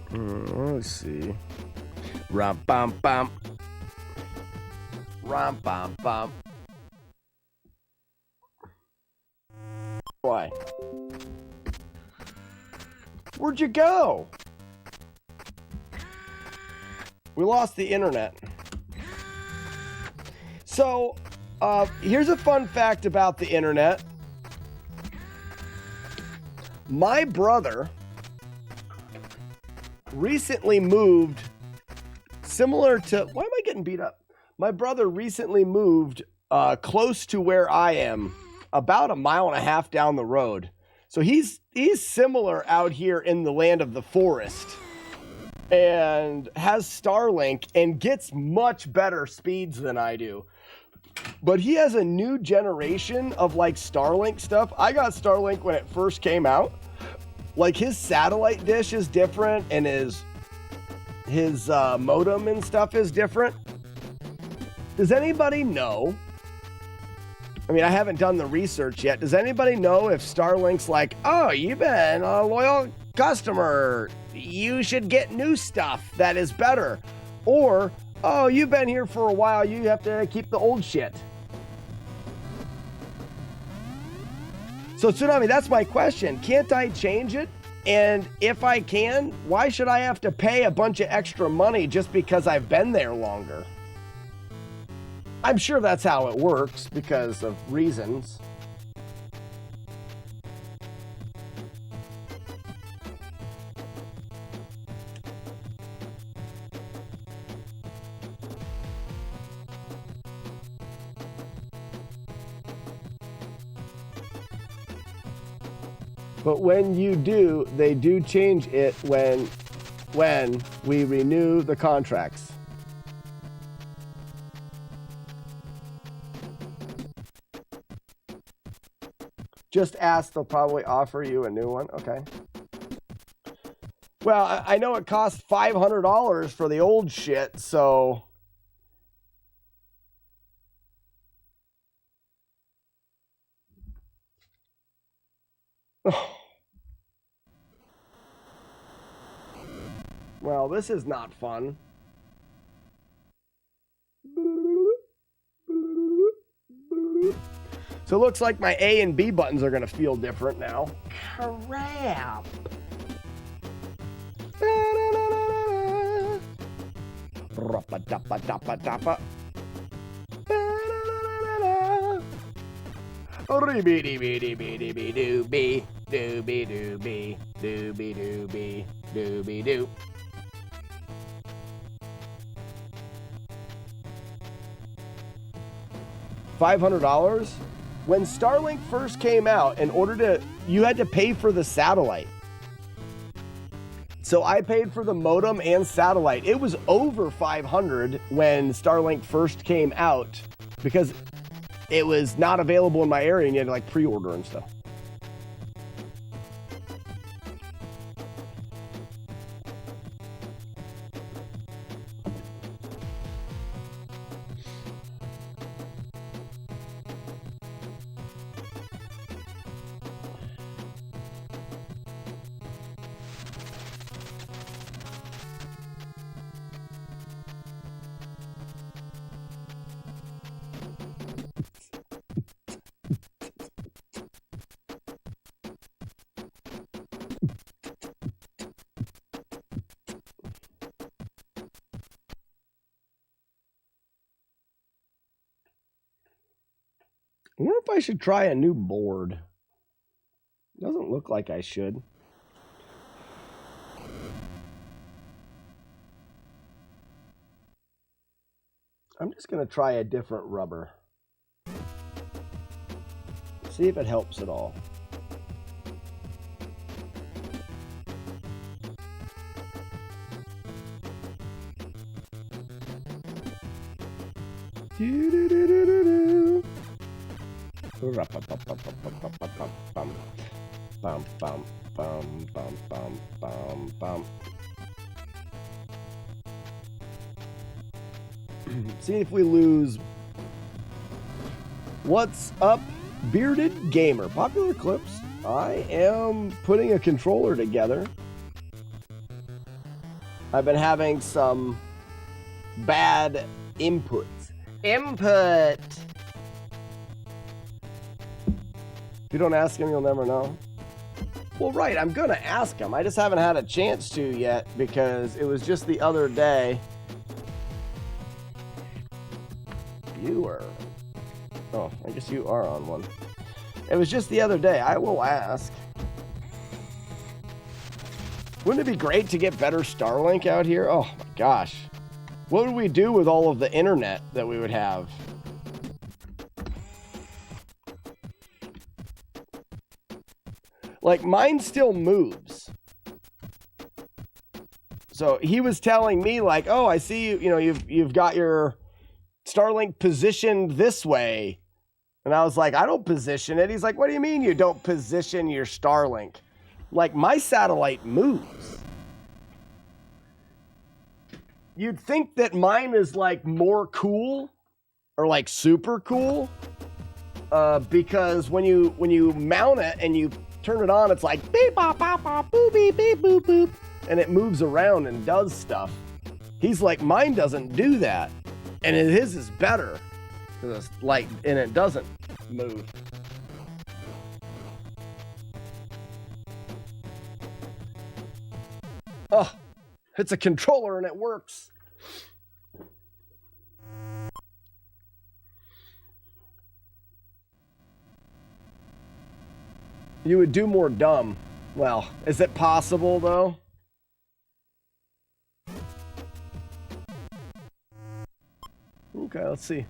Let's see. Rum bum bum. Rum bum bum. Why? Where'd you go? We lost the internet. So, here's a fun fact about the internet. My brother recently moved, similar to, why am I getting beat up? My brother recently moved close to where I am, about 1.5 miles down the road. So he's similar out here in the land of the forest, and has Starlink and gets much better speeds than I do. But he has a new generation of like Starlink stuff. I got Starlink when it first came out. Like his satellite dish is different, and his modem and stuff is different. Does anybody know? I mean, I haven't done the research yet. Does anybody know if Starlink's like, oh, you've been a loyal customer, you should get new stuff that is better? Or, oh, you've been here for a while, you have to keep the old shit. So, Tsunami, that's my question. Can't I change it? And if I can, why should I have to pay a bunch of extra money just because I've been there longer? I'm sure that's how it works because of reasons. But when you do, they do change it when we renew the contracts. Just ask, they'll probably offer you a new one. Okay. Well, I know it costs $500 for the old shit, so... Well, this is not fun. So it looks like my A and B buttons are going to feel different now. Crap. Doo. $500? When Starlink first came out, you had to pay for the satellite. So I paid for the modem and satellite. It was over $500 when Starlink first came out because it was not available in my area and you had to like pre-order and stuff. I wonder if I should try a new board. Doesn't look like I should. I'm just going to try a different rubber. See if it helps at all. See if we lose. What's up, Bearded Gamer? Popular Clips. I am putting a controller together. I've been having some bad inputs. Input! If you don't ask him, you'll never know. Well, right, I'm gonna ask him. I just haven't had a chance to yet because it was just the other day. You are... Oh, I guess you are on one. It was just the other day. I will ask. Wouldn't it be great to get better Starlink out here? Oh my gosh. What would we do with all of the internet that we would have? Like, mine still moves. So he was telling me, like, oh, I see you, you've got your Starlink positioned this way. And I was like, I don't position it. He's like, what do you mean you don't position your Starlink? Like, my satellite moves. You'd think that mine is like more cool or like super cool because when you mount it and you turn it on, it's like beep bop bop bop boop beep beep boop boop, and it moves around and does stuff. He's like, mine doesn't do that, and his is better because it's light and it doesn't move. Oh, it's a controller and it works. You would do more dumb. Well, is it possible though? Okay, let's see.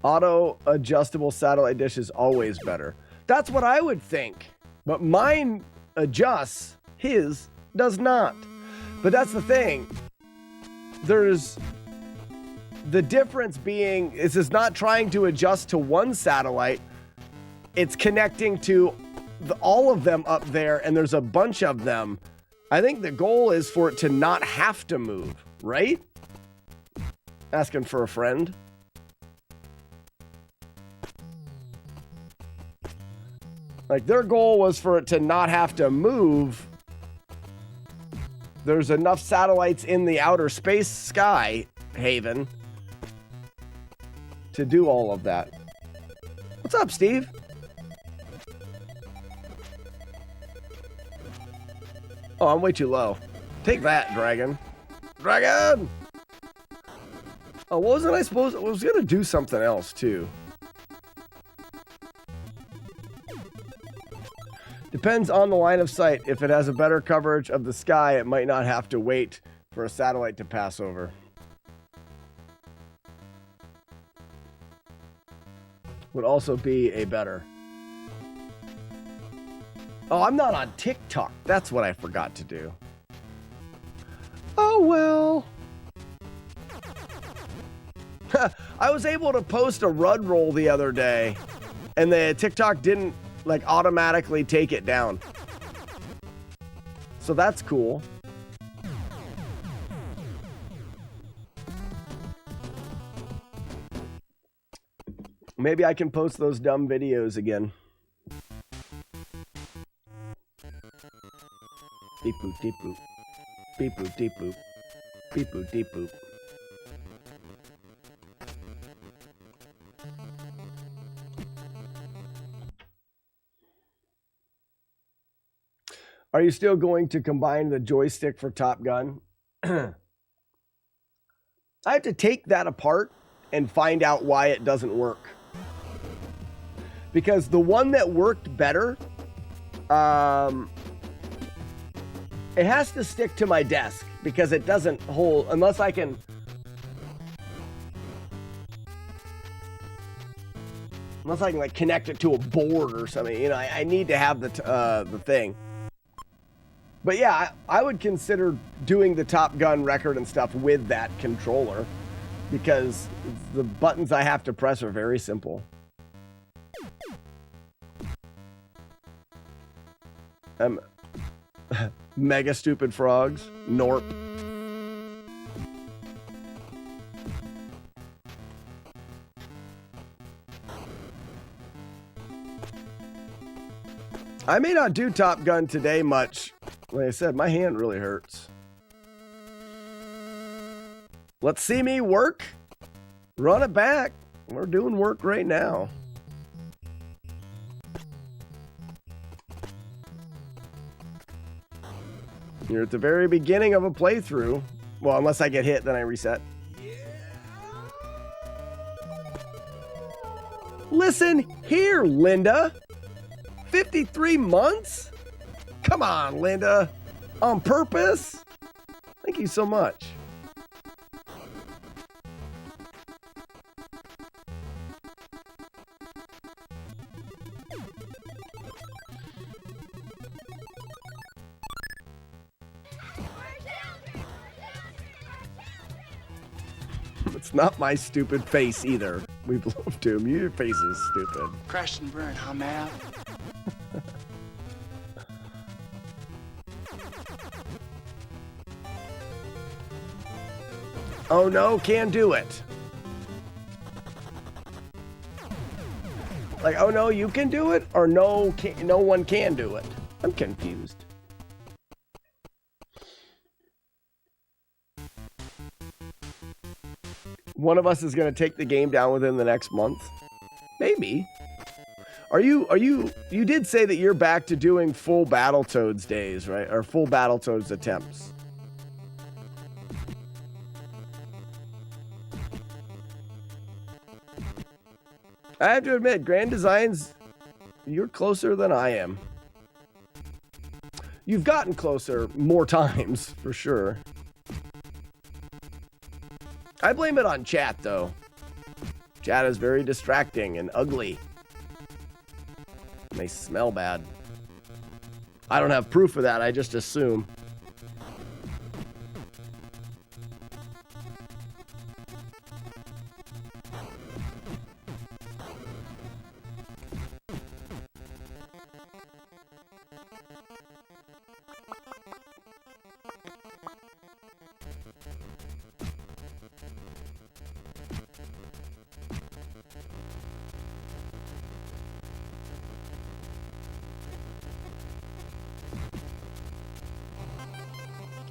Auto adjustable satellite dish is always better. That's what I would think. But mine adjusts, his does not. But that's the thing. There's the difference being is it's not trying to adjust to one satellite. It's connecting to all of them up there, and there's a bunch of them. I think the goal is for it to not have to move, right? Asking for a friend. Like, their goal was for it to not have to move. There's enough satellites in the outer space sky, Haven, to do all of that. What's up, Steve? Oh, I'm way too low. Take that, Dragon. Dragon! Oh, wasn't I supposed... I was going to do something else, too. Depends on the line of sight. If it has a better coverage of the sky, it might not have to wait for a satellite to pass over. Would also be a better. Oh, I'm not on TikTok. That's what I forgot to do. Oh, well. I was able to post a Rudd roll the other day, and the TikTok didn't like automatically take it down. So that's cool. Maybe I can post those dumb videos again. Beep boop deep boop. Beep boop deep boop. Beep boop deep boop. Are you still going to combine the joystick for Top Gun? I have to take that apart and find out why it doesn't work. Because the one that worked better, it has to stick to my desk because it doesn't hold, unless I can... Unless I can like connect it to a board or something, you know, I need to have the thing. But yeah, I would consider doing the Top Gun record and stuff with that controller because the buttons I have to press are very simple. Mega stupid frogs. Norp. I may not do Top Gun today much. Like I said, my hand really hurts. Let's see me work. Run it back. We're doing work right now. You're at the very beginning of a playthrough. Well, unless I get hit, then I reset. Listen here, Linda. 53 months? Come on, Linda. On purpose? Thank you so much. It's not my stupid face either. We love to. Your face is stupid. Crash and burn, huh, man? Oh no, can't do it. Like, oh no, you can do it, or no, no one can do it. I'm confused. One of us is going to take the game down within the next month. Maybe. You did say that you're back to doing full Battletoads days, right? Or full Battletoads attempts. I have to admit, Grand Designs, you're closer than I am. You've gotten closer more times, for sure. I blame it on chat, though. Chat is very distracting and ugly. And they smell bad. I don't have proof of that, I just assume.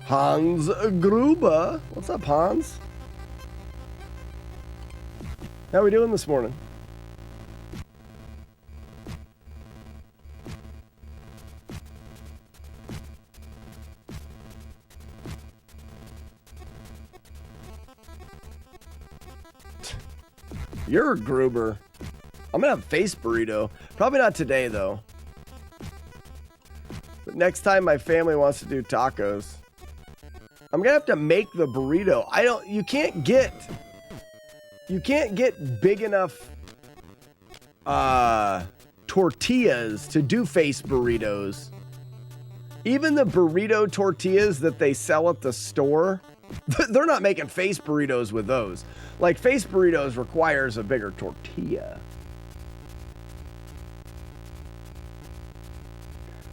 Hans Gruber. What's up, Hans? How are we doing this morning? You're a Gruber. I'm gonna have face burrito. Probably not today, though. But next time my family wants to do tacos, I'm gonna have to make the burrito. You can't get big enough tortillas to do face burritos. Even the burrito tortillas that they sell at the store, they're not making face burritos with those. Like, face burritos requires a bigger tortilla.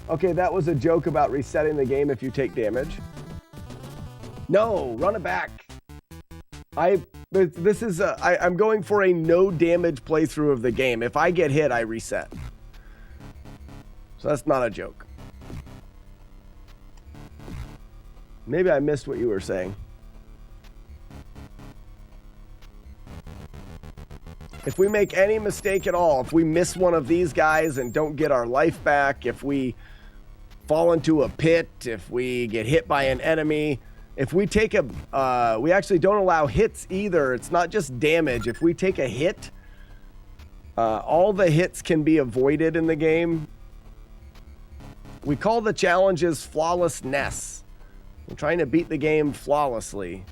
Okay, that was a joke about resetting the game if you take damage. No, run it back. I'm going for a no damage playthrough of the game. If I get hit, I reset. So that's not a joke. Maybe I missed what you were saying. If we make any mistake at all, if we miss one of these guys and don't get our life back, if we fall into a pit, if we get hit by an enemy, If we take a, we actually don't allow hits either. It's not just damage. If we take a hit, all the hits can be avoided in the game. We call the challenges FlawlessNES. We're trying to beat the game flawlessly.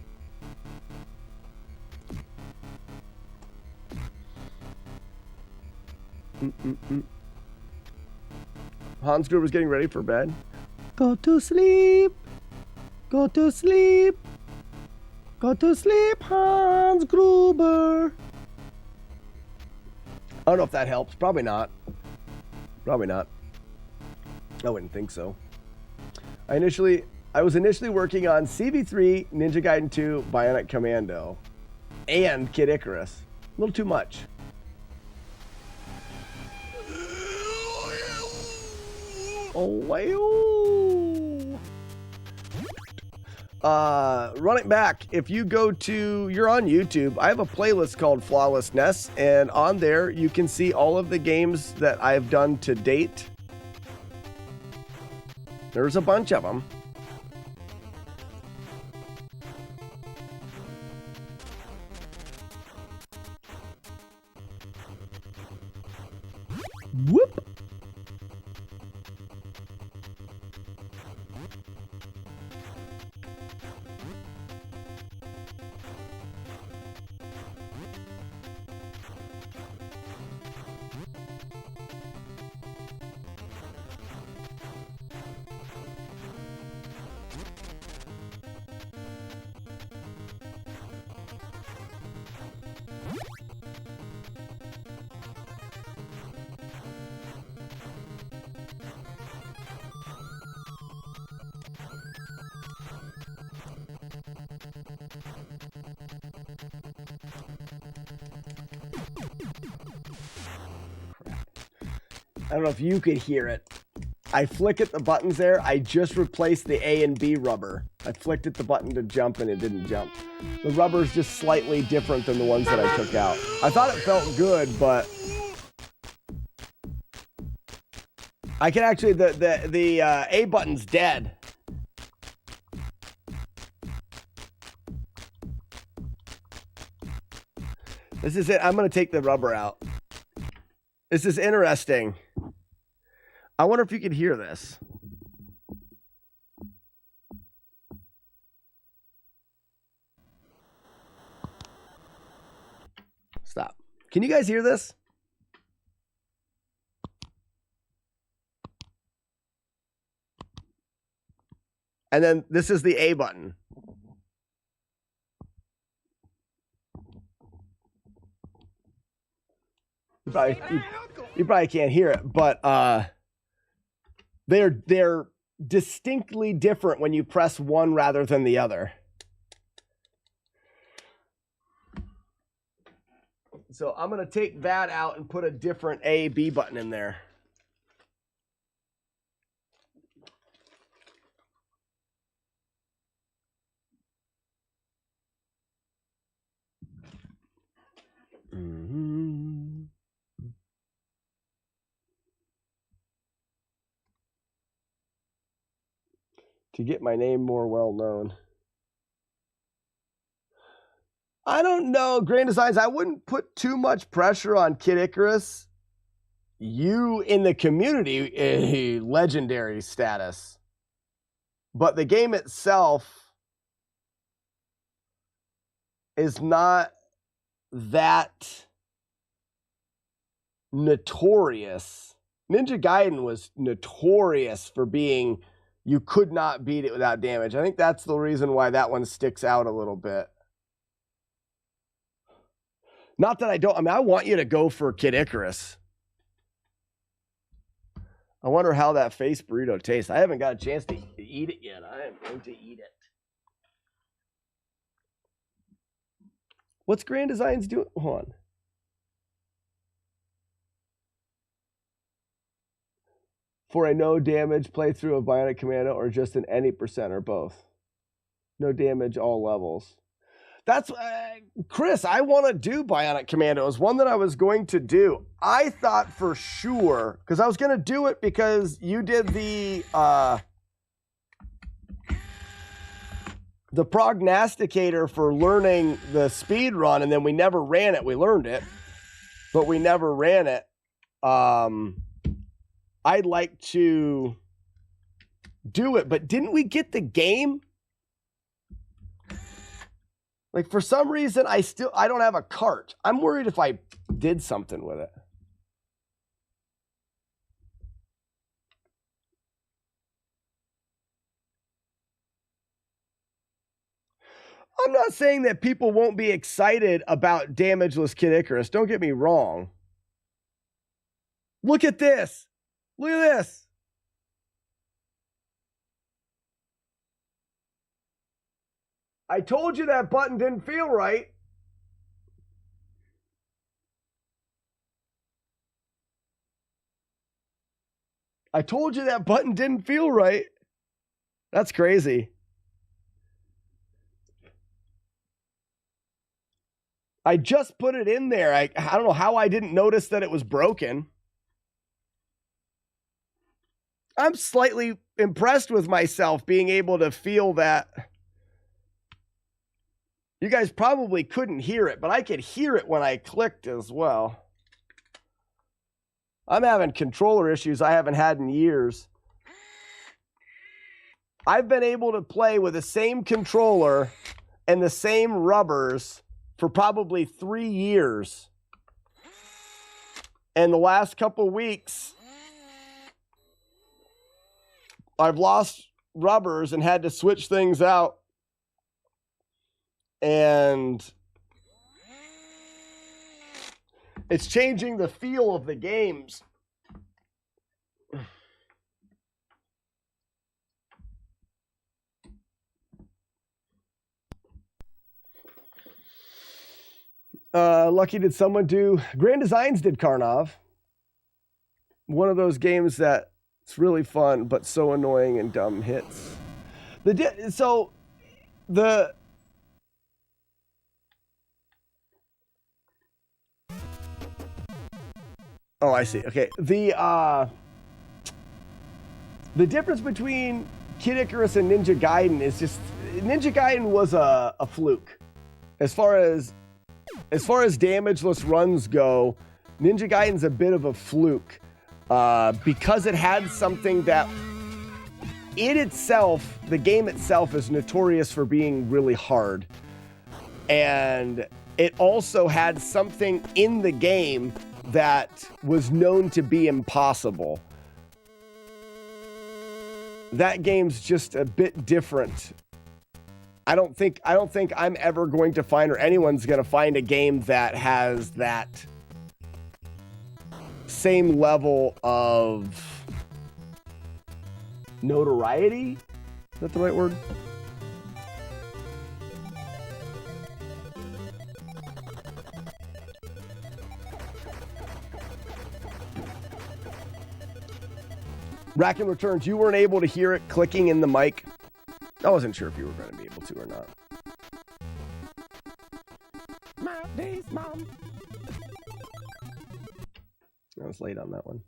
Hans Gruber's getting ready for bed. Go to sleep. Go to sleep. Go to sleep, Hans Gruber. I don't know if that helps. Probably not. Probably not. I wouldn't think so. I was initially working on CV3, Ninja Gaiden 2, Bionic Commando, and Kid Icarus. A little too much. Run it back. If you go to, you're on YouTube, I have a playlist called FlawlessNES, and on there you can see all of the games that I've done to date. There's a bunch of them. Whoop. I don't know if you could hear it. I flick at the buttons there. I just replaced the A and B rubber. I flicked at the button to jump and it didn't jump. The rubber is just slightly different than the ones that I took out. I thought it felt good, but I can actually, the A button's dead. This is it. I'm going to take the rubber out. This is interesting. I wonder if you could hear this. Stop. Can you guys hear this? And then this is the A button. You probably can't hear it, but they're distinctly different when you press one rather than the other. So I'm going to take that out and put a different A, B button in there. Mm-hmm. To get my name more well known. I don't know, Grand Designs. I wouldn't put too much pressure on Kid Icarus. You in the community, a legendary status. But the game itself is not that notorious. Ninja Gaiden was notorious for being, you could not beat it without damage. I think that's the reason why that one sticks out a little bit. Not that I don't, I mean, I want you to go for Kid Icarus. I wonder how that face burrito tastes. I haven't got a chance to eat it yet. I am going to eat it. What's Grand Designs doing? Hold on. For a no damage playthrough of Bionic Commando or just an any percent or both? No damage, all levels. That's, Chris, I want to do Bionic Commando. It was one that I was going to do. I thought for sure, because I was going to do it because you did the the prognosticator for learning the speed run, and then we never ran it. We learned it, but we never ran it. I'd like to do it, but didn't we get the game? Like, for some reason, I don't have a cart. I'm worried if I did something with it. I'm not saying that people won't be excited about Damageless Kid Icarus. Don't get me wrong. Look at this. Look at this. I told you that button didn't feel right. I told you that button didn't feel right. That's crazy. I just put it in there. I don't know how I didn't notice that it was broken. I'm slightly impressed with myself being able to feel that. You guys probably couldn't hear it, but I could hear it when I clicked as well. I'm having controller issues I haven't had in years. I've been able to play with the same controller and the same rubbers for probably 3 years. And the last couple weeks, I've lost rubbers and had to switch things out. And it's changing the feel of the games. Lucky, did someone do... Grand Designs did Karnov. One of those games that it's really fun, but so annoying and dumb hits. Oh, I see. Okay. The difference between Kid Icarus and Ninja Gaiden is just... Ninja Gaiden was a fluke. As far as damageless runs go, Ninja Gaiden's a bit of a fluke. Because it had something that... It itself, the game itself, is notorious for being really hard. And it also had something in the game that was known to be impossible. That game's just a bit different. I don't think I'm ever going to find, or anyone's going to find, a game that has that same level of notoriety. Is that the right word? Rackham Returns, you weren't able to hear it clicking in the mic. I wasn't sure if you were going to be able to or not. My days, Mom. I was late on that one.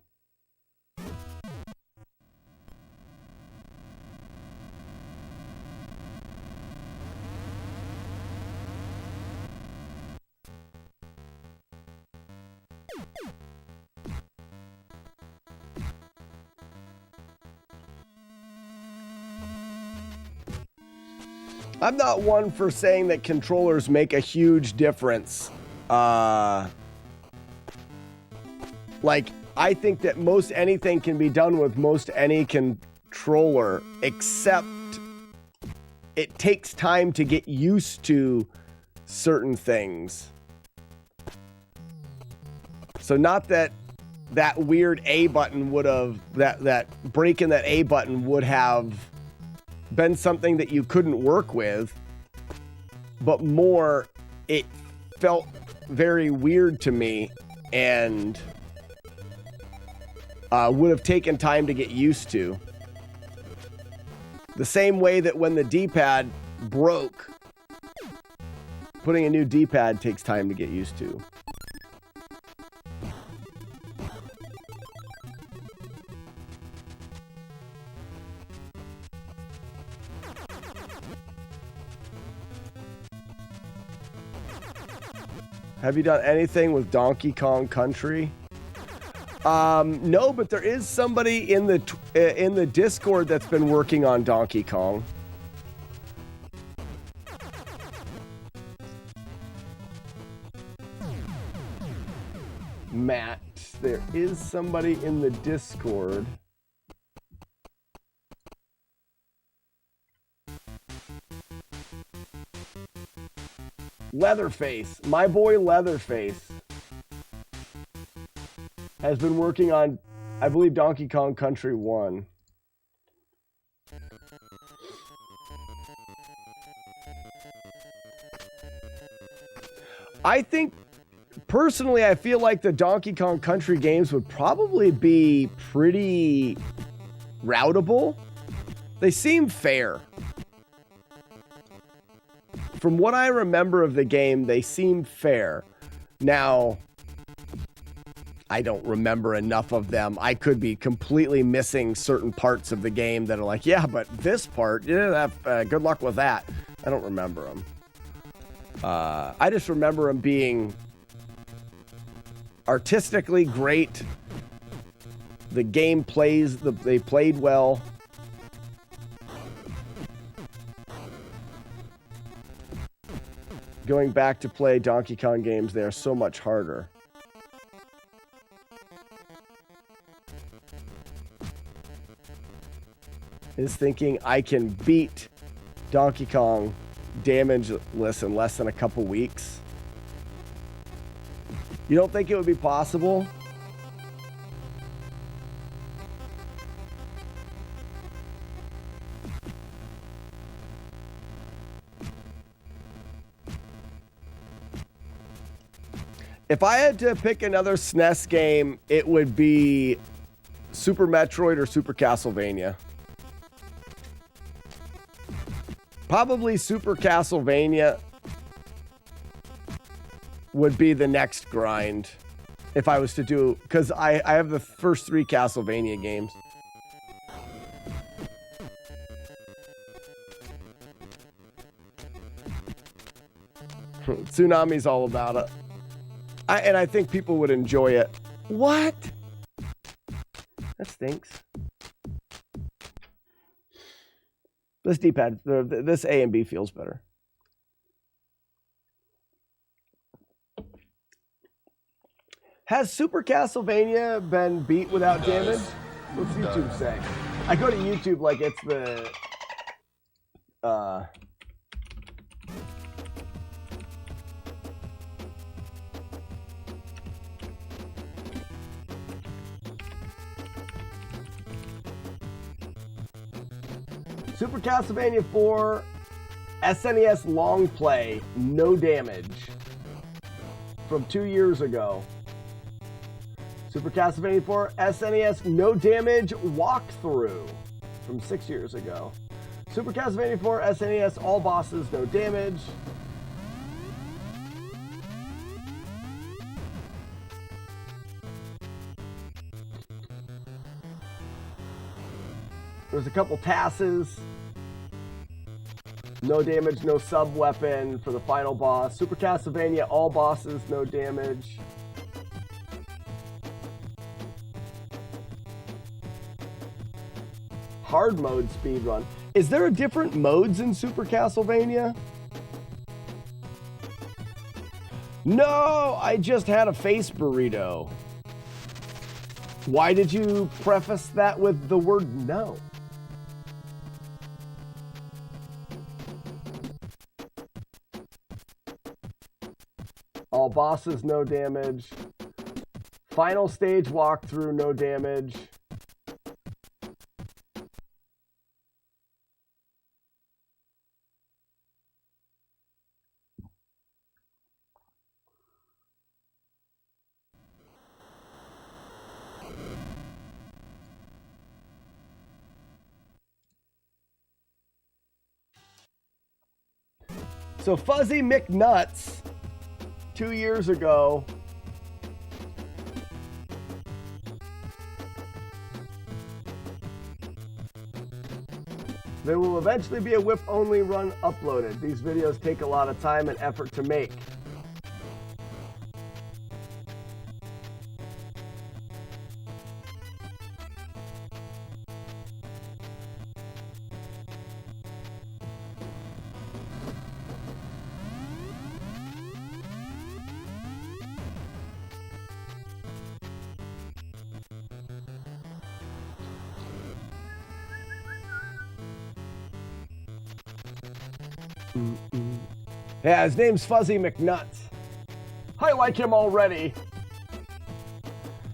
I'm not one for saying that controllers make a huge difference. Like, I think that most anything can be done with most any controller, except it takes time to get used to certain things. So not that that weird A button would have, that break in that A button would have been something that you couldn't work with, but more, it felt very weird to me and would have taken time to get used to. The same way that when the D-pad broke, putting a new D-pad takes time to get used to. Have you done anything with Donkey Kong Country? No, but there is somebody in the Discord that's been working on Donkey Kong. Matt, there is somebody in the Discord. Leatherface, my boy Leatherface, has been working on, I believe, Donkey Kong Country 1. I think, personally, I feel like the Donkey Kong Country games would probably be pretty routable. They seem fair. From what I remember of the game, they seem fair. Now, I don't remember enough of them. I could be completely missing certain parts of the game that are like, yeah, but this part, yeah, good luck with that. I don't remember them. I just remember them being artistically great. The game plays, they played well. Going back to play Donkey Kong games, they are so much harder. Is thinking I can beat Donkey Kong damageless in less than a couple weeks. You don't think it would be possible? If I had to pick another SNES game, it would be Super Metroid or Super Castlevania. Probably Super Castlevania would be the next grind if I was to do, because I have the first 3 Castlevania games. Tsunami's all about it. And I think people would enjoy it. What? That stinks. This D-pad, this A and B feels better. Has Super Castlevania been beat without damage? What's YouTube say? I go to YouTube like it's the... Super Castlevania 4 SNES long play, no damage, from 2 years ago. Super Castlevania 4 SNES no damage walkthrough from 6 years ago. Super Castlevania 4 SNES all bosses no damage. There's a couple tasses. No damage, no sub-weapon for the final boss. Super Castlevania, all bosses, no damage. Hard mode speedrun. Is there a different modes in Super Castlevania? No, I just had a face burrito. Why did you preface that with the word no? All bosses, no damage. Final stage walkthrough, no damage. So Fuzzy McNuts, 2 years ago, there will eventually be a whip-only run uploaded. These videos take a lot of time and effort to make. Yeah, his name's Fuzzy McNuts. I like him already.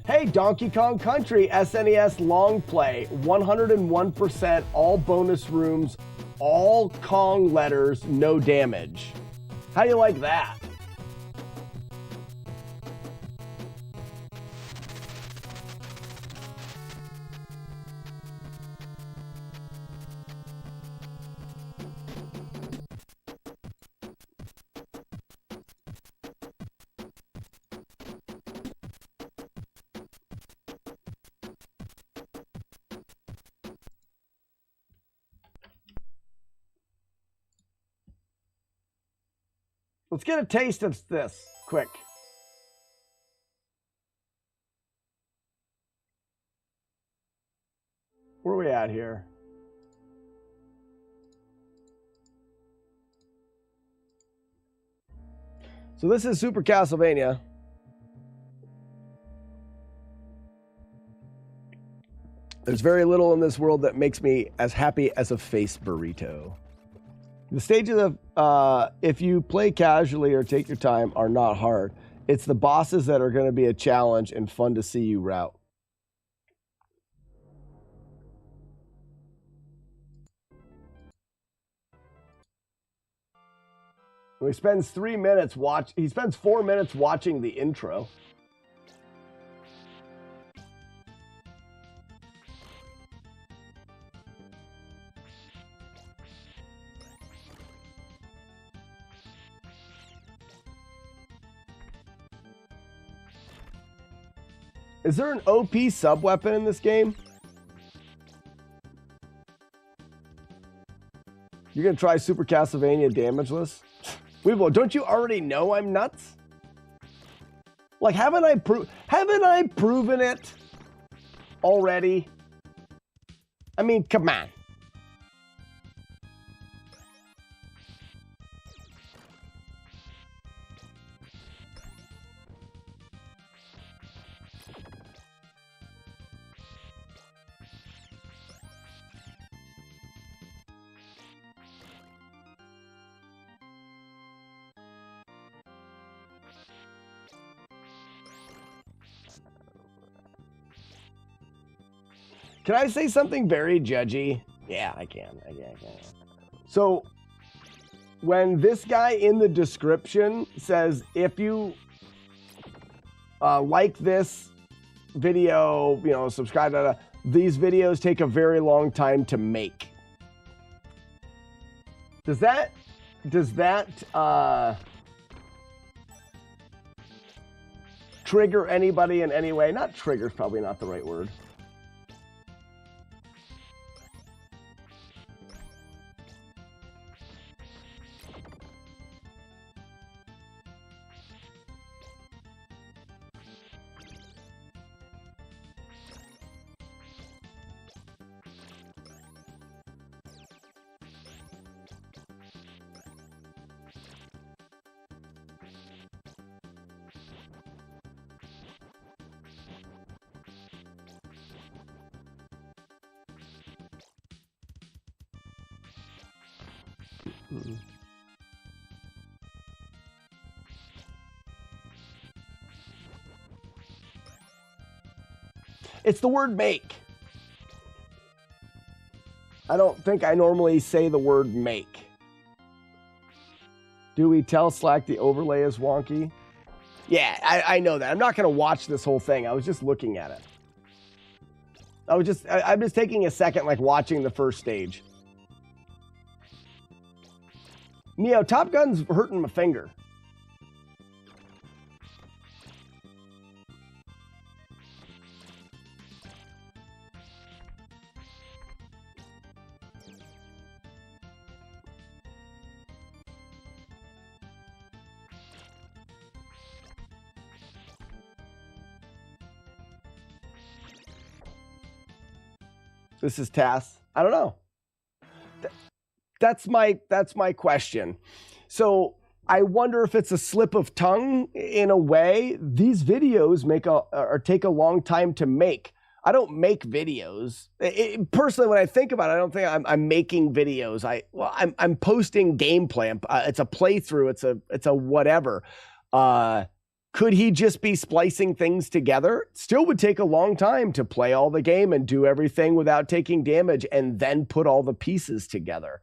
Hey, Donkey Kong Country SNES long play, 101% all bonus rooms, all Kong letters, no damage. How do you like that? Let's get a taste of this quick. Where are we at here? So this is Super Castlevania. There's very little in this world that makes me as happy as a face burrito. The stages of, if you play casually or take your time, are not hard. It's the bosses that are going to be a challenge and fun to see you route. He spends 3 minutes he spends 4 minutes watching the intro. Is there an OP sub-weapon in this game? You're gonna try Super Castlevania damageless? Weeble, don't you already know I'm nuts? Like, haven't I proven it already? I mean, come on. Can I say something very judgy? Yeah, I can. So, when this guy in the description says, if you like this video, you know, subscribe, these videos take a very long time to make. Does that trigger anybody in any way? Not trigger is probably not the right word. It's the word make. I don't think I normally say the word make. Do we tell Slack the overlay is wonky? Yeah, I know that. I'm not going to watch this whole thing. I was just looking at it. I'm just taking a second, like watching the first stage. Neo, Top Gun's hurting my finger. This is TAS. I don't know. That's my question. So I wonder if it's a slip of tongue in a way. These videos take a long time to make. I don't make videos. Personally, when I think about it, I don't think I'm making videos. I'm posting gameplay. It's a playthrough. It's a whatever. Could he just be splicing things together? Still would take a long time to play all the game and do everything without taking damage and then put all the pieces together.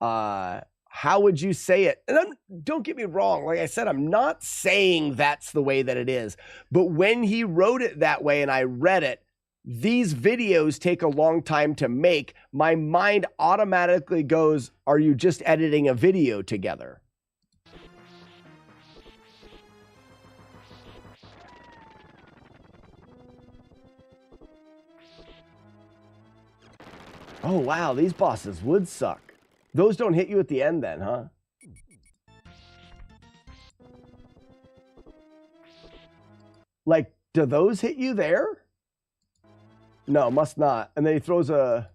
How would you say it? And don't get me wrong. Like I said, I'm not saying that's the way that it is. But when he wrote it that way and I read it, these videos take a long time to make. My mind automatically goes, are you just editing a video together? Oh, wow, these bosses would suck. Those don't hit you at the end then, huh? Like, do those hit you there? No, must not. And then he throws a...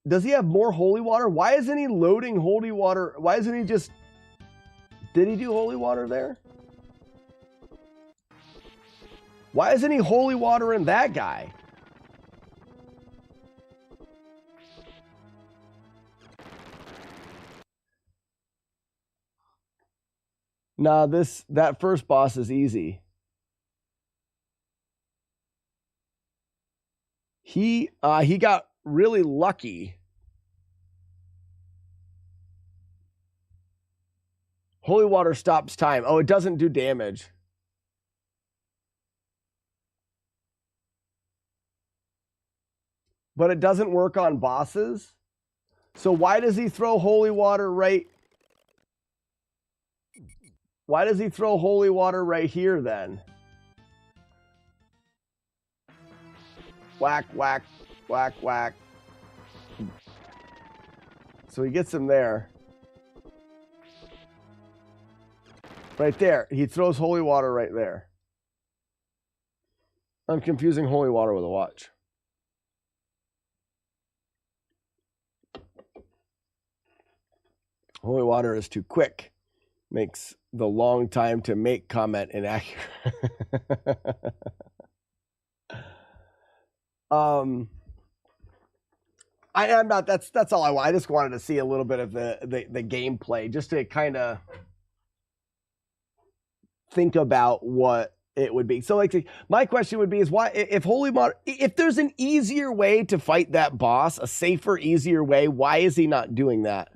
Does he have more holy water? Why isn't he loading holy water? Why isn't he just... Did he do holy water there? Why isn't he holy water in that guy? Nah, that first boss is easy. He got really lucky. Holy water stops time. Oh, it doesn't do damage. But it doesn't work on bosses. So why does he throw holy water right? Why does he throw holy water right here then? Whack, whack, whack, whack. So he gets him there. Right there. He throws holy water right there. I'm confusing holy water with a watch. Holy water is too quick. Makes the long time to make comment inaccurate. I'm not, that's all I want. I just wanted to see a little bit of the gameplay just to kind of think about what it would be. So like my question would be is why, if holy water, if there's an easier way to fight that boss, a safer, easier way, why is he not doing that?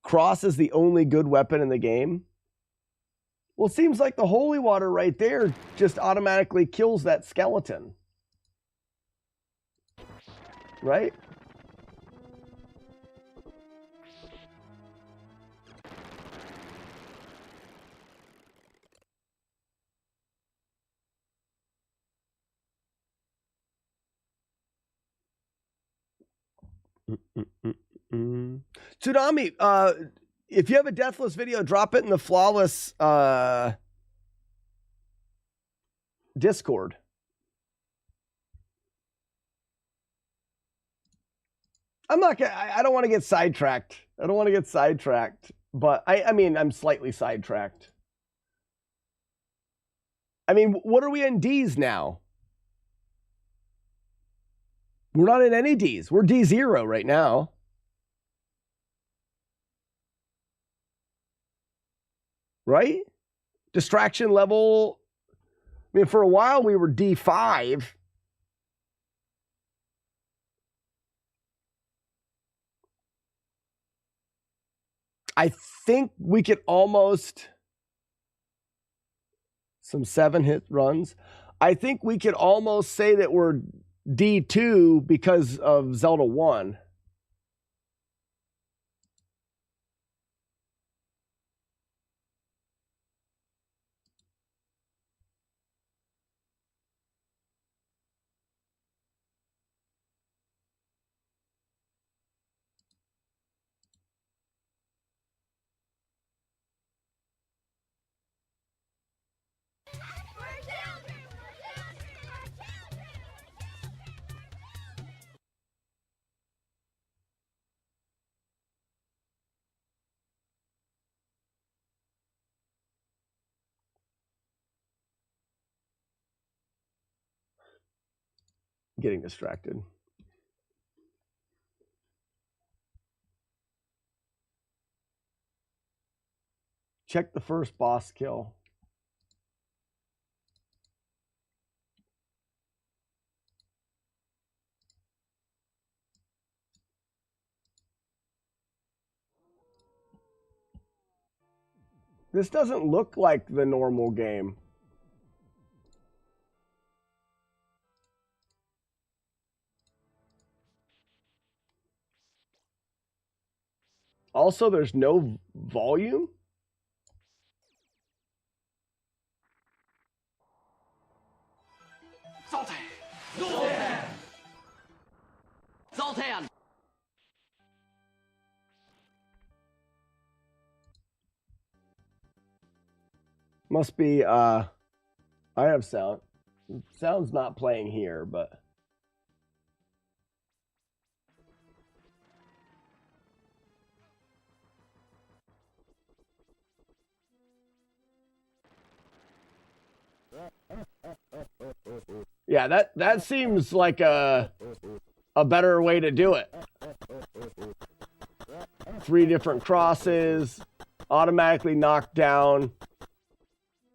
Cross is the only good weapon in the game. Well, it seems like the holy water right there just automatically kills that skeleton. Right? Tsunami, if you have a Deathless video, drop it in the Flawless Discord. I'm not gonna, I don't want to get sidetracked. I don't want to get sidetracked, but I mean, I'm slightly sidetracked. I mean, what are we in D's now? We're not in any D's. We're D0 right now. Right? Distraction level. I mean, for a while we were D5. I think we could almost, some 7-hit runs. I think we could almost say that we're D2 because of Zelda 1. getting distracted. Check the first boss kill. This doesn't look like the normal game. Also, there's no volume. Zoltan! Zoltan! Zoltan! Must be, I have sound. Sound's not playing here, but. Yeah, that seems like a better way to do it. 3 different crosses, automatically knock down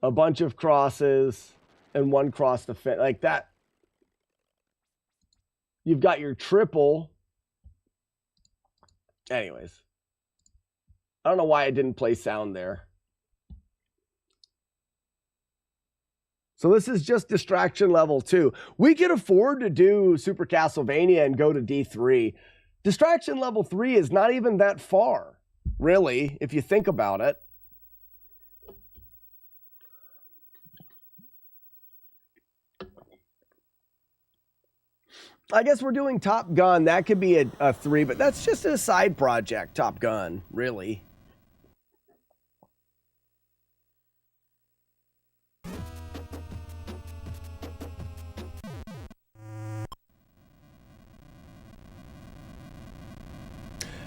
a bunch of crosses, and 1 cross to fit like that. You've got your triple. Anyways, I don't know why I didn't play sound there. So this is just distraction level 2. We could afford to do Super Castlevania and go to D3. Distraction level 3 is not even that far, really, if you think about it. I guess we're doing Top Gun. That could be a 3, but that's just a side project, Top Gun, really.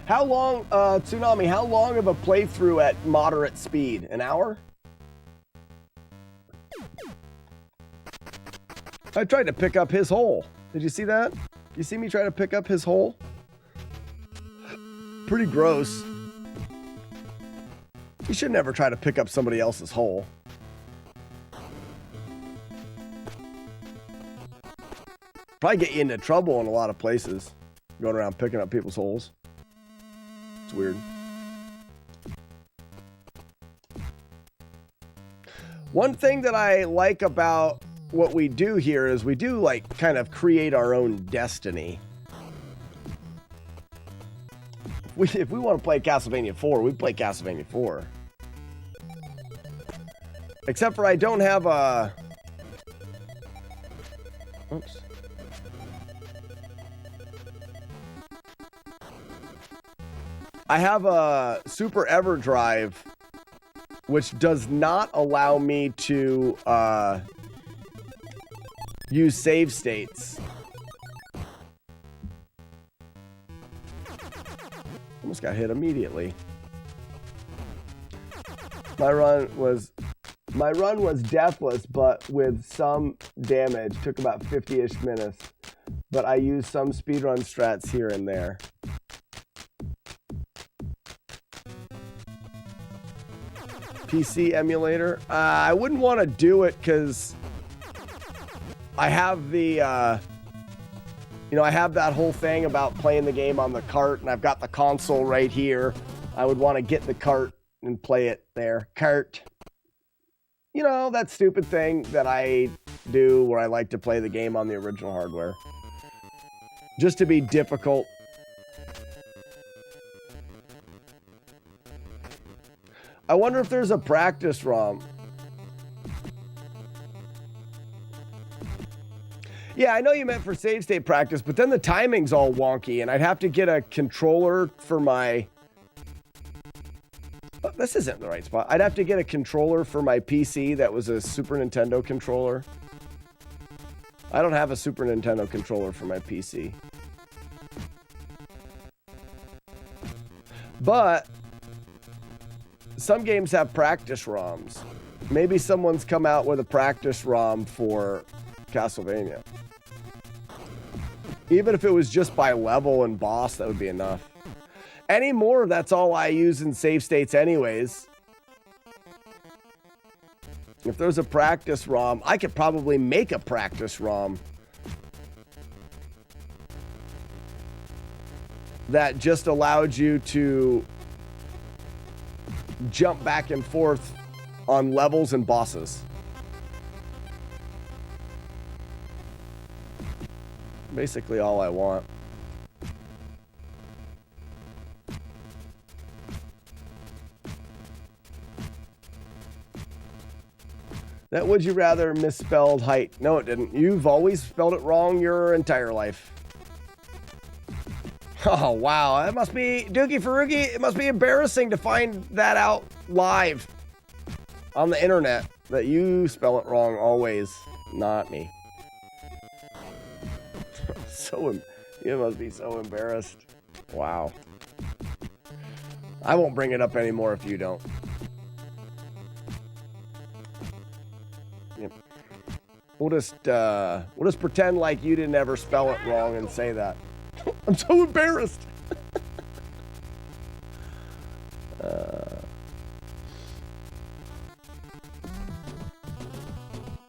How long, Tsunami, how long of a playthrough at moderate speed? An hour? I tried to pick up his hole. Did you see that? You see me try to pick up his hole? Pretty gross. You should never try to pick up somebody else's hole. Probably get you into trouble in a lot of places. Going around picking up people's holes. It's weird. One thing that I like about what we do here is we do like kind of create our own destiny. If we want to play Castlevania 4, we play Castlevania 4. Except for I don't have a... Oops. I have a Super EverDrive, which does not allow me to use save states. Almost got hit immediately. My run was deathless, but with some damage. Took about 50-ish minutes, but I used some speedrun strats here and there. PC emulator. I wouldn't want to do it because I have the, I have that whole thing about playing the game on the cart, and I've got the console right here. I would want to get the cart and play it there. Cart. You know, that stupid thing that I do where I like to play the game on the original hardware. Just to be difficult. I wonder if there's a practice ROM. Yeah, I know you meant for save state practice, but then the timing's all wonky, and I'd have to get a controller for my... Oh, this isn't the right spot. I'd have to get a controller for my PC that was a Super Nintendo controller. I don't have a Super Nintendo controller for my PC. But some games have practice ROMs. Maybe someone's come out with a practice ROM for Castlevania. Even if it was just by level and boss, that would be enough. Anymore, that's all I use in save states anyways. If there's a practice ROM, I could probably make a practice ROM that just allowed you to jump back and forth on levels and bosses. Basically all I want. That would you rather misspelled height. No, it didn't. You've always spelled it wrong your entire life. Oh, wow. That must be, Dookie Faruki, it must be embarrassing to find that out live on the internet, that you spell it wrong always, not me. You must be so embarrassed. Wow. I won't bring it up anymore if you don't. Yep. We'll just pretend like you didn't ever spell it wrong and say that. I'm so embarrassed.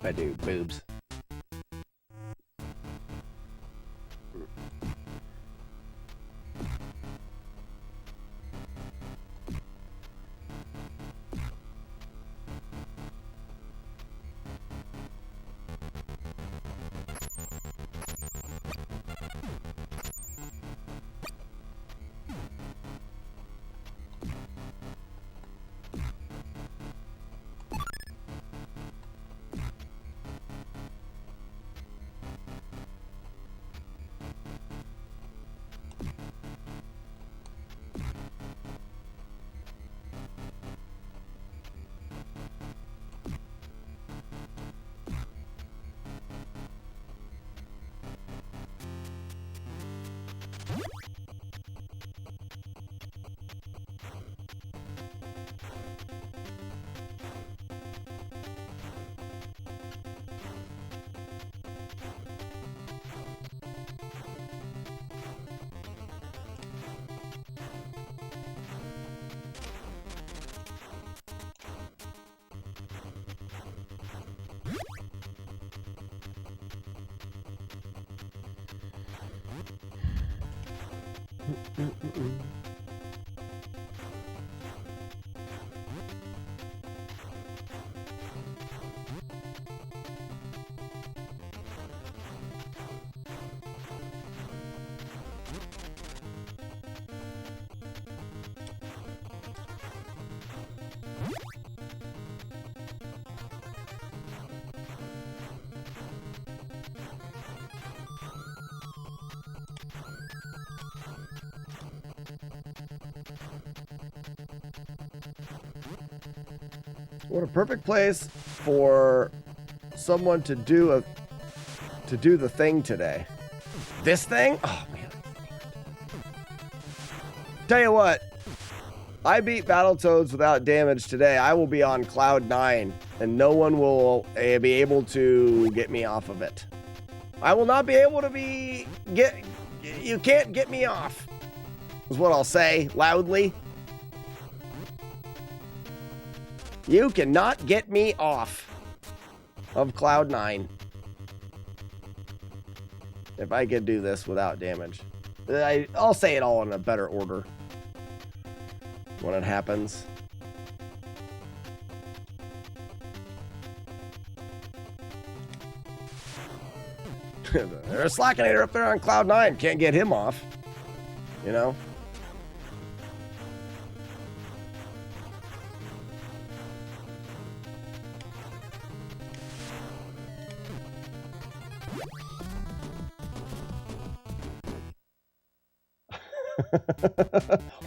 I do boobs. What a perfect place for someone to do the thing today. This thing? Oh man. Tell you what, I beat Battletoads without damage today. I will be on cloud 9 and no one will be able to get me off of it. I will not be able to you can't get me off, is what I'll say loudly. You cannot get me off of cloud 9 if I could do this without damage. I'll say it all in a better order when it happens. There's a Slackinator up there on cloud 9. Can't get him off, you know?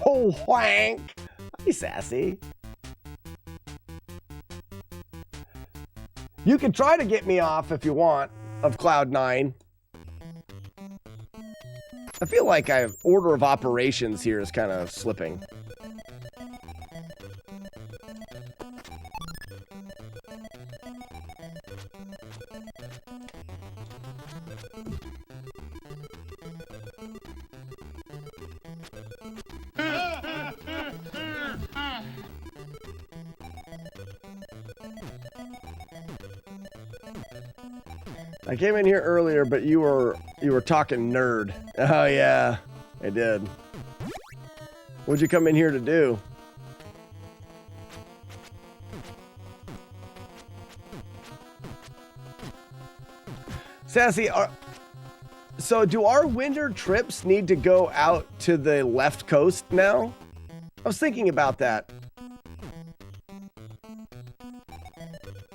Oh, wank! Hey, sassy. You can try to get me off if you want of cloud 9. I feel like order of operations here is kind of slipping. I came in here earlier, but you were talking nerd. Oh yeah, I did. What'd you come in here to do? Sassy, so do our winter trips need to go out to the left coast now? I was thinking about that.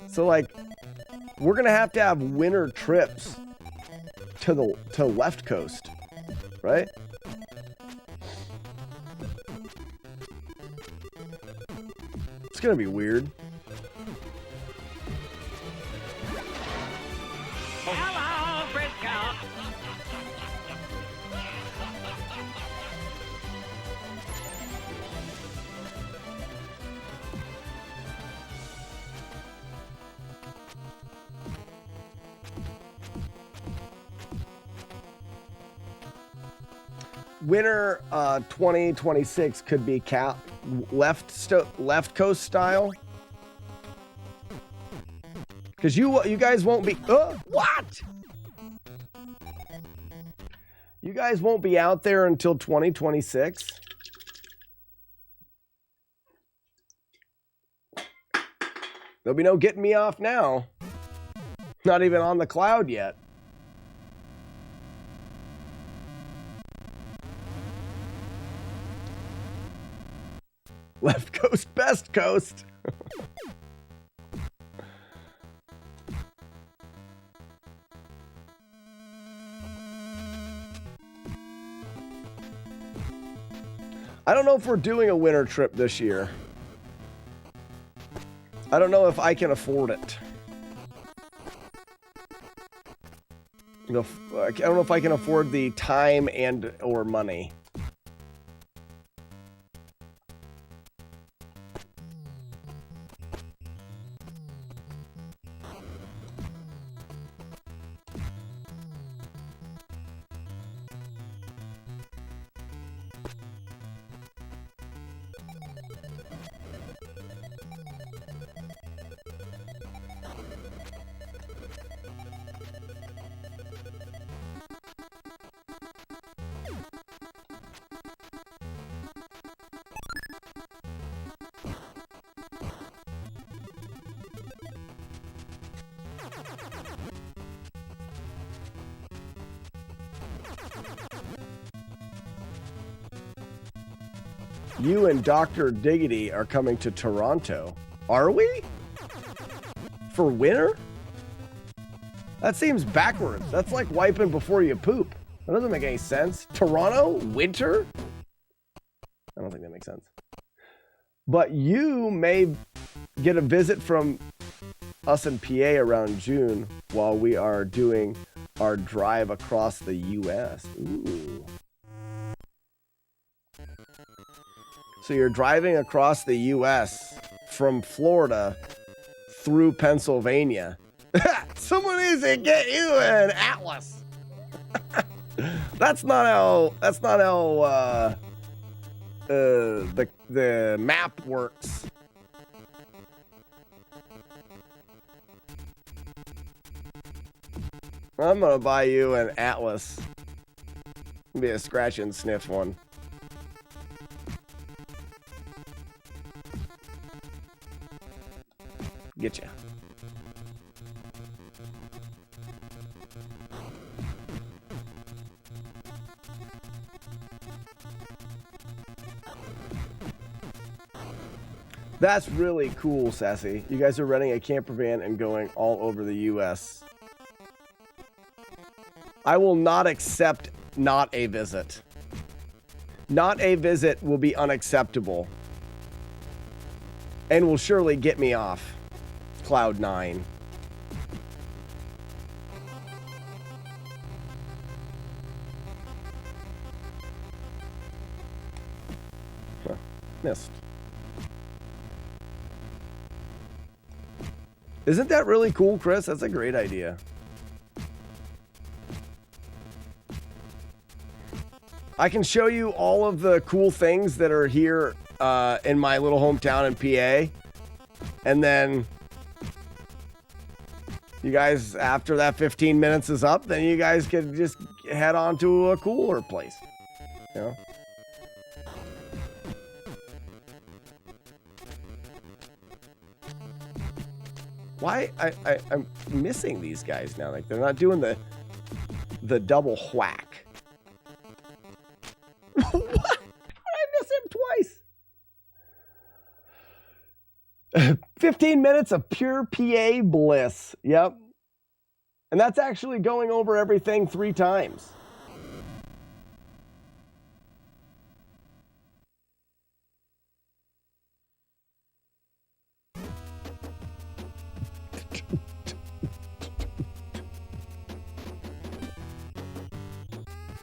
So like, we're gonna have to have winter trips to the left coast, right? It's gonna be weird. Hello, Briscoe. Winter 2026 could be left coast style. Because you guys won't be... what? You guys won't be out there until 2026? There'll be no getting me off now. Not even on the cloud yet. Left coast, best coast. I don't know if we're doing a winter trip this year. I don't know if I can afford it. I don't know if I can afford the time and or money. You and Dr. Diggity are coming to Toronto. Are we? For winter? That seems backwards. That's like wiping before you poop. That doesn't make any sense. Toronto? Winter? I don't think that makes sense. But you may get a visit from us in PA around June while we are doing our drive across the US. Ooh. So you're driving across the US from Florida through Pennsylvania. Someone needs to get you an atlas. That's not how the map works. I'm gonna buy you an atlas. It'll be a scratch and sniff one. Get ya. That's really cool, Sassy. You guys are renting a camper van and going all over the US. I will not accept not a visit. Not a visit will be unacceptable. And will surely get me off Cloud 9. Huh. Missed. Isn't that really cool, Chris? That's a great idea. I can show you all of the cool things that are here in my little hometown in PA. And then You guys, after that 15 minutes is up, then you guys can just head on to a cooler place. You know? Why? I'm missing these guys now. Like, they're not doing the double whack. What? I miss him twice. 15 minutes of pure PA bliss. Yep. And that's actually going over everything 3 times.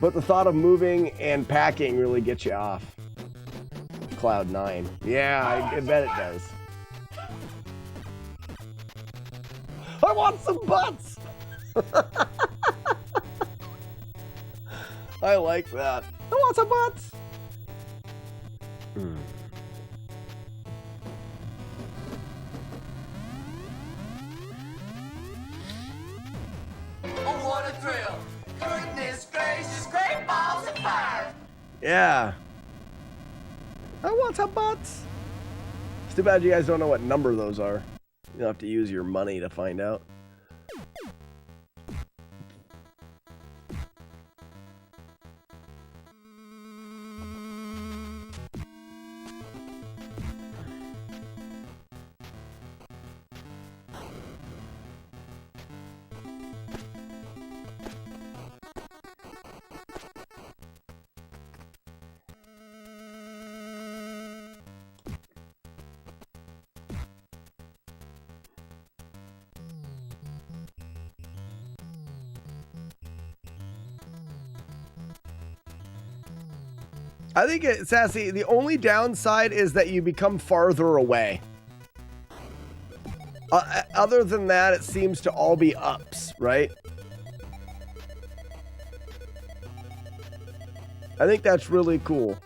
But the thought of moving and packing really gets you off. Cloud 9. Yeah, I bet it does. I want some butts! I like that. I want some butts! Oh, what a thrill! Goodness gracious, great balls of fire! Yeah. I want some butts! It's too bad you guys don't know what number those are. You'll have to use your money to find out. I think, Sassy, the only downside is that you become farther away. Other than that, it seems to all be ups, right? I think that's really cool.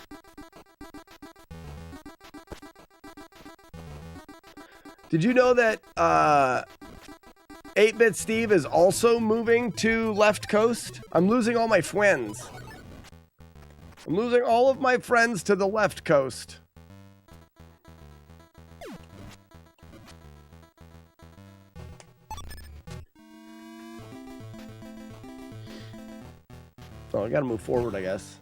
Did you know that 8-Bit Steve is also moving to Left Coast? I'm losing all my friends. I'm losing all of my friends to the Left Coast. Oh, I gotta move forward, I guess.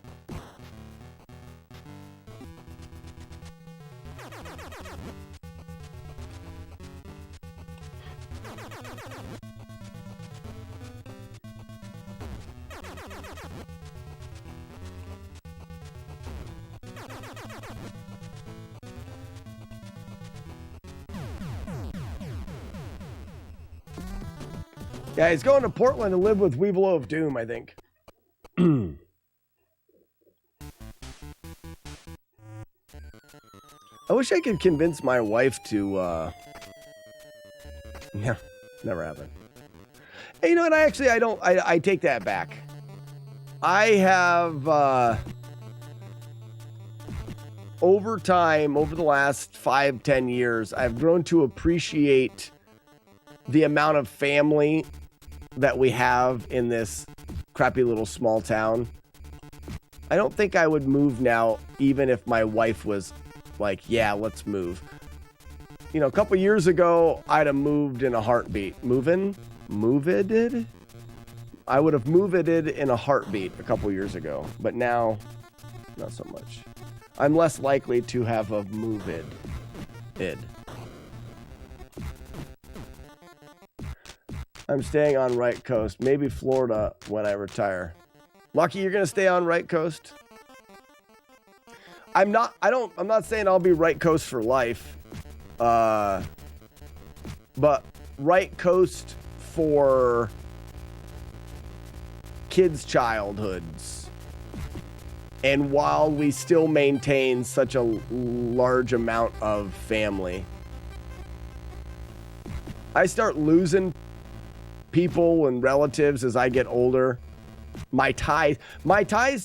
Yeah, he's going to Portland to live with Weevil of Doom, I think. I wish I could convince my wife to, yeah, never happened. Hey, you know what? I take that back. I have, over time, over the last 5-10 years, I've grown to appreciate the amount of family that we have in this crappy little small town. I don't think I would move now, even if my wife was like, yeah, let's move. You know, a couple years ago, I'd have moved in a heartbeat. Moved-ed? I would have moved-ed in a heartbeat a couple years ago, but now, not so much. I'm less likely to have a moved-ed. I'm staying on right coast, maybe Florida when I retire. Lucky, you're gonna stay on right coast? I'm not saying I'll be right coast for life. But right coast for kids' childhoods. And while we still maintain such a large amount of family, I start losing people and relatives as I get older. My ties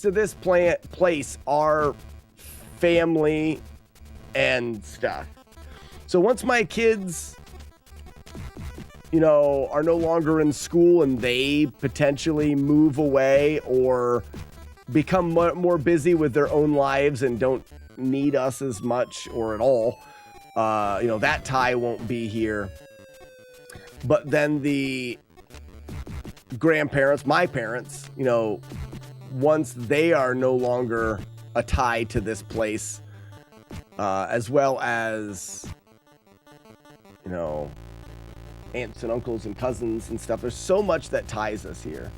to this place are family and stuff. So once my kids, you know, are no longer in school and they potentially move away or become more busy with their own lives and don't need us as much or at all. You know, that tie won't be here. But then the grandparents, my parents, you know, once they are no longer a tie to this place, as well as, you know, aunts and uncles and cousins and stuff. There's so much that ties us here.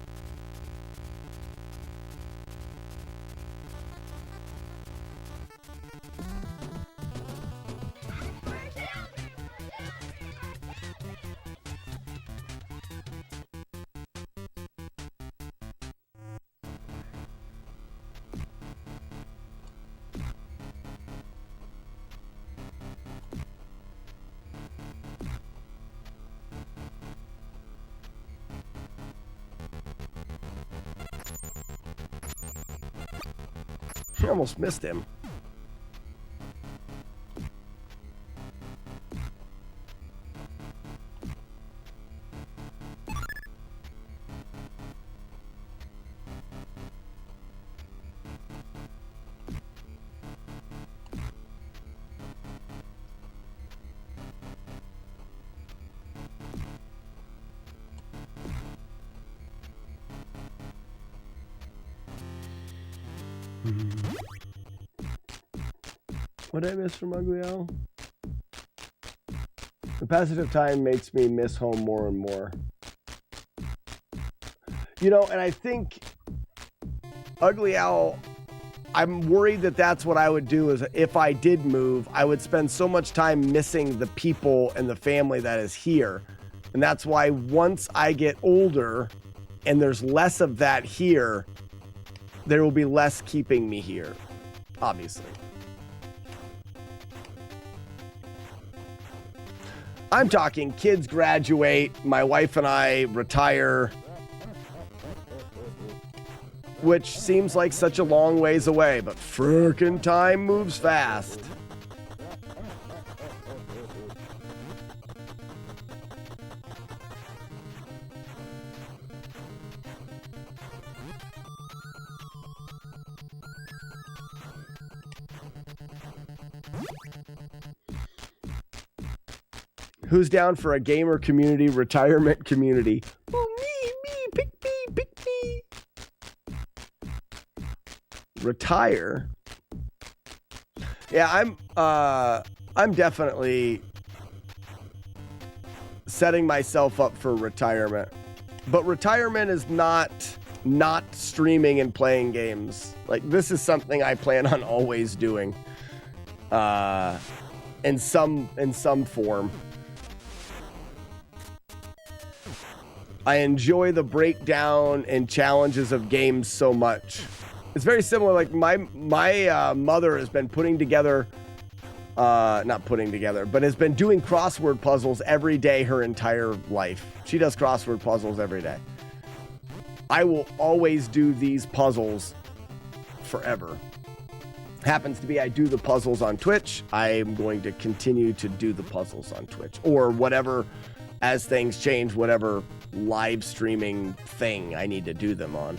I almost missed him. What did I miss from Ugly Owl? The passage of time makes me miss home more and more. You know, and I think Ugly Owl, I'm worried that that's what I would do is if I did move, I would spend so much time missing the people and the family that is here. And that's why once I get older and there's less of that here, there will be less keeping me here, obviously. I'm talking kids graduate, my wife and I retire, which seems like such a long ways away, but frickin' time moves fast. Who's down for a gamer community retirement community? Oh, me, pick me. Retire? Yeah, I'm definitely setting myself up for retirement. But retirement is not streaming and playing games. Like, this is something I plan on always doing. In some form. I enjoy the breakdown and challenges of games so much. It's very similar. Like my mother has been putting together, not putting together, but has been doing crossword puzzles every day her entire life. She does crossword puzzles every day. I will always do these puzzles forever. Happens to be I do the puzzles on Twitch. I'm going to continue to do the puzzles on Twitch or whatever, as things change, whatever live streaming thing I need to do them on.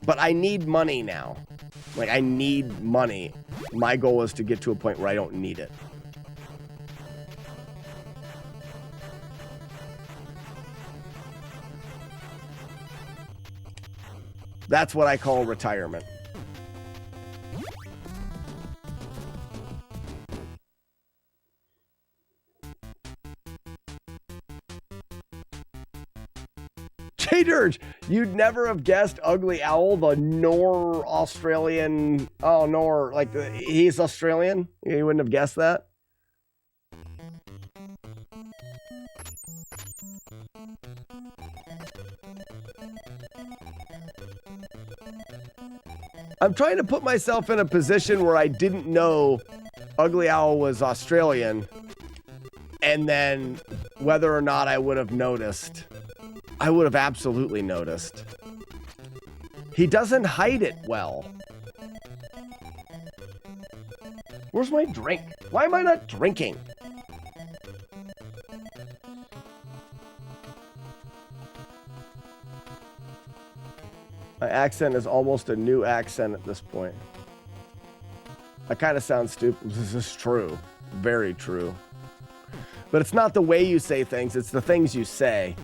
But I need money now. Like, I need money. My goal is to get to a point where I don't need it. That's what I call retirement. J-Dirge, you'd never have guessed Ugly Owl, the Australian. Oh, like he's Australian? You wouldn't have guessed that? I'm trying to put myself in a position where I didn't know Ugly Owl was Australian, and then whether or not I would have noticed. I would have absolutely noticed. He doesn't hide it well. Where's my drink? Why am I not drinking? My accent is almost a new accent at this point. That kind of sounds stupid. This is true. Very true. But it's not the way you say things, it's the things you say.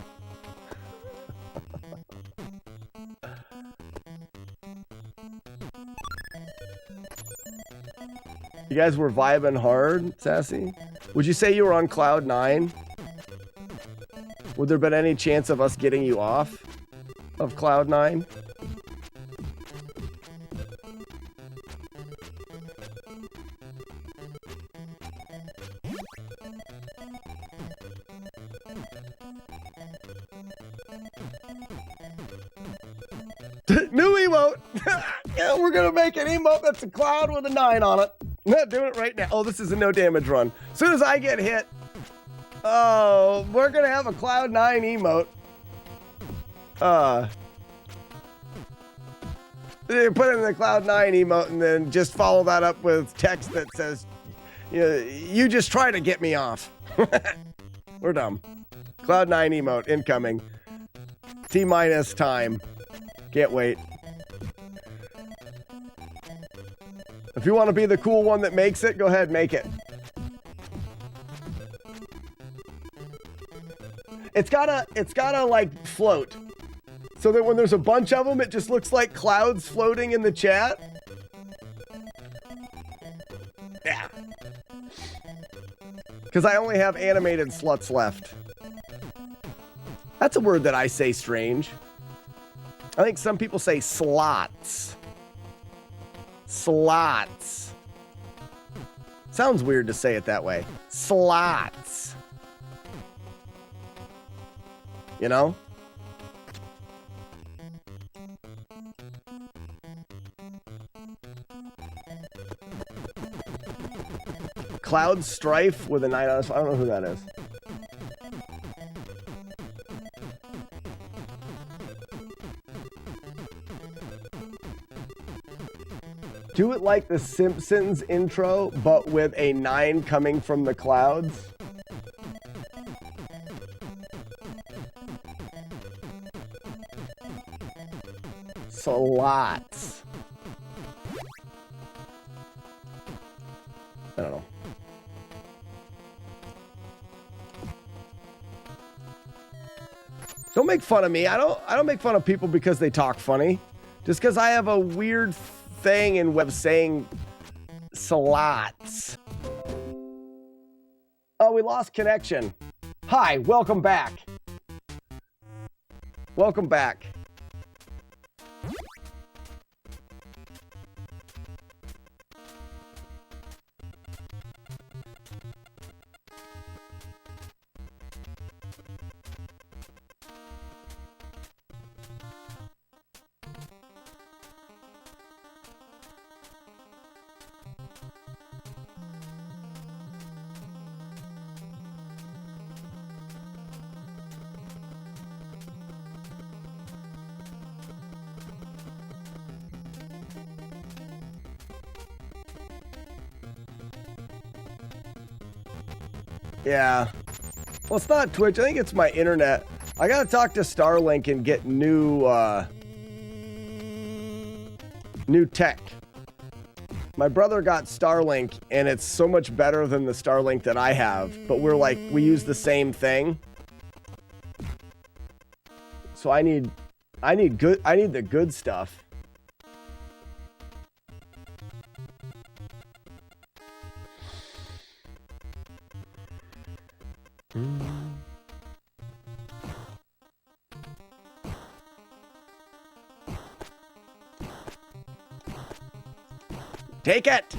You guys were vibing hard, Sassy? Would you say you were on cloud 9? Would there been any chance of us getting you off of cloud 9? New emote! Yeah, we're gonna make an emote that's a cloud with a 9 on it. I'm not doing it right now. Oh, this is a no damage run. As soon as I get hit, oh, we're gonna have a cloud 9 emote. Put in the cloud 9 emote and then just follow that up with text that says, you just try to get me off. We're dumb. Cloud 9 emote incoming. T- time. Can't wait. If you want to be the cool one that makes it, go ahead, make it. It's gotta like float. So that when there's a bunch of them, it just looks like clouds floating in the chat. Yeah. Because I only have animated sluts left. That's a word that I say strange. I think some people say slots. Slots. Sounds weird to say it that way. Slots. You know? Cloud Strife with a 9 on it. I don't know who that is. Do it like the Simpsons intro, but with a 9 coming from the clouds. Slots. I don't know. Don't make fun of me. I don't make fun of people because they talk funny. Just because I have a weird thing in web saying slots. Oh, we lost connection. Hi, welcome back. Welcome back. Yeah. Well, it's not Twitch. I think it's my internet. I gotta talk to Starlink and get new tech. My brother got Starlink, and it's so much better than the Starlink that I have. But we use the same thing. So I need the good stuff. Take it!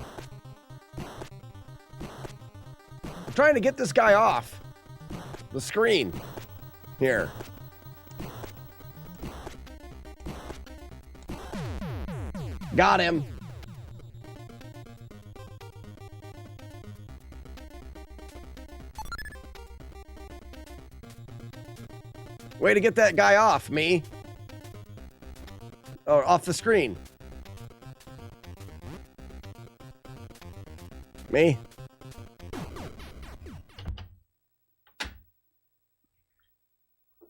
I'm trying to get this guy off the screen. Here. Got him. Way to get that guy off, me. Or off the screen. Me?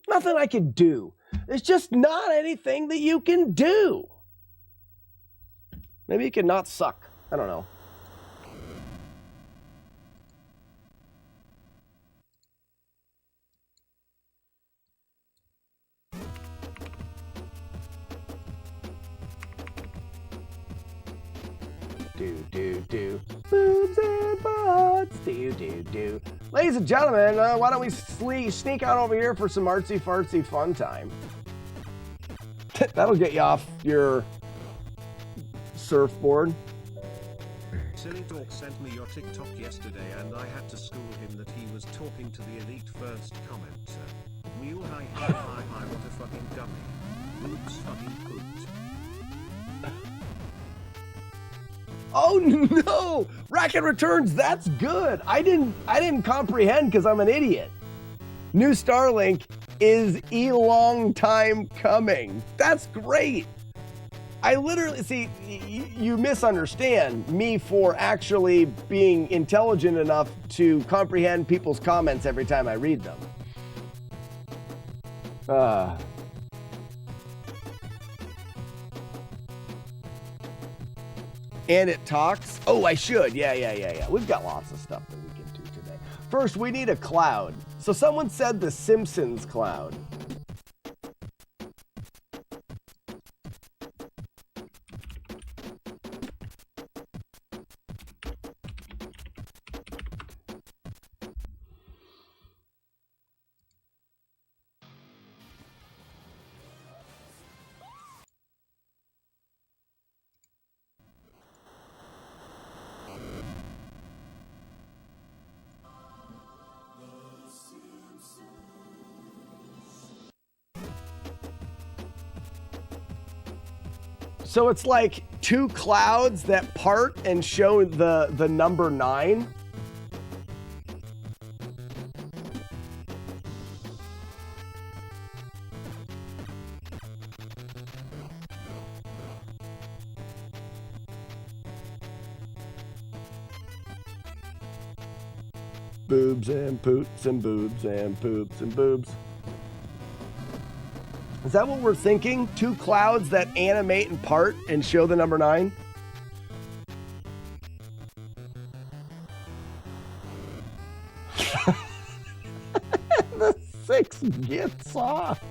Nothing I can do. There's just not anything that you can do. Maybe you can not suck. I don't know. Do. Boobs and butts. Do. Ladies and gentlemen, why don't we sneak out over here for some artsy-fartsy fun time? That'll get you off your surfboard. Silly Dork sent me your TikTok yesterday and I had to school him that he was talking to the elite first commenter. Mule hi, what a fucking dummy. Oops fucking poot. Oh no! Racket Returns, that's good. I didn't comprehend because I'm an idiot. New Starlink is a long time coming. That's great. I literally, see, you misunderstand me for actually being intelligent enough to comprehend people's comments every time I read them. And it talks. Oh, I should. Yeah. We've got lots of stuff that we can do today. First, we need a cloud. So someone said the Simpsons cloud. So it's like two clouds that part and show the number 9. Boobs and poots and boobs and poops and boobs. Is that what we're thinking? Two clouds that animate and part and show the number 9? The 6 gets off.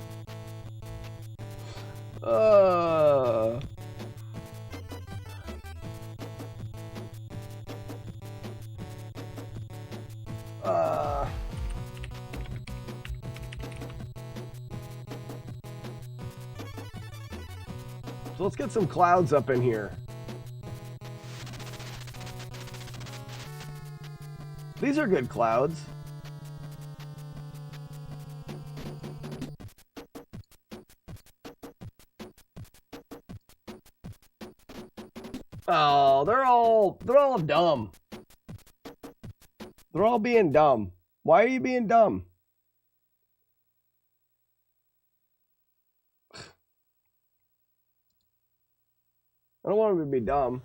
So let's get some clouds up in here. These are good clouds. Oh, they're all dumb. They're all being dumb. Why are you being dumb? I don't want them to be dumb.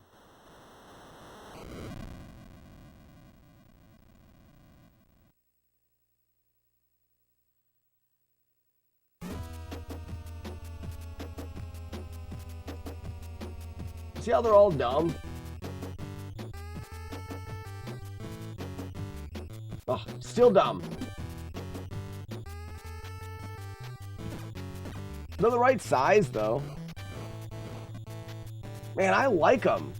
See how they're all dumb? Oh, still dumb. They're the right size, though. Man, I like them.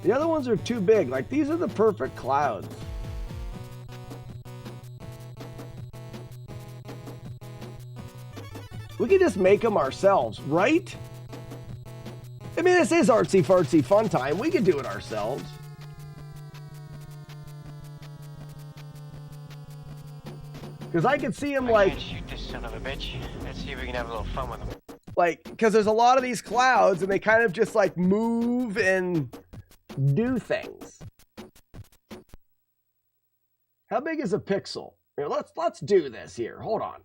The other ones are too big. Like, these are the perfect clouds. We could just make them ourselves, right? I mean, this is artsy fartsy fun time. We could do it ourselves. Because I could see him like... can't shoot this son of a bitch. Let's see if we can have a little fun with him. Like, because there's a lot of these clouds and they kind of just like move and do things. How big is a pixel? Here, let's do this here. Hold on.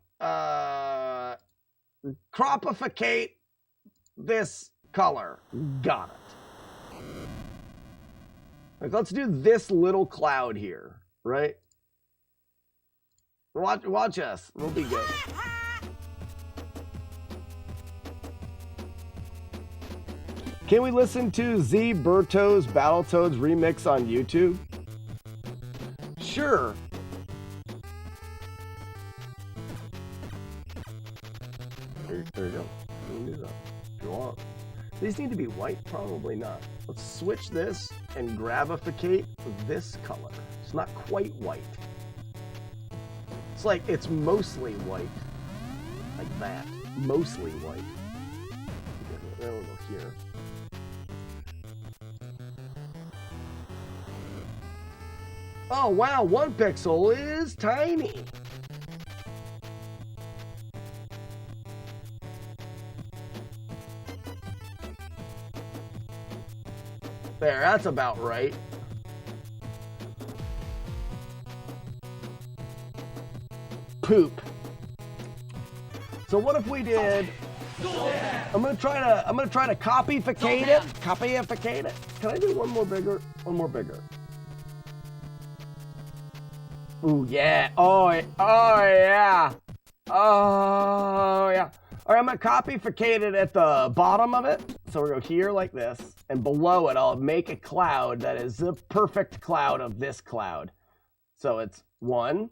Cropificate this color. Got it. Like, let's do this little cloud here, right? Watch us. We'll be good. Can we listen to Z Berto's Battletoads remix on YouTube? Sure. There you go. You can do that if you want. These need to be white? Probably not. Let's switch this and gravificate this color. It's not quite white. It's like it's mostly white. Like that. Mostly white. There we go here. Oh wow, 1 pixel is tiny. There, that's about right. Poop. So what if we did? I'm gonna try to copyficate it. Copyficate it. Can I do one more bigger? One more bigger. Ooh yeah. Oh yeah. Oh yeah. All right, I'm gonna copyficate it at the bottom of it. So we're gonna go here like this, and below it, I'll make a cloud that is the perfect cloud of this cloud. So it's 1,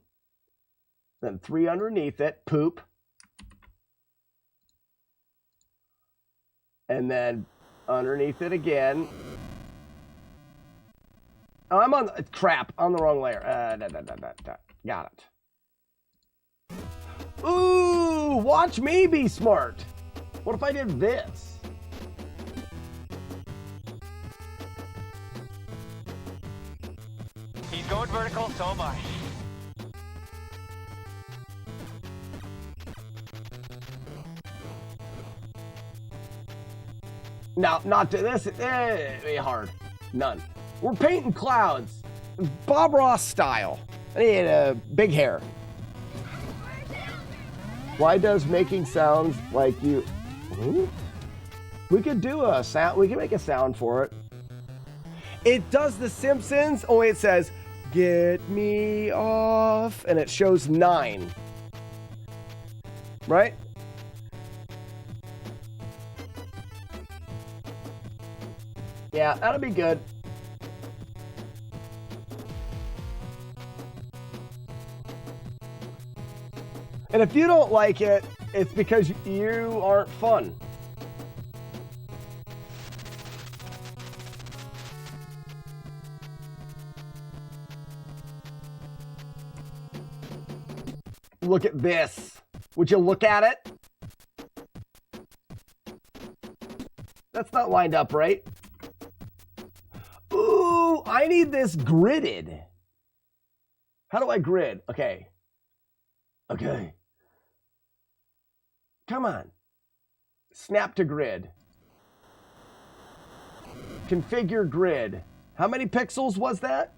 then 3 underneath it, poop, and then underneath it again. Oh, I'm on crap on the wrong layer. Got it. Ooh, watch me be smart. What if I did this? He's going vertical, so am I. No, not to this. It'd be hard. None. We're painting clouds. Bob Ross style. I need a big hair. Why does making sounds like you... Ooh. We could do a sound. We can make a sound for it. It does The Simpsons. Oh, it says, "Get me off." And it shows 9. Right? Yeah, that'll be good. And if you don't like it, it's because you aren't fun. Look at this. Would you look at it? That's not lined up right. Ooh, I need this gridded. How do I grid? Okay. Okay. Come on. Snap to grid. Configure grid. How many pixels was that?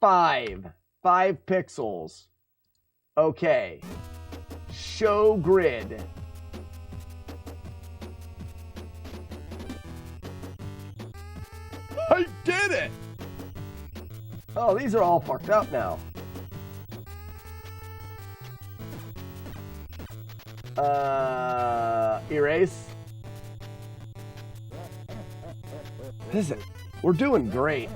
5. 5 pixels. Okay. Show grid. I did it! Oh, these are all fucked up now. Erase. Listen, we're doing great.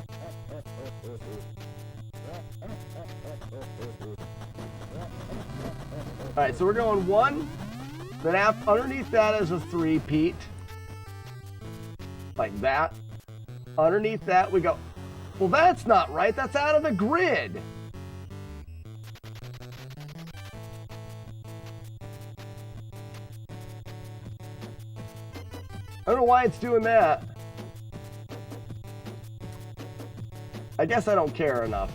All right, so we're going 1. Then underneath that is a 3-peat. Like that. Underneath that we go, well, that's not right. That's out of the grid. I don't know why it's doing that. I guess I don't care enough.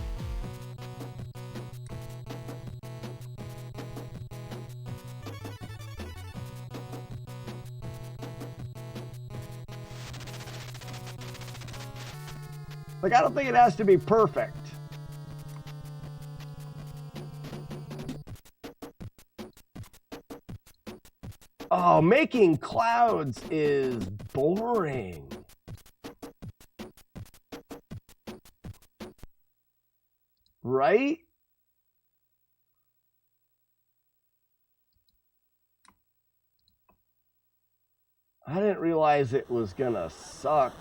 Like, I don't think it has to be perfect. Oh, making clouds is boring. Right? I didn't realize it was gonna suck.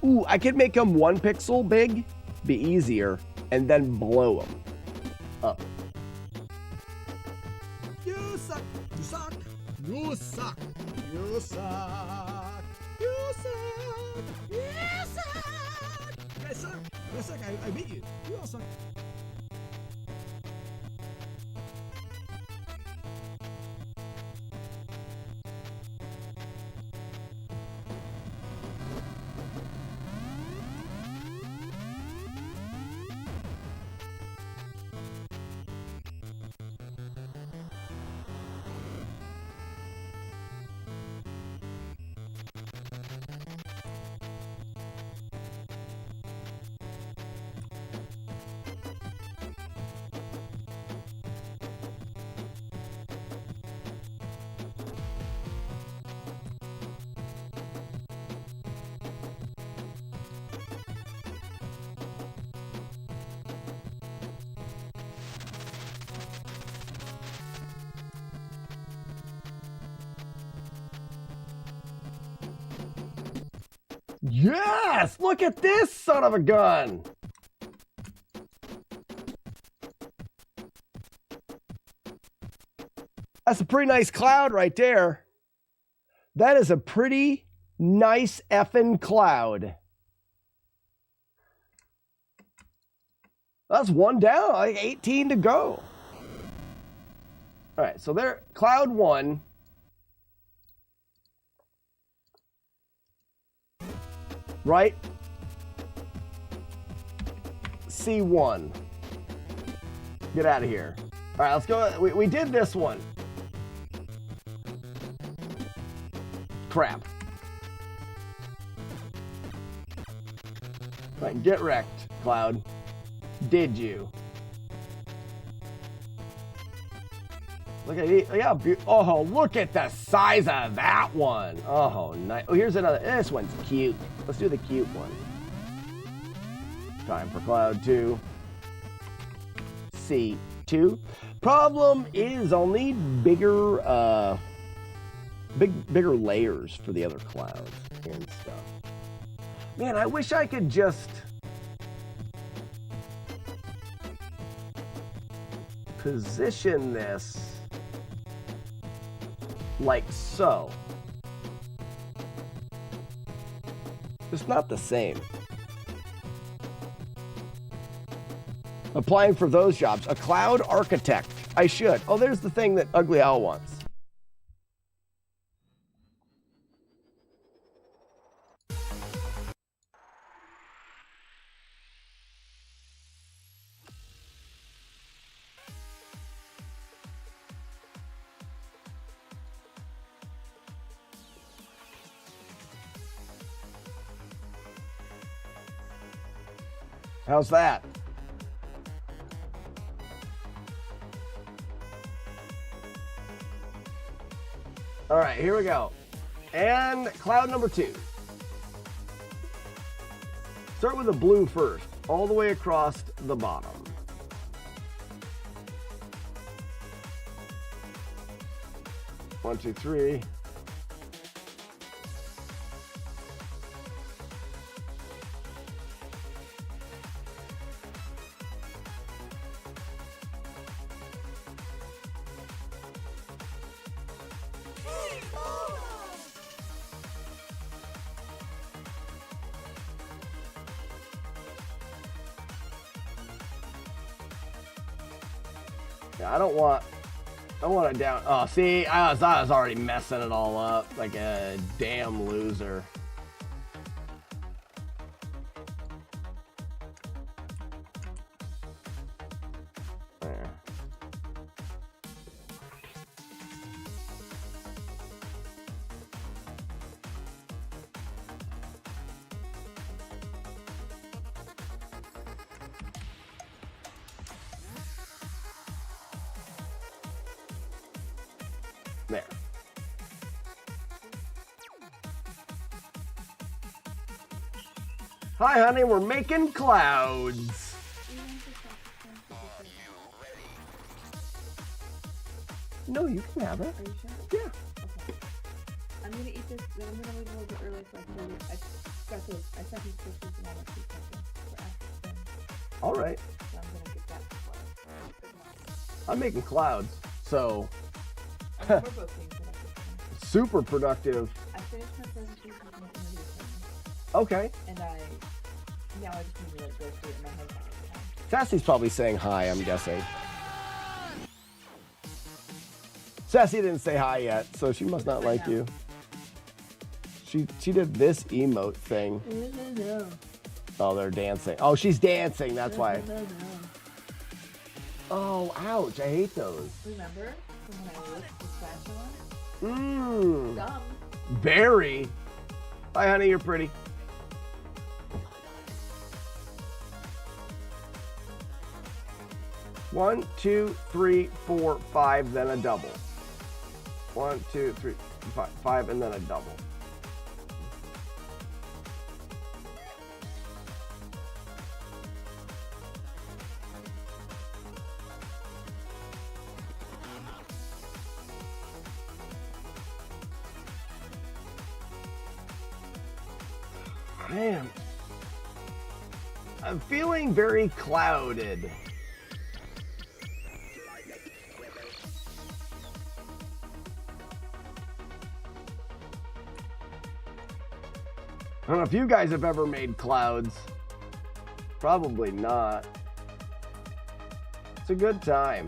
Ooh, I could make them 1 pixel big, be easier, and then blow them up. You suck. You suck. You suck. You suck. You suck. You suck. You guys suck. You suck. I beat you. You all suck. Yes! Look at this son of a gun! That's a pretty nice cloud right there. That is a pretty nice effing cloud. That's 1 down, like 18 to go. All right, so there, cloud 1. Right? C1. Get out of here. All right, let's go. We did this one. Crap. All right, get wrecked, Cloud. Did you? Look at it. Yeah, oh, look at the size of that one. Oh, nice. Oh, here's another. This one's cute. Let's do the cute one. Time for Cloud 2. C2. Problem is I'll need bigger, bigger layers for the other clouds and stuff. Man, I wish I could just position this like so. It's not the same. Applying for those jobs. A cloud architect. I should. Oh, there's the thing that Ugly Owl wants. How's that? All right, here we go. And cloud number 2. Start with the blue first, all the way across the bottom. One, two, three. Yeah, I don't want I want to down. Oh, see, I was already messing it all up like a damn loser. There. There. Hi, honey, we're making clouds. No, you can have it. Are you sure? Yeah. Okay. I'm gonna eat this. I'm gonna leave a little bit early so I sent these pictures and all that shit for after. All right. So I'm gonna get that before. I'm making clouds, so I mean, we're both being productive. super productive. I finished my presentation with my interview thing, Okay. and now I just need to like go through it in my head. Sassy's probably saying hi, I'm guessing. Sassy didn't say hi yet, so she must not like you. She did this emote thing. Oh, they're dancing. Oh, she's dancing, that's why. Oh, ouch, I hate those. Remember when I licked the spatula? Dumb. Very. Hi, honey, you're pretty. One, two, three, 4, 5, then a double. 1, 2, 3, 5, and then a double. Man, I'm feeling very clouded. I don't know if you guys have ever made clouds. Probably not. It's a good time.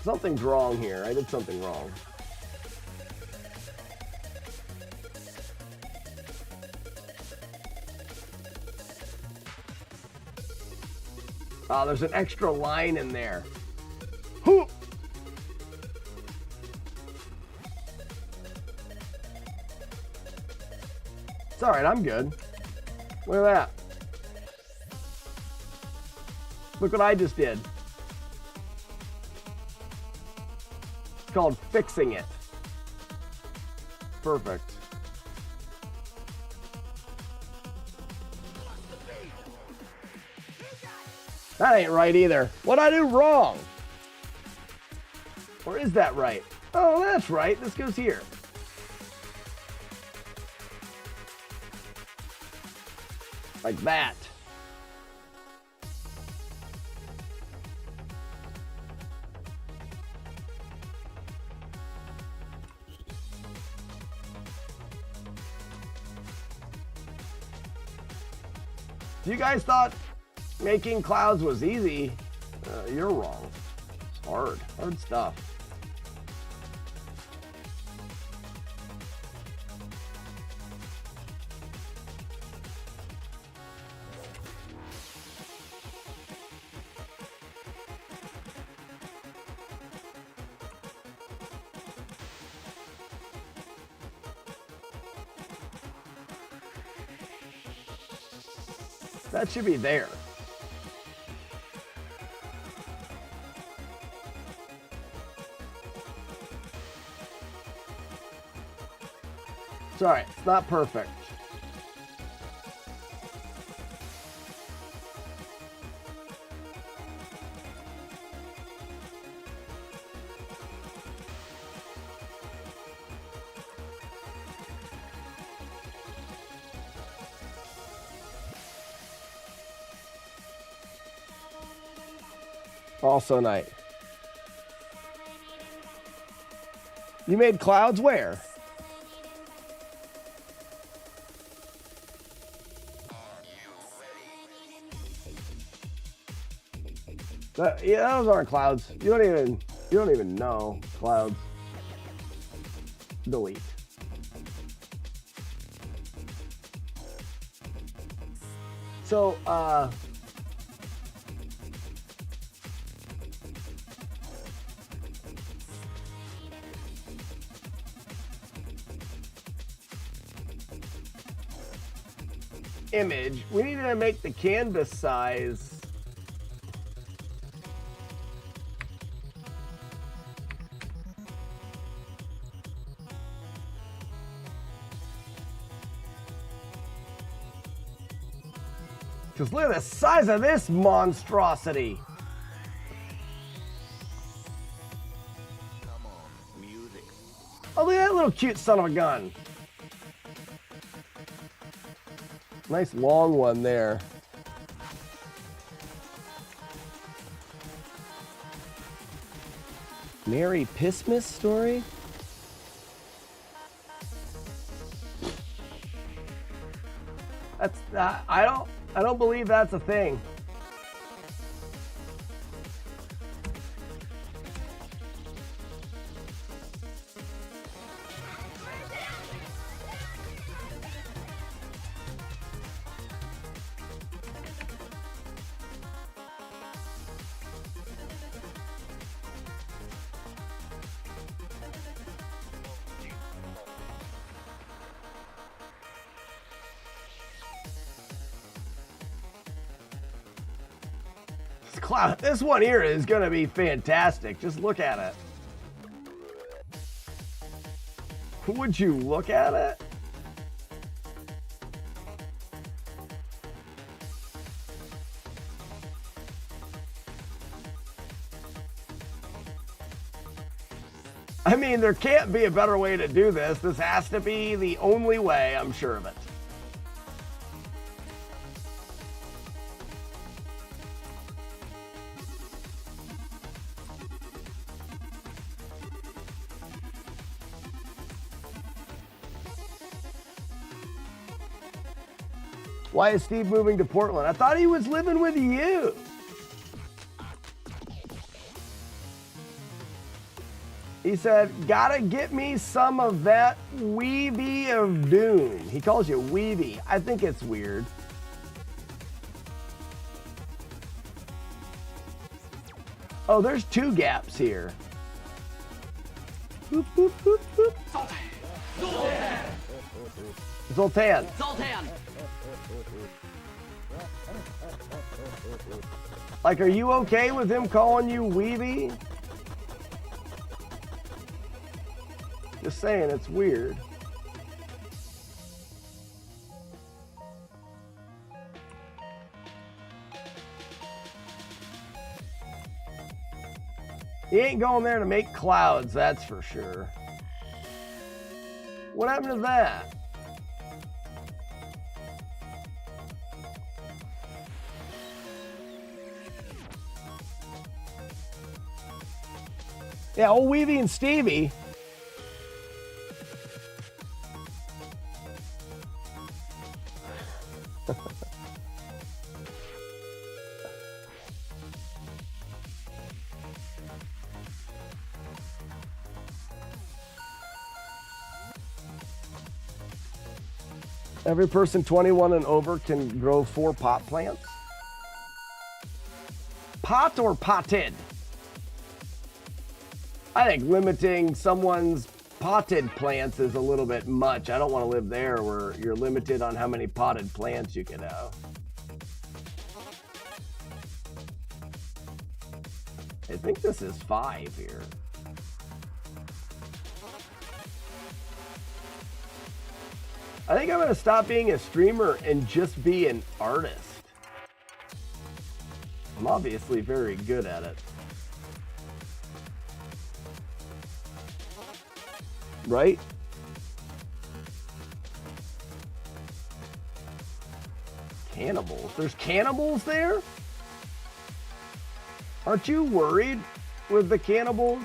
Something's wrong here. I did something wrong. Oh, there's an extra line in there. Whoo! It's all right, I'm good. Look at that. Look what I just did. It's called fixing it. Perfect. That ain't right either. What'd I do wrong? Or is that right? Oh, that's right. This goes here. Like that. You guys thought making clouds was easy? You're wrong. It's hard. Hard stuff. That should be there. It's all right. It's not perfect. Also night. You made clouds where? Yeah, those aren't clouds. You don't even know clouds. Delete. So, image. We need to make the canvas size. Because look at the size of this monstrosity. Come on, music. Oh, look at that little cute son of a gun. Nice long one there. Mary Pissmas story? That's I don't believe that's a thing. Cloud. This one here is going to be fantastic. Just look at it. Would you look at it? I mean, there can't be a better way to do this. This has to be the only way, I'm sure of it. Why is Steve moving to Portland? I thought he was living with you. He said, gotta get me some of that Weeby of Doom. He calls you Weeby. I think it's weird. Oh, there's two gaps here. Boop, boop, boop, boop. Zoltan. Zoltan. Like, are you okay with him calling you Weeby? Just saying, it's weird. He ain't going there to make clouds, that's for sure. What happened to that? Yeah, old Weeby and Stevie. Every person 21 and over can grow 4 pot plants. Pot or potted? I think limiting someone's potted plants is a little bit much. I don't want to live there where you're limited on how many potted plants you can have. I think this is 5 here. I think I'm going to stop being a streamer and just be an artist. I'm obviously very good at it. Right? Cannibals. There's cannibals there? Aren't you worried with the cannibals?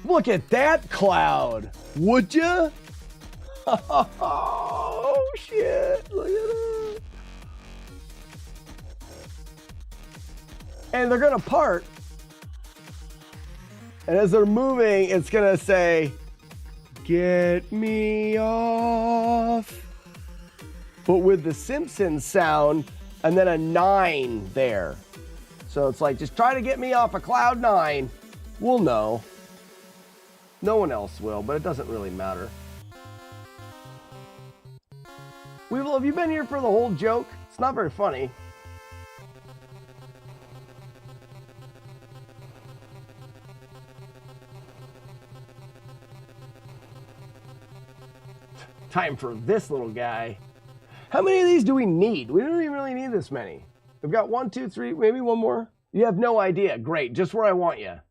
Look at that cloud. Would ya? Oh, shit. Look at it. And they're going to part. And as they're moving, it's going to say, get me off. But with the Simpsons sound and then a 9 there. So it's like, just try to get me off of cloud 9. We'll know. No one else will, but it doesn't really matter. Weevil, have you been here for the whole joke? It's not very funny. Time for this little guy. How many of these do we need? We don't even really need this many. We've got 1, 2, 3, maybe one more. You have no idea. Great, just where I want you.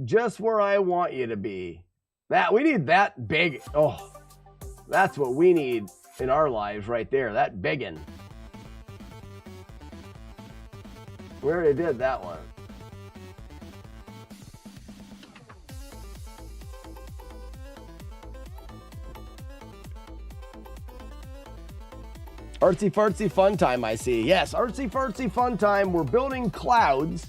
Just where I want you to be. That, we need that big. Oh, that's what we need in our lives right there. That biggin. We already did that one. Artsy fartsy fun time, I see. Yes, artsy fartsy fun time. We're building clouds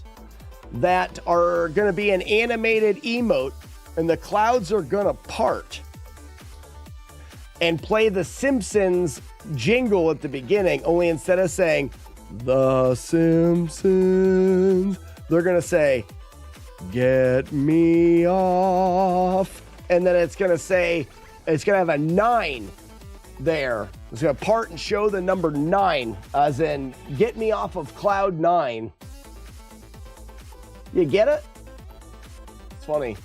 that are going to be an animated emote, and the clouds are going to part and play the Simpsons jingle at the beginning, only instead of saying, The Simpsons, they're going to say, get me off. And then it's going to say, it's going to have a 9 there. It's going to part and show the number 9, as in, get me off of cloud 9. You get it? It's funny.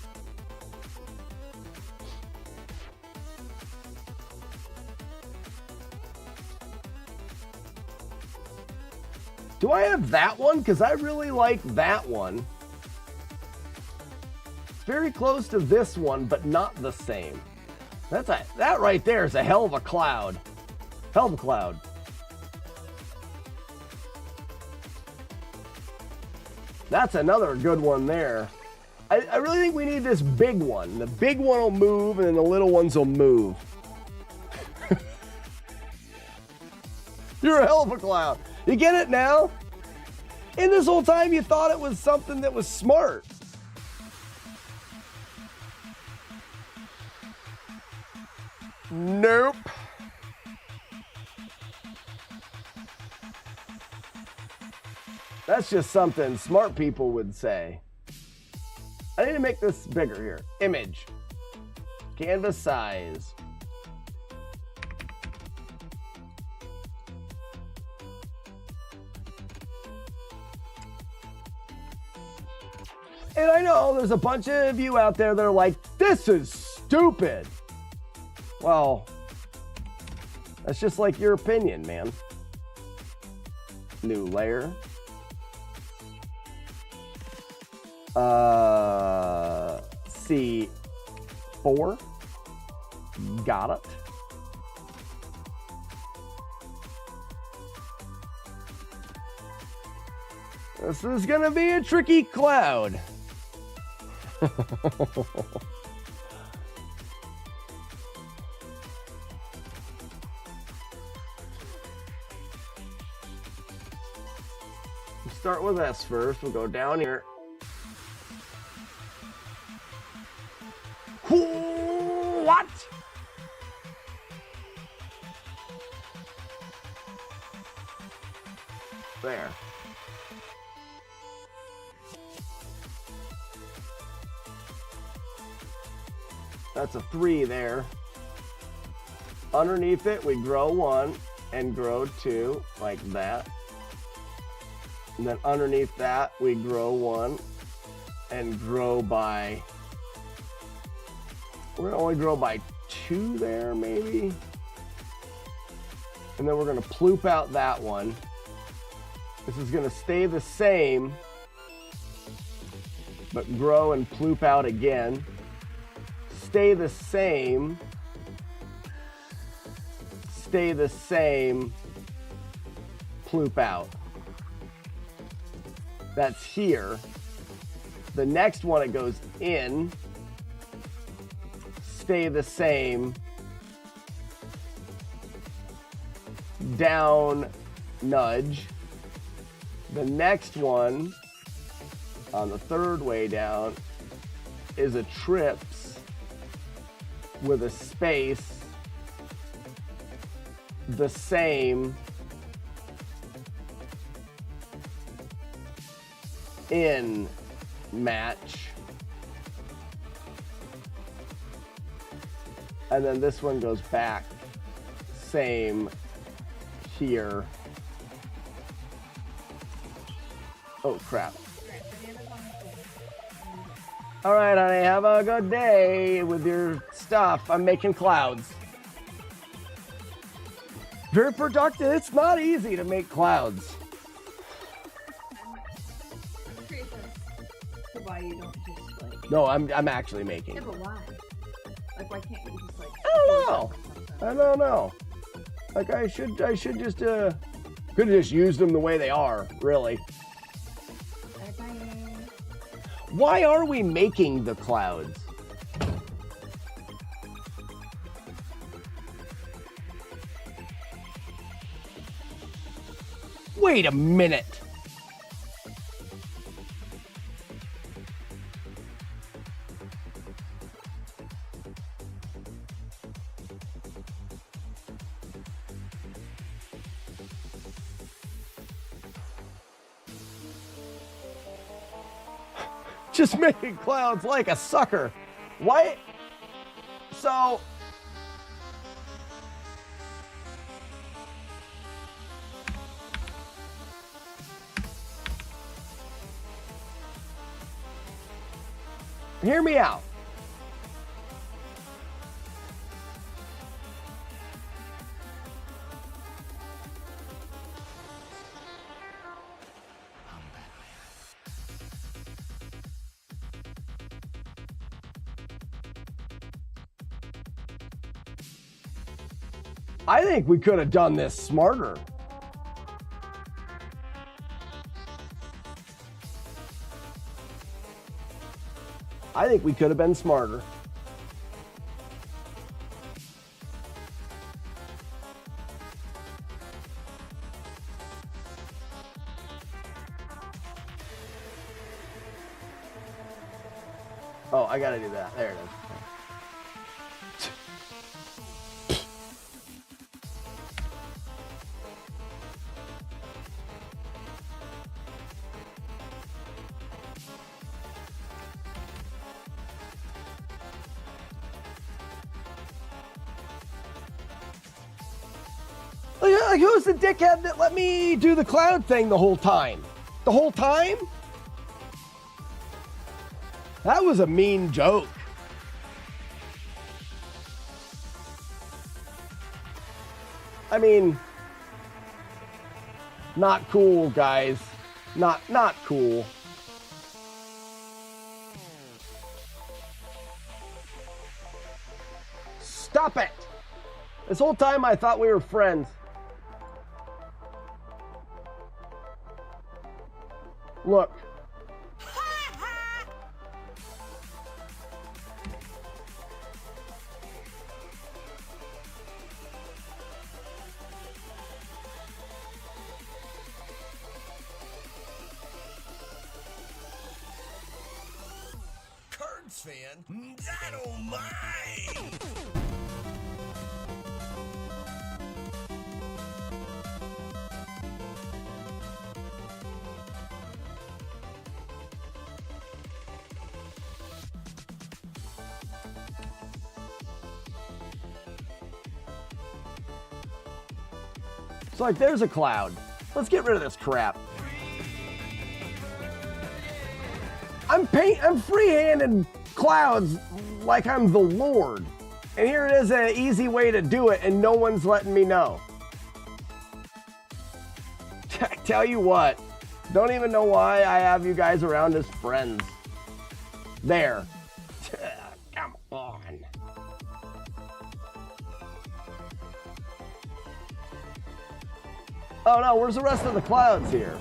Do I have that one? Because I really like that one. It's very close to this one, but not the same. That right there is a hell of a cloud. Hell of a cloud. That's another good one there. I really think we need this big one. The big one will move, and then the little ones will move. You're a hell of a clown. You get it now? And this whole time you thought it was something that was smart. Nope. That's just something smart people would say. I need to make this bigger here. Image. Canvas size. And I know there's a bunch of you out there that are like, this is stupid. Well, that's just like your opinion, man. New layer. C4. Got it. This is gonna be a tricky cloud. Start with S first. We'll go down here. What? There. That's a 3 there. Underneath it, we grow 1 and grow 2 like that. And then underneath that, we grow 1 and grow by, we're gonna only grow by 2 there, maybe. And then we're gonna ploop out that one. This is gonna stay the same, but grow and ploop out again. Stay the same. Stay the same. Ploop out. That's here. The next one it goes in, stay the same, down, nudge. The next one on the third way down is a trips with a space, the same, in, match. And then this one goes back, same, here. Oh crap. All right, honey, have a good day with your stuff. I'm making clouds. Very productive. It's not easy to make clouds. I'm curious as to why you don't just like. No, I'm actually making. Yeah, but why? Like, why can't you just like? I don't know. Like I should just could have just used them the way they are, really. Why are we making the clouds? Wait a minute. Just making clouds like a sucker. Why? So. Hear me out. I think we could have done this smarter. I think we could have been smarter. Oh, I gotta do that. There it is. Like, who's the dickhead that let me do the cloud thing the whole time? The whole time? That was a mean joke. I mean, not cool, guys. Not cool. Stop it! This whole time I thought we were friends. Look. Cards fan? I don't mind! It's like, there's a cloud. Let's get rid of this crap. I'm freehanding clouds like I'm the Lord. And here it is, an easy way to do it, and no one's letting me know. Tell you what, don't even know why I have you guys around as friends. There. Come on. Oh no, where's the rest of the clouds here?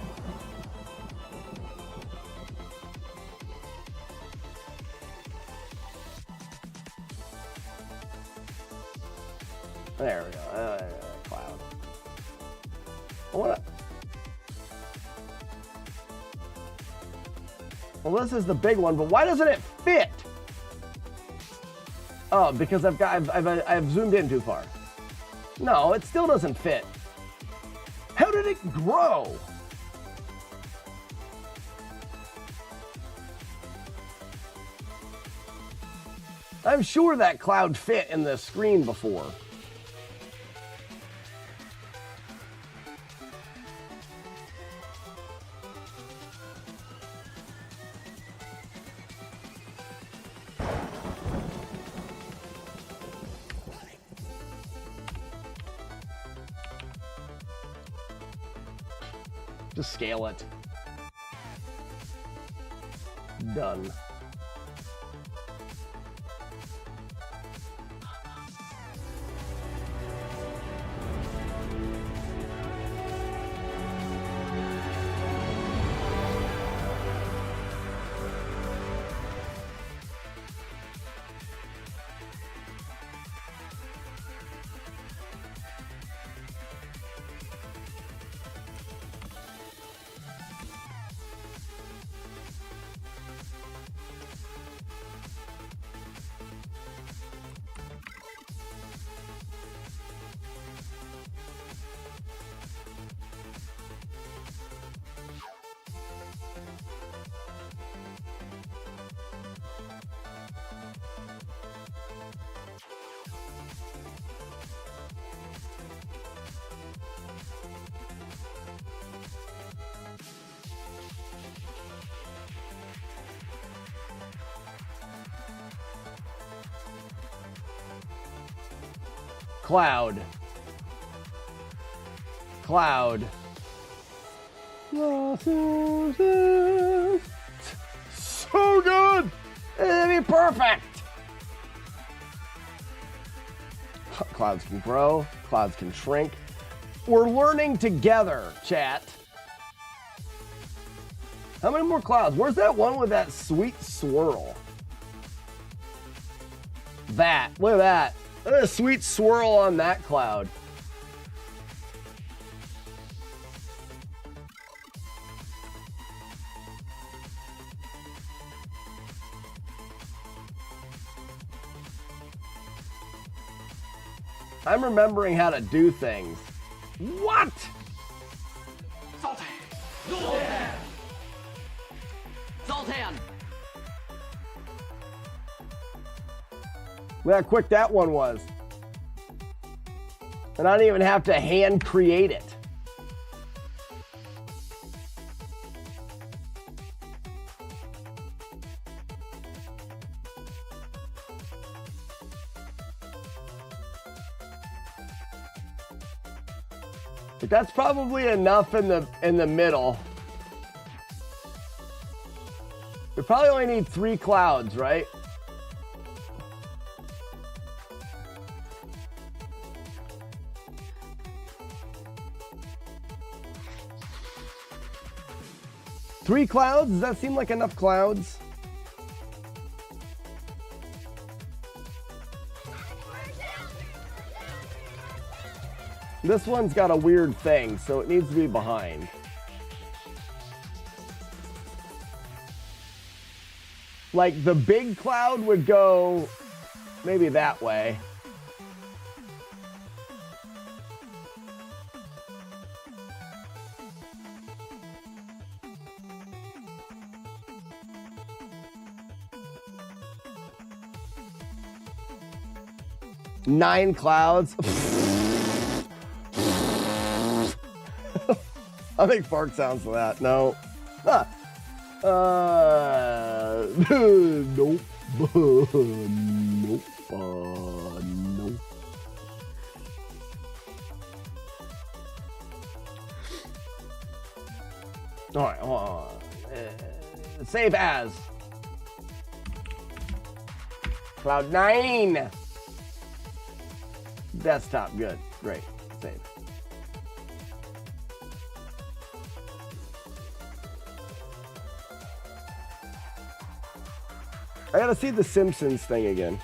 Well, this is the big one, but why doesn't it fit? Oh, because I've zoomed in too far. No, it still doesn't fit. How did it grow? I'm sure that cloud fit in the screen before. Just scale it. Done. Cloud. Cloud. So good! It'd be perfect! Clouds can grow, clouds can shrink. We're learning together, chat. How many more clouds? Where's that one with that sweet swirl? That, look at that. Look at a sweet swirl on that cloud. I'm remembering how to do things. What? Zoltan! Zoltan! Zoltan! Look how quick that one was. And I don't even have to hand create it. But that's probably enough in the middle. We probably only need 3 clouds, right? Three clouds? Does that seem like enough clouds? This one's got a weird thing, so it needs to be behind. Like the big cloud would go maybe that way. Nine clouds. I think fart sounds for that. No. Huh. Nope. Nope. Nope. All right, hold on. Save as. Cloud 9. Desktop, good. Great. Save. I gotta see the Simpsons thing again.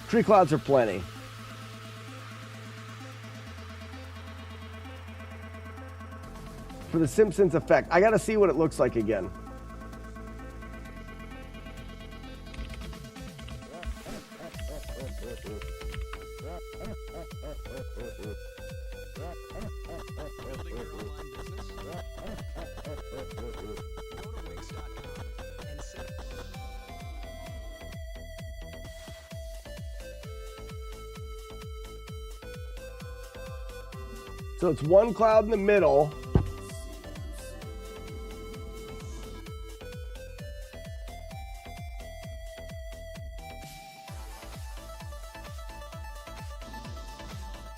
Tree clouds are plenty. for the Simpsons effect. I gotta see what it looks like again. So it's one cloud in the middle.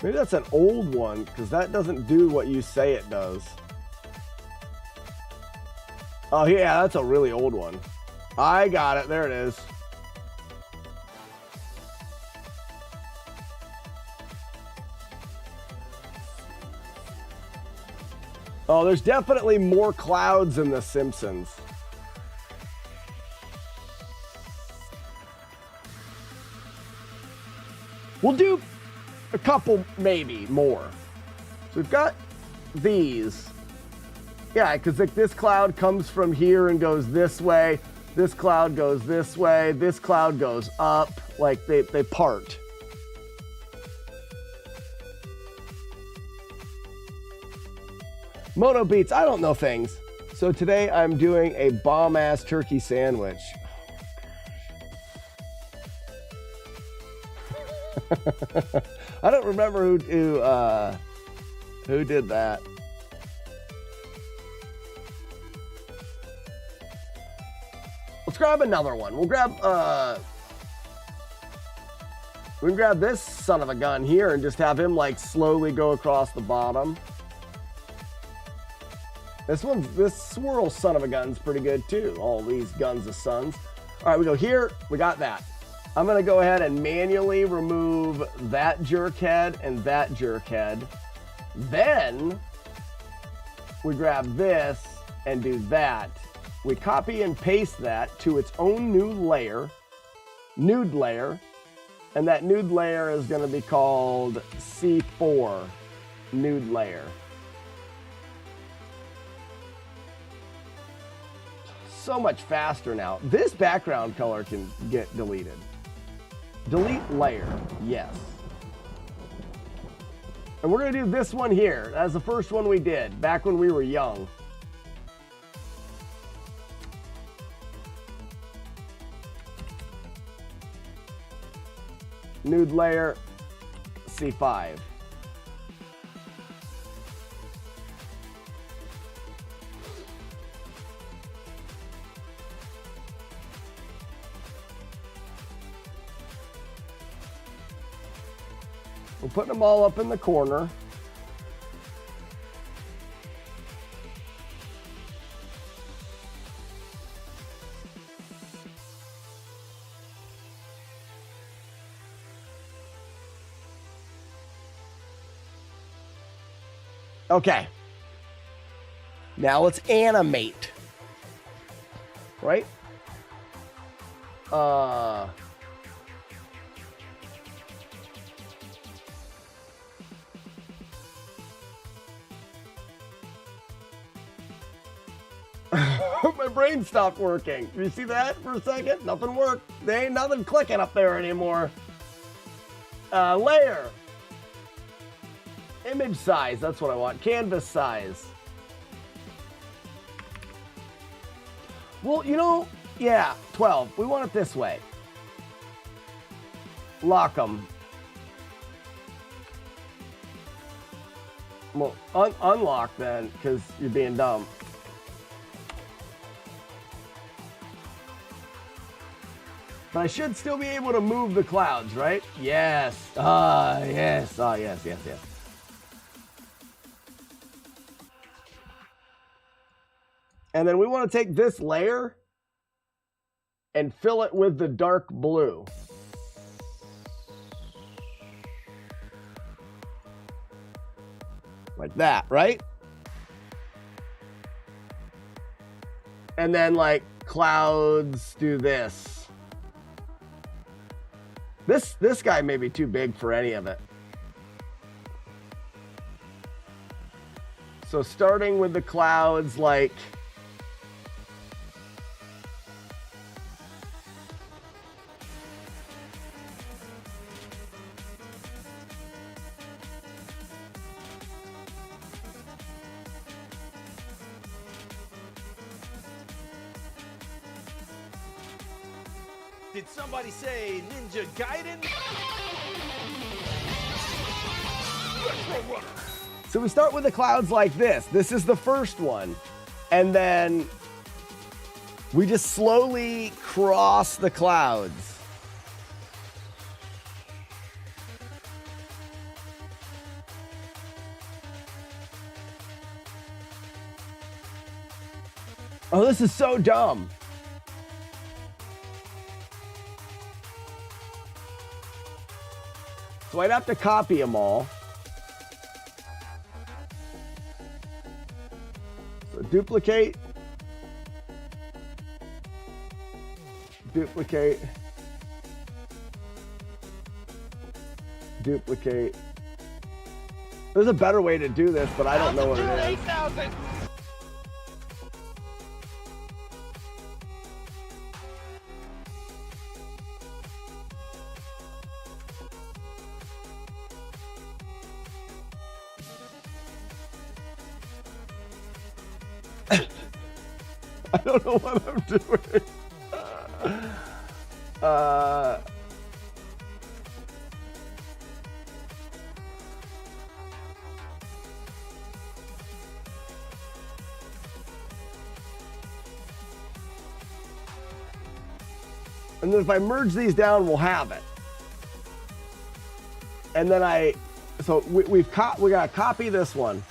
Maybe that's an old one, because that doesn't do what you say it does. Oh yeah, that's a really old one. I got it, there it is. Oh, there's definitely more clouds in The Simpsons. We'll do a couple, maybe more. So we've got these. Yeah, because like this cloud comes from here and goes this way. This cloud goes this way. This cloud goes up. Like they part. Moto Beats, I don't know things. So today I'm doing a bomb-ass turkey sandwich. I don't remember who did that. Let's grab another one. We'll grab we can grab this son of a gun here and just have him like slowly go across the bottom. This swirl son of a gun's pretty good too. All these guns of sons. All right, we go here. We got that. I'm gonna go ahead and manually remove that jerk head and that jerk head. Then we grab this and do that. We copy and paste that to its own new layer, nude layer, and that nude layer is gonna be called C4 nude layer. So much faster now. This background color can get deleted. Delete layer, yes. And we're gonna do this one here. That's the first one we did back when we were young. Nude layer, C5. We're putting them all up in the corner. Okay. Now let's animate. Right? My brain stopped working. You see that for a second? Nothing worked. There ain't nothing clicking up there anymore. Layer. Image size, that's what I want. Canvas size. Well, you know, yeah, 12. We want it this way. Lock them. Well, unlock then, because you're being dumb. But I should still be able to move the clouds, right? Yes. Yes. Yes. And then we want to take this layer and fill it with the dark blue. Like that, right? And then like clouds do this. This guy may be too big for any of it. So starting with the clouds, like... Did somebody say Ninja Gaiden? Retro Runner. So we start with the clouds like this. This is the first one. And then we just slowly cross the clouds. Oh, this is so dumb. So I'd have to copy them all. So duplicate. Duplicate. Duplicate. There's a better way to do this, but I don't know what it is. 8,000. I don't know what I'm doing. And then if I merge these down, we'll have it. And then so we gotta copy this one.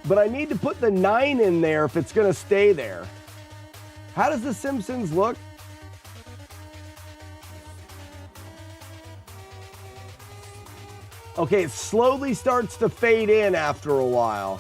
But I need to put the 9 in there if it's gonna stay there. How does The Simpsons look? Okay, it slowly starts to fade in after a while.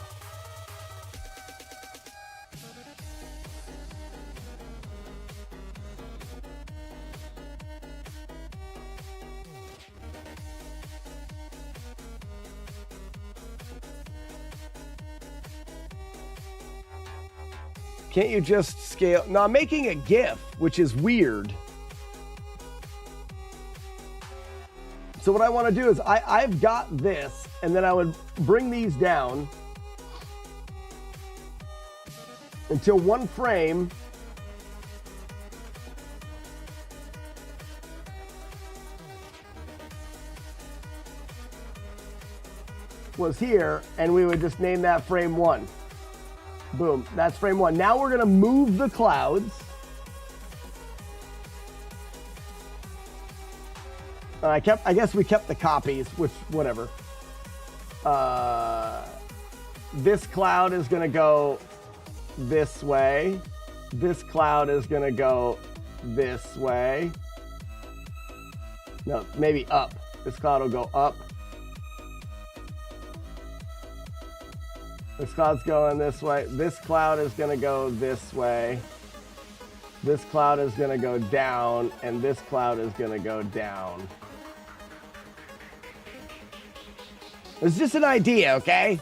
Can't you just scale? No, I'm making a GIF, which is weird. So what I want to do is I've got this, and then I would bring these down until one frame was here, and we would just name that frame 1. Boom, that's frame 1. Now we're gonna move the clouds. I guess we kept the copies, which, whatever. This cloud is gonna go this way. This cloud is gonna go this way. No, maybe up. This cloud will go up. This cloud's going this way. This cloud is gonna go this way. This cloud is gonna go down, and this cloud is gonna go down. It's just an idea, okay?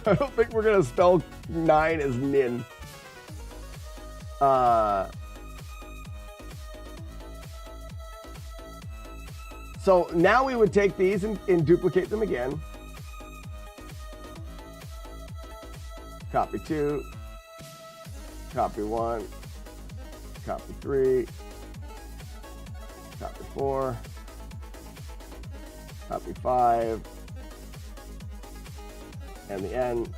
I don't think we're gonna spell 9 as nin. So now we would take these and duplicate them again. Copy 2, copy 1, copy 3, copy 4, copy 5, and the end.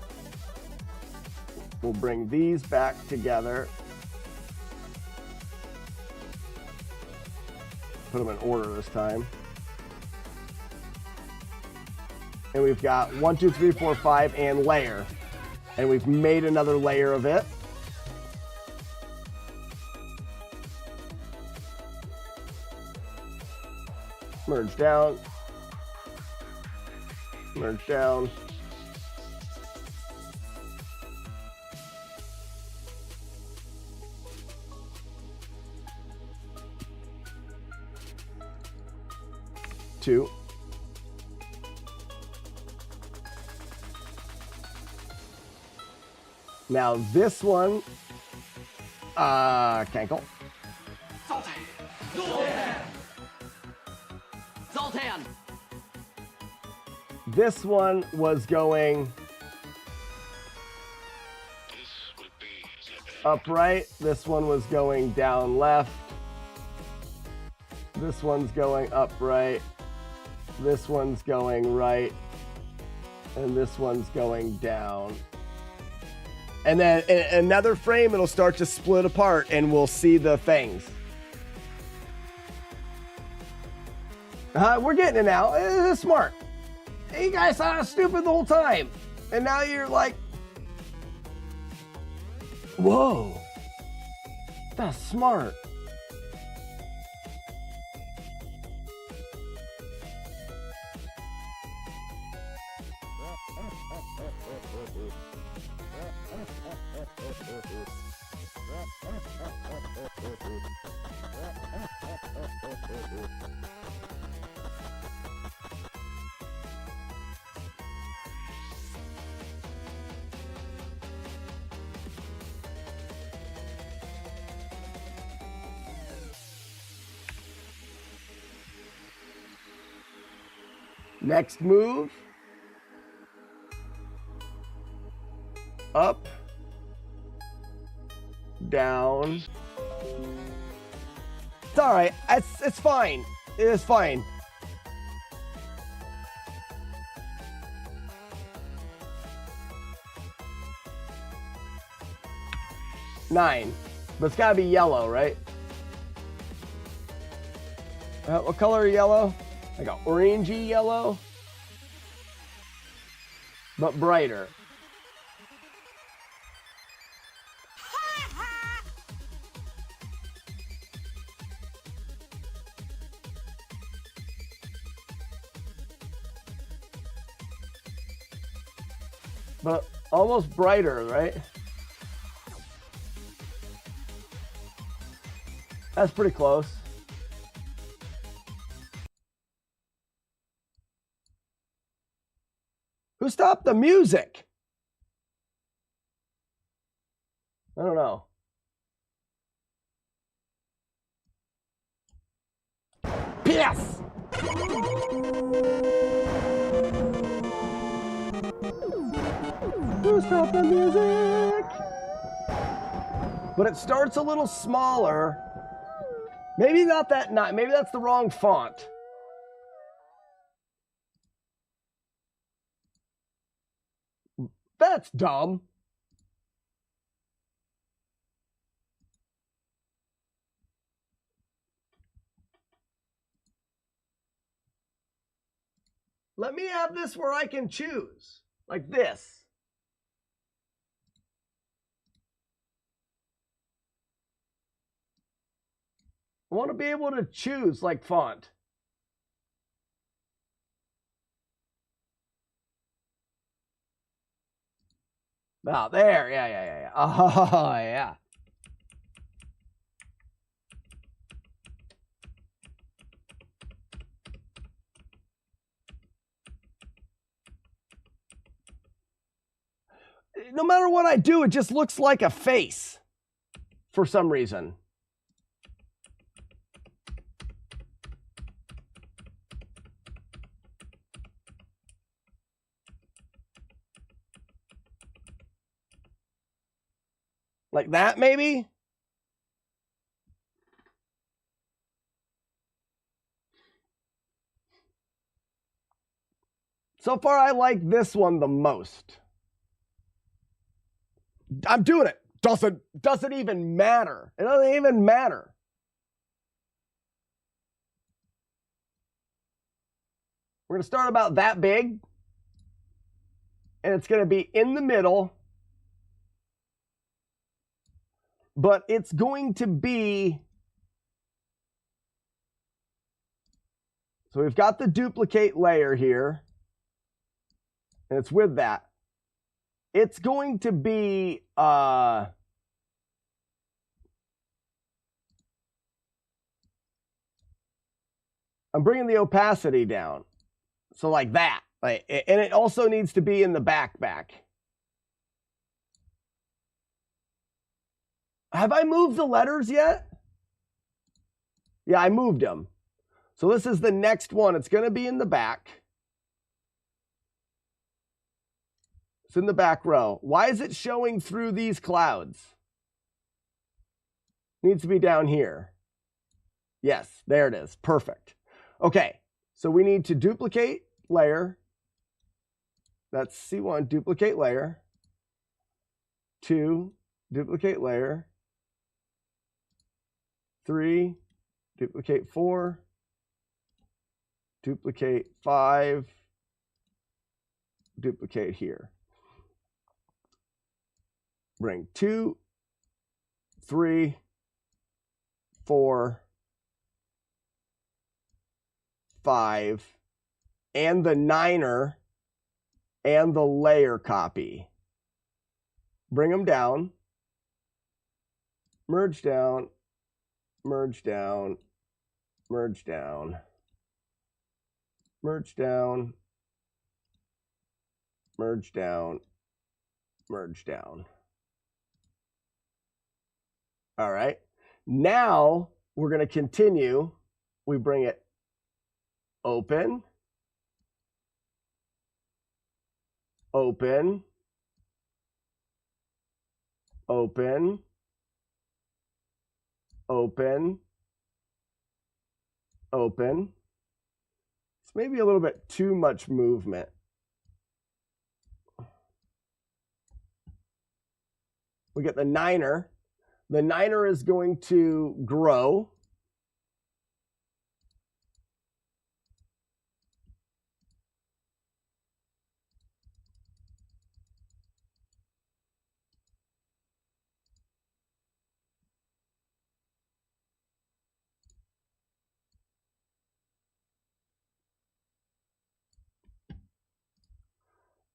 We'll bring these back together. Put them in order this time. And we've got 1, 2, 3, 4, 5, and layer. And we've made another layer of it. Merge down. Merge down. two. Now this one, Cankle. Zoltan! This one was going upright. This one was going down left. This one's going upright. This one's going right. And this one's going down. And then in another frame, it'll start to split apart and we'll see the fangs. We're getting it now. It's smart. You guys thought I was stupid the whole time. And now you're like, whoa, that's smart. Next move. Up. Down. It's all right. It's fine. It is fine. Nine. But it's gotta be yellow, right? What color are yellow? Like an orangey yellow, but brighter. But almost brighter, right? That's pretty close. Who stopped the music? I don't know. Yes! Who stopped the music? But it starts a little smaller. Maybe not that, maybe that's the wrong font. That's dumb. Let me have this where I can choose, like this. I want to be able to choose like font. Oh, there. Yeah. Oh, yeah. No matter what I do, it just looks like a face for some reason. Like that, maybe? So far, I like this one the most. I'm doing it. Doesn't even matter. It doesn't even matter. We're going to start about that big. And it's going to be in the middle. But it's going to be... So we've got the duplicate layer here. And it's with that. It's going to be... I'm bringing the opacity down. So like that. Like, and it also needs to be in the back. Have I moved the letters yet? Yeah, I moved them. So this is the next one. It's going to be in the back. It's in the back row. Why is it showing through these clouds? Needs to be down here. Yes, there it is. Perfect. Okay, so we need to duplicate layer. That's C1, duplicate layer. 2, duplicate layer. 3, duplicate 4. Duplicate 5. Duplicate here. Bring 2, 3, 4, 5, and the 9er and the layer copy. Bring them down. Merge down. Merge down. Merge down. Merge down. Merge down. Merge down. All right. Now we're going to continue. We bring it open, open, open, open, open. It's maybe a little bit too much movement. We get the 9er. The 9er is going to grow.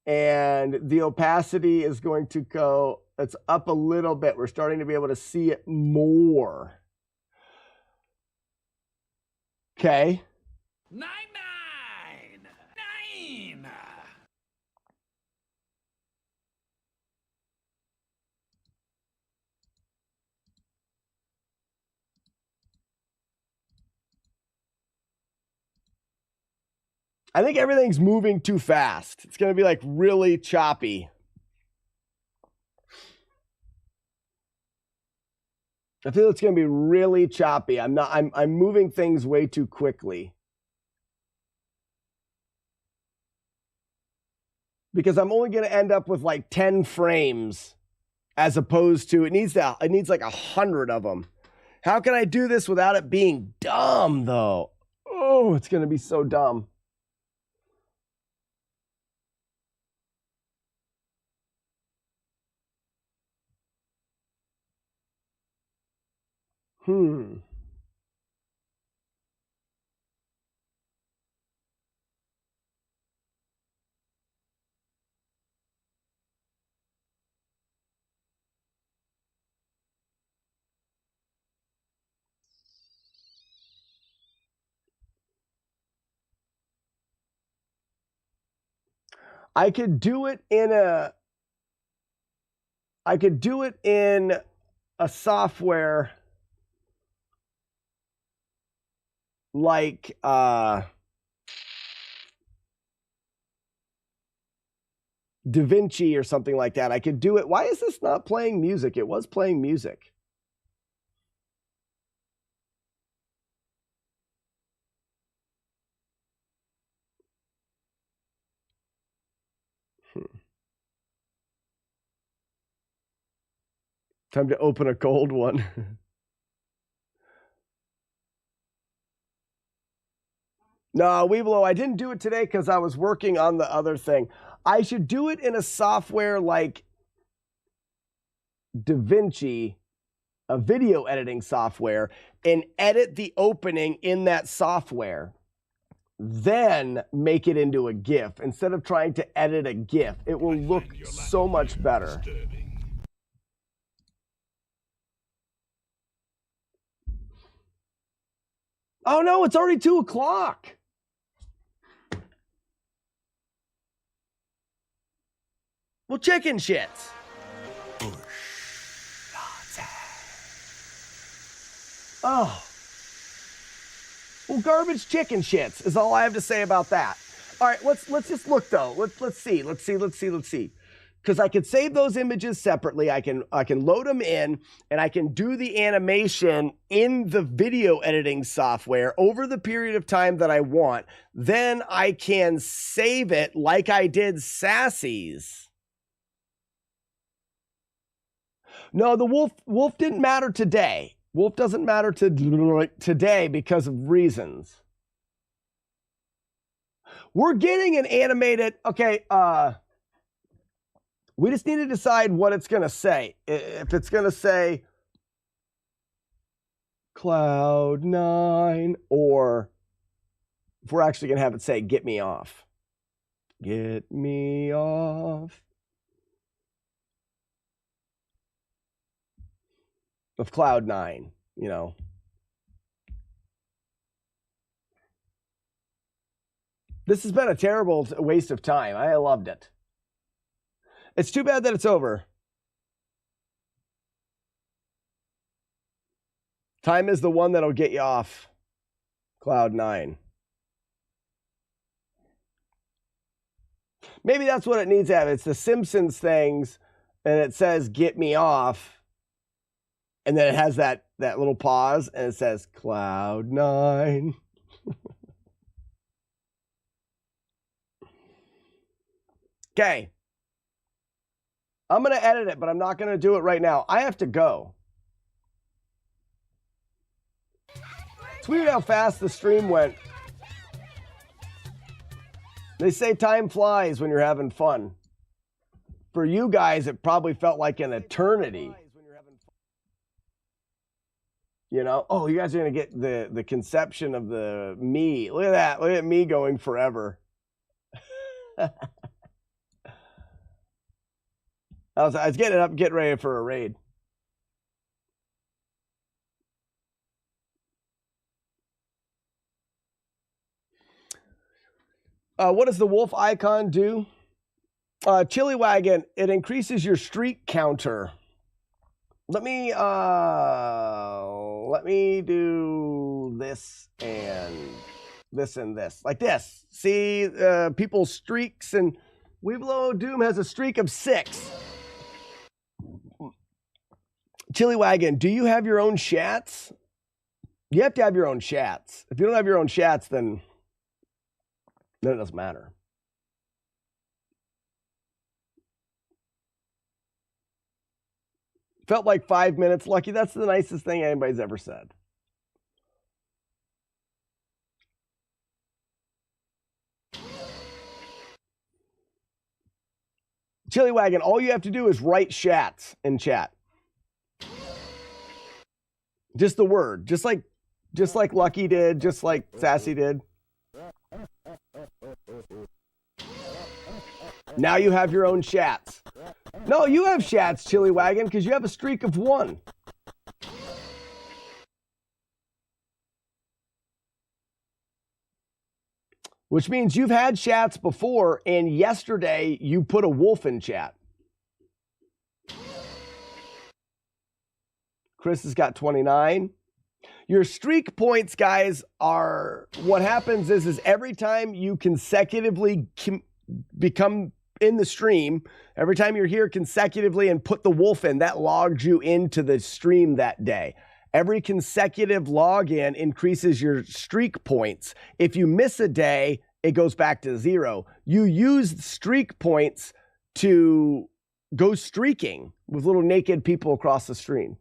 And the opacity is going to go, it's up a little bit. We're starting to be able to see it more. Okay. 9. I think everything's moving too fast. It's going to be like really choppy. I feel it's going to be really choppy. I'm moving things way too quickly. Because I'm only going to end up with like 10 frames as opposed to it needs like 100 of them. How can I do this without it being dumb though? Oh, it's going to be so dumb. I could do it in a software like DaVinci or something like that. I could do it. Why is this not playing music? It was playing music. Time to open a cold one. No, Weeblo, I didn't do it today because I was working on the other thing. I should do it in a software like DaVinci, a video editing software, and edit the opening in that software. Then make it into a GIF. Instead of trying to edit a GIF, it will look so much better. Oh no, it's already 2 o'clock. Well, chicken shits. Oh. Well, garbage chicken shits is all I have to say about that. All right, let's just look though. Let's see. Because I could save those images separately. I can load them in, and I can do the animation in the video editing software over the period of time that I want. Then I can save it like I did Sassy's. No, the wolf didn't matter today. Wolf doesn't matter today because of reasons. We're getting an animated, okay, we just need to decide what it's going to say. If it's going to say Cloud9, or if we're actually going to have it say, get me off. Get me off of Cloud9, you know. This has been a terrible waste of time. I loved it. It's too bad that it's over. Time is the one that'll get you off Cloud9. Maybe that's what it needs to have. It's the Simpsons things, and it says, get me off. And then it has that little pause, and it says, Cloud9. Okay. I'm going to edit it, but I'm not going to do it right now. I have to go. It's weird how fast the stream went. They say time flies when you're having fun. For you guys, it probably felt like an eternity. You know? Oh, you guys are going to get the conception of the me. Look at that. Look at me going forever. I was getting up, getting ready for a raid. What does the wolf icon do? Chili Wagon, it increases your streak counter. Let me do this and this and this. Like this. See people's streaks, and Weeblo Doom has a streak of 6. Chili Wagon, do you have your own chats? You have to have your own chats. If you don't have your own chats, then it doesn't matter. Felt like 5 minutes. Lucky, that's the nicest thing anybody's ever said. Chili Wagon, all you have to do is write chats in chat. Just the word. Just like Lucky did, just like Sassy did. Now you have your own chats. No, you have chats, Chili Wagon, because you have a streak of 1. Which means you've had chats before, and yesterday you put a wolf in chat. Chris has got 29. Your streak points, guys, are what happens is every time you consecutively become in the stream, every time you're here consecutively and put the wolf in, that logs you into the stream that day. Every consecutive login increases your streak points. If you miss a day, it goes back to 0. You use streak points to go streaking with little naked people across the stream.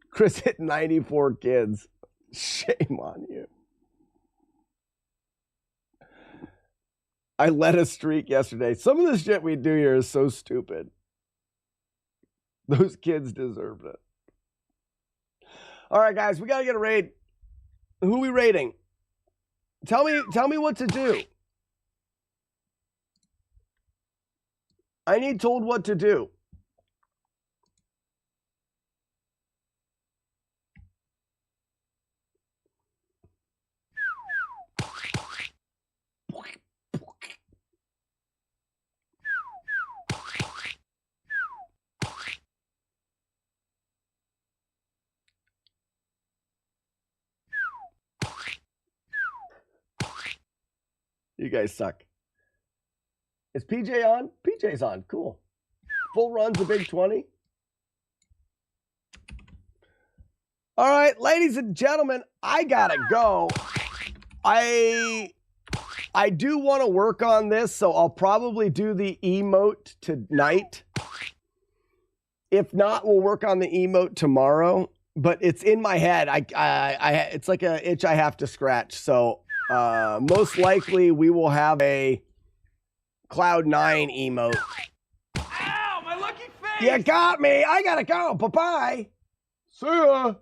Chris hit 94 kids. Shame on you. I led a streak yesterday. Some of the shit we do here is so stupid. Those kids deserved it. All right, guys, we got to get a raid. Who are we raiding? Tell me what to do. I need told what to do. You guys suck. Is PJ on? PJ's on. Cool. Full run's a big 20. All right, ladies and gentlemen, I gotta go. I do want to work on this, so I'll probably do the emote tonight. If not, we'll work on the emote tomorrow. But it's in my head. It's like an itch I have to scratch. So most likely we will have a Cloud9 emote. Ow, my lucky face! You got me. I gotta go. Bye-bye. See ya.